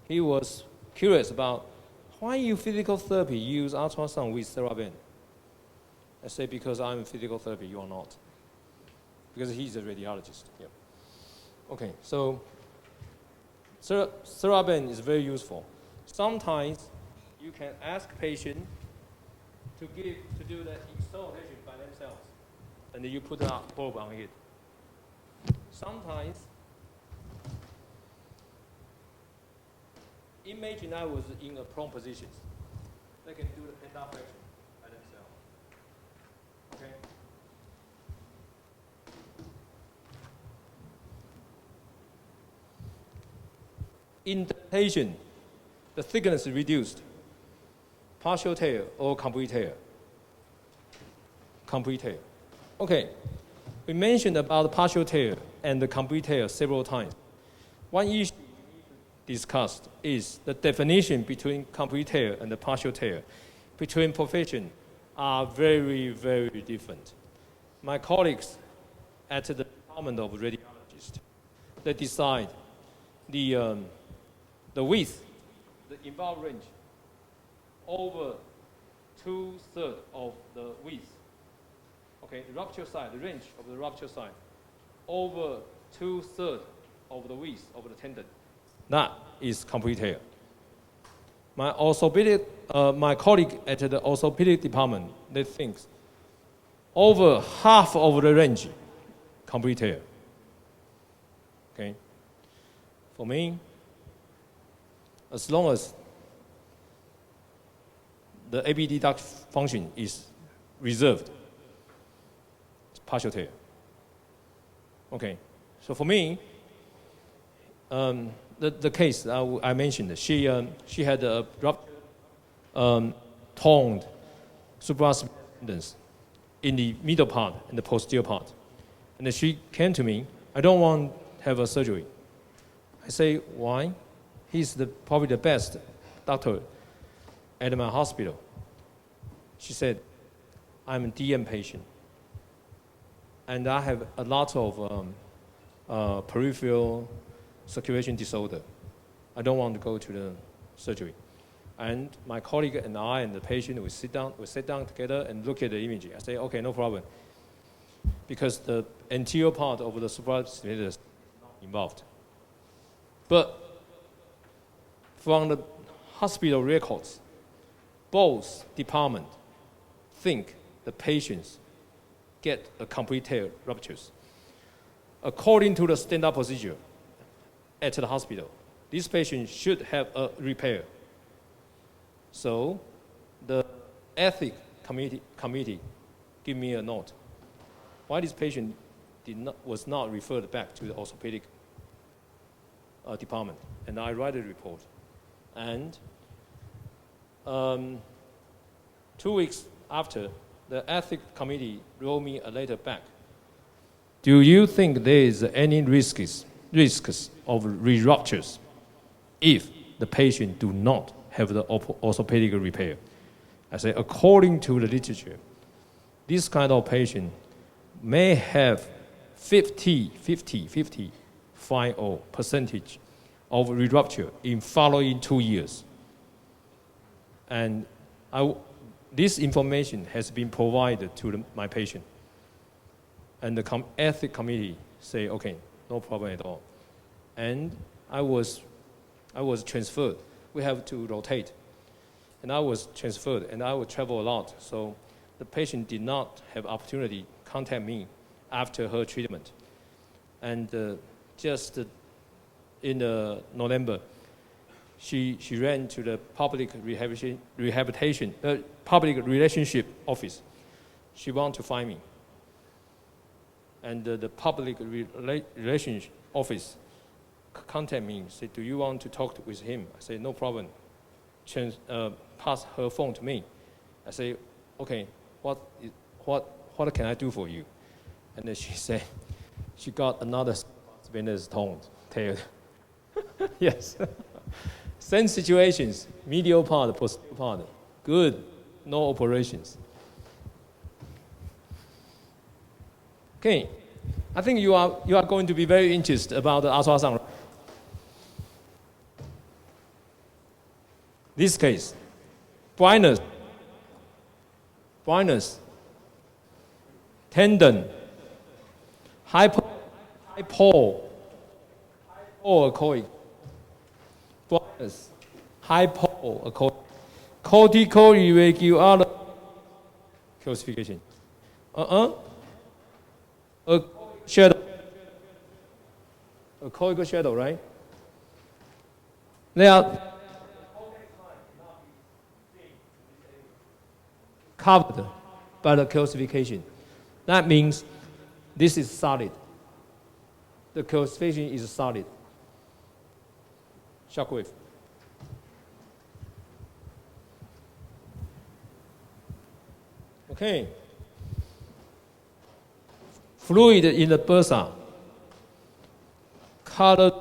S2: He was curious about why you physical therapy use ultrasound with TheraBand. I say because I'm physical therapy, you are not. Because he's a radiologist. Yeah. Okay, so TheraBand is very useful. Sometimes you can ask patient to do the installation by themselves, and then you put a bulb on it. Sometimes, imagine I was in a prone position. They can do the pentaflexion by themselves. Okay. Indentation, the thickness is reduced. Partial tear or complete tear. Complete tear. Okay, we mentioned about the partial tear and the complete tear several times. One issue we need to discuss is the definition between complete tear and the partial tear. Between professions are very, very different. My colleagues at the Department of Radiologists, they decide the width, the involved range, over 2/3 of the width. Okay, the rupture side, the range of the rupture side, over 2/3 of the width of the tendon. That is complete tear. My colleague at the orthopedic department, they think over half of the range, complete tear. Okay? For me, as long as the ABD duct function is reserved, it's partial tear. Okay, so for me, the case I mentioned, she had a toned supraspinatus tendons in the middle part and the posterior part. And then she came to me, I don't want to have a surgery. I say, why? He's probably the best doctor at my hospital. She said, I'm a DM patient. And I have a lot of peripheral circulation disorder. I don't want to go to the surgery. And my colleague and I and the patient, we sit down together and look at the imaging. I say, okay, no problem. Because the anterior part of the supraspinatus is not involved. But from the hospital records, both departments think the patients get a complete tear ruptures. According to the standard procedure at the hospital, this patient should have a repair. So the ethics committee give me a note. Why this patient was not referred back to the orthopedic department? And I write a report. And 2 weeks after, the ethics committee wrote me a letter back. Do you think there is any risks of re-ruptures if the patient do not have the orthopedic repair? I say, according to the literature, this kind of patient may have 50% of re-rupture in following 2 years. And this information has been provided to my patient. And the ethics committee say, okay, no problem at all. And I was transferred. We have to rotate. And I was transferred, and I would travel a lot. So the patient did not have opportunity to contact me after her treatment. And just in November, she ran to the public public relationship office. She wanted to find me. And the public relations office contacted me, said, do you want to talk with him? I said, no problem. Pass her phone to me. I say, okay, what can I do for you? And then she said, she got another spinatus tear. Yes. Same situations, medial part, posterior part. Good, no operations. Okay, I think you are going to be very interested about the ultrasound. This case, blindness, tendon, hypoechoic, blindness, hypoechoic, cortical irregular calcification. A cortical shadow, right? They are covered by the calcification. That means this is solid. The calcification is solid. Shockwave. Okay. Fluid in the bursa. Colored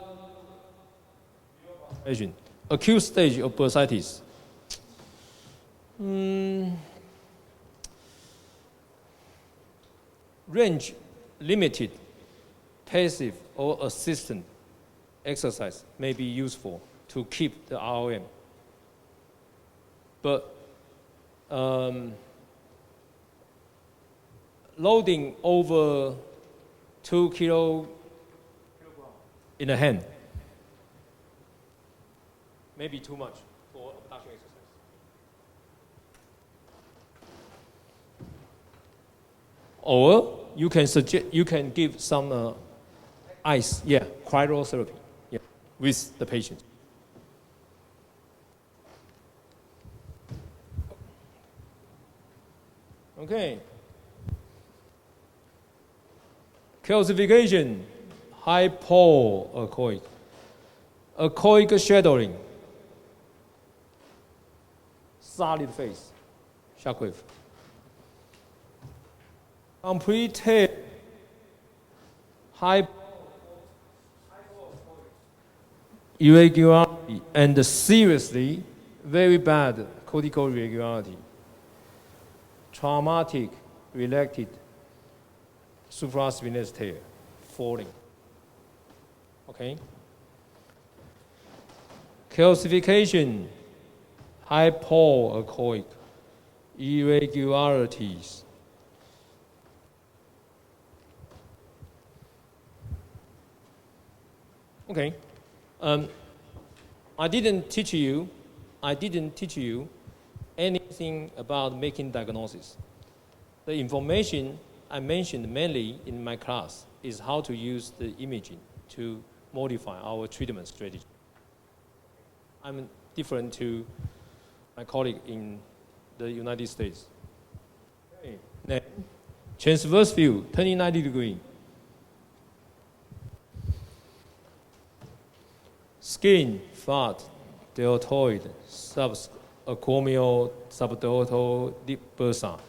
S2: acute stage of bursitis. Range limited, passive or assistant exercise may be useful to keep the ROM. But loading over 2 kilograms in the hand may be too much for abduction exercise. Or you can give some ice, yeah, cryotherapy, yeah, with the patient. Okay. Calcification, hypoechoic, echoic shadowing, solid phase, shockwave. Complete tail, irregularity, and seriously, very bad cortical irregularity. Traumatic related supraspinatus tear, falling. Okay? Calcification, hypoechoic, irregularities. Okay. I didn't teach you anything about making diagnosis. The information I mentioned mainly in my class is how to use the imaging to modify our treatment strategy. I'm different to my colleague in the United States. Okay. Next, transverse view, turning 90 degrees. Skin, fat, deltoid, subacromial, subdeltoid bursa,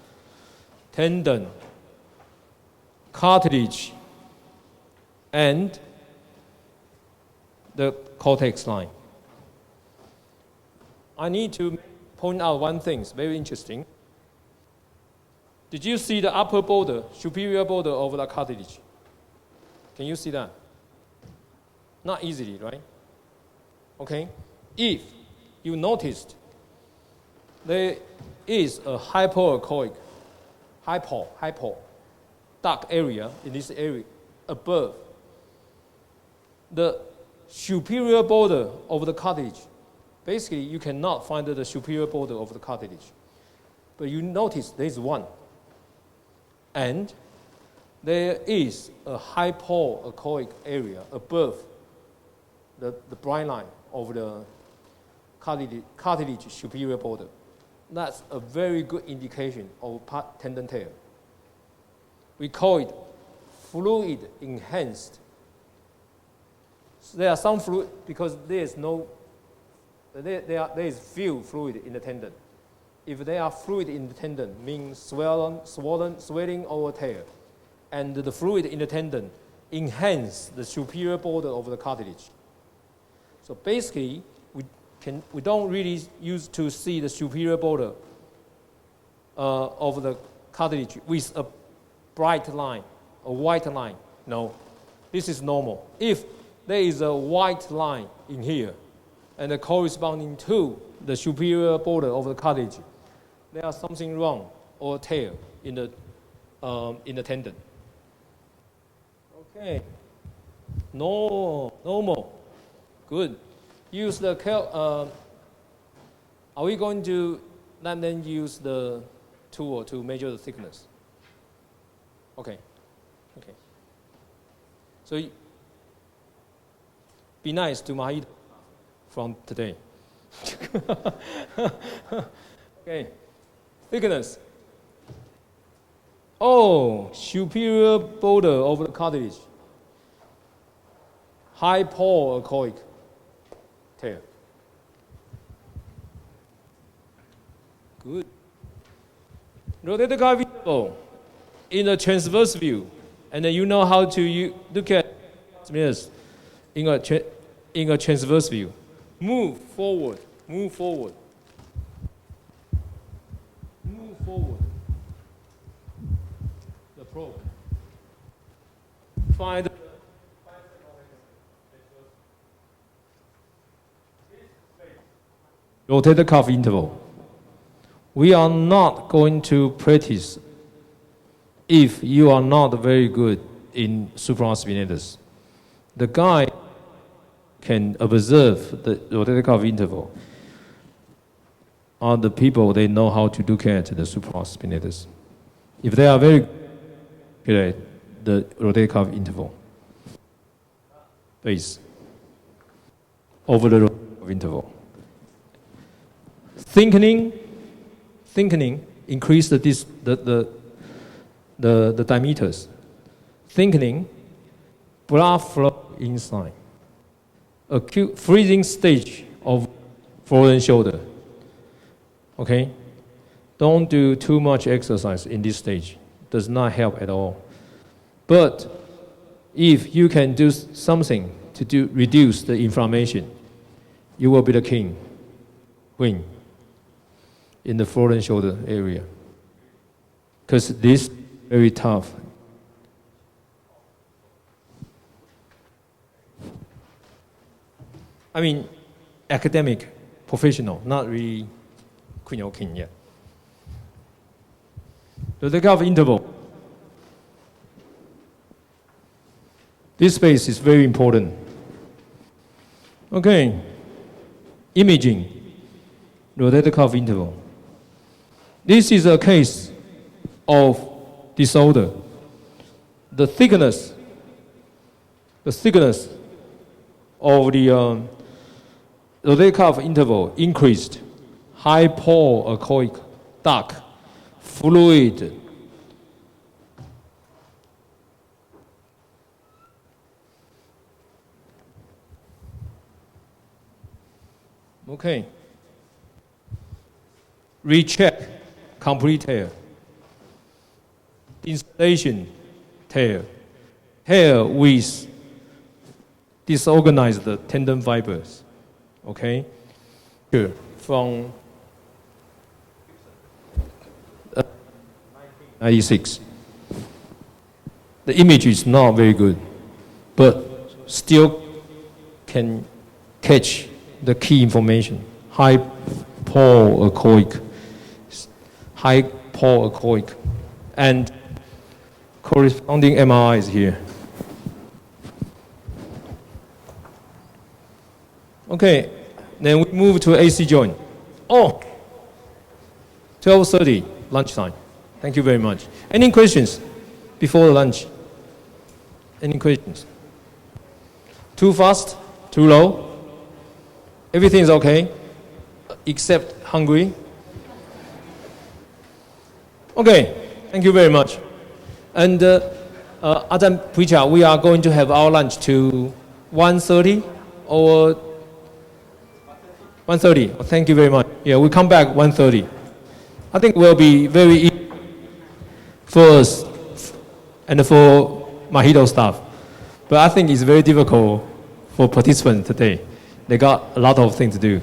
S2: tendon, cartilage, and the cortex line. I need to point out one thing, it's very interesting. Did you see the upper border, superior border of the cartilage? Can you see that? Not easily, right? Okay. If you noticed there is a hypoechoic, dark area in this area above the superior border of the cartilage. Basically, you cannot find the superior border of the cartilage. But you notice there is one. And there is a hypoechoic area above the bright line of the cartilage superior border. That's a very good indication of tendon tear. We call it fluid enhanced. So there are some fluid because there is few fluid in the tendon. If there are fluid in the tendon, means swelling or tear, and the fluid in the tendon enhance the superior border of the cartilage. So basically, we don't really use to see the superior border of the cartilage with a bright line, a white line. No, this is normal. If there is a white line in here and corresponding to the superior border of the cartilage, there is something wrong or tear in the tendon. Okay, normal. Good. Use the are we going to then use the tool to measure the thickness? Okay. So be nice to Mahito from today. Okay. Thickness. Oh, superior border of the cartilage. Hypoechoic tear. Good. Rotator cuff interval in a transverse view, and then you know how to look at this in a transverse view. Move forward. The probe. Find the rotator cuff interval. We are not going to practice if you are not very good in supraspinatus. The guy can observe the rotator cuff interval are the people they know how to look at the supraspinatus. If they are very good at the rotator cuff interval. base over the of interval. Thickening increase the diameters. Thickening, blood flow inside. Acute freezing stage of frozen shoulder. Okay? Don't do too much exercise in this stage. Does not help at all. But if you can do something to reduce the inflammation, you will be the queen in the frozen shoulder area. Because this is very tough. I mean, academic, professional, not really queen or king yet. The takeoff interval. This space is very important. Okay, imaging, rotator cuff interval. This is a case of disorder. The thickness of the rotator cuff interval increased. Hypoechoic, dark, fluid. Okay. Recheck, complete tear. Installation, tear. Tear with disorganized tendon fibers. Okay? Here, from 96. The image is not very good, but still can catch the key information. Hypoechoic, and corresponding MRI is here. Okay, then we move to AC joint. 12:30, lunchtime. Thank you very much. Any questions before the lunch? Any questions? Too fast? Too low? Everything is okay, except hungry. Okay, thank you very much. And Adam Puicha, we are going to have our lunch to 1:30 or 1:30. Oh, thank you very much. Yeah, we come back 1:30. I think it will be very easy for us and for Mahito staff. But I think it's very difficult for participants today. They got a lot of things to do.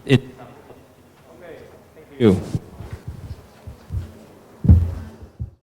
S2: Okay, thank you.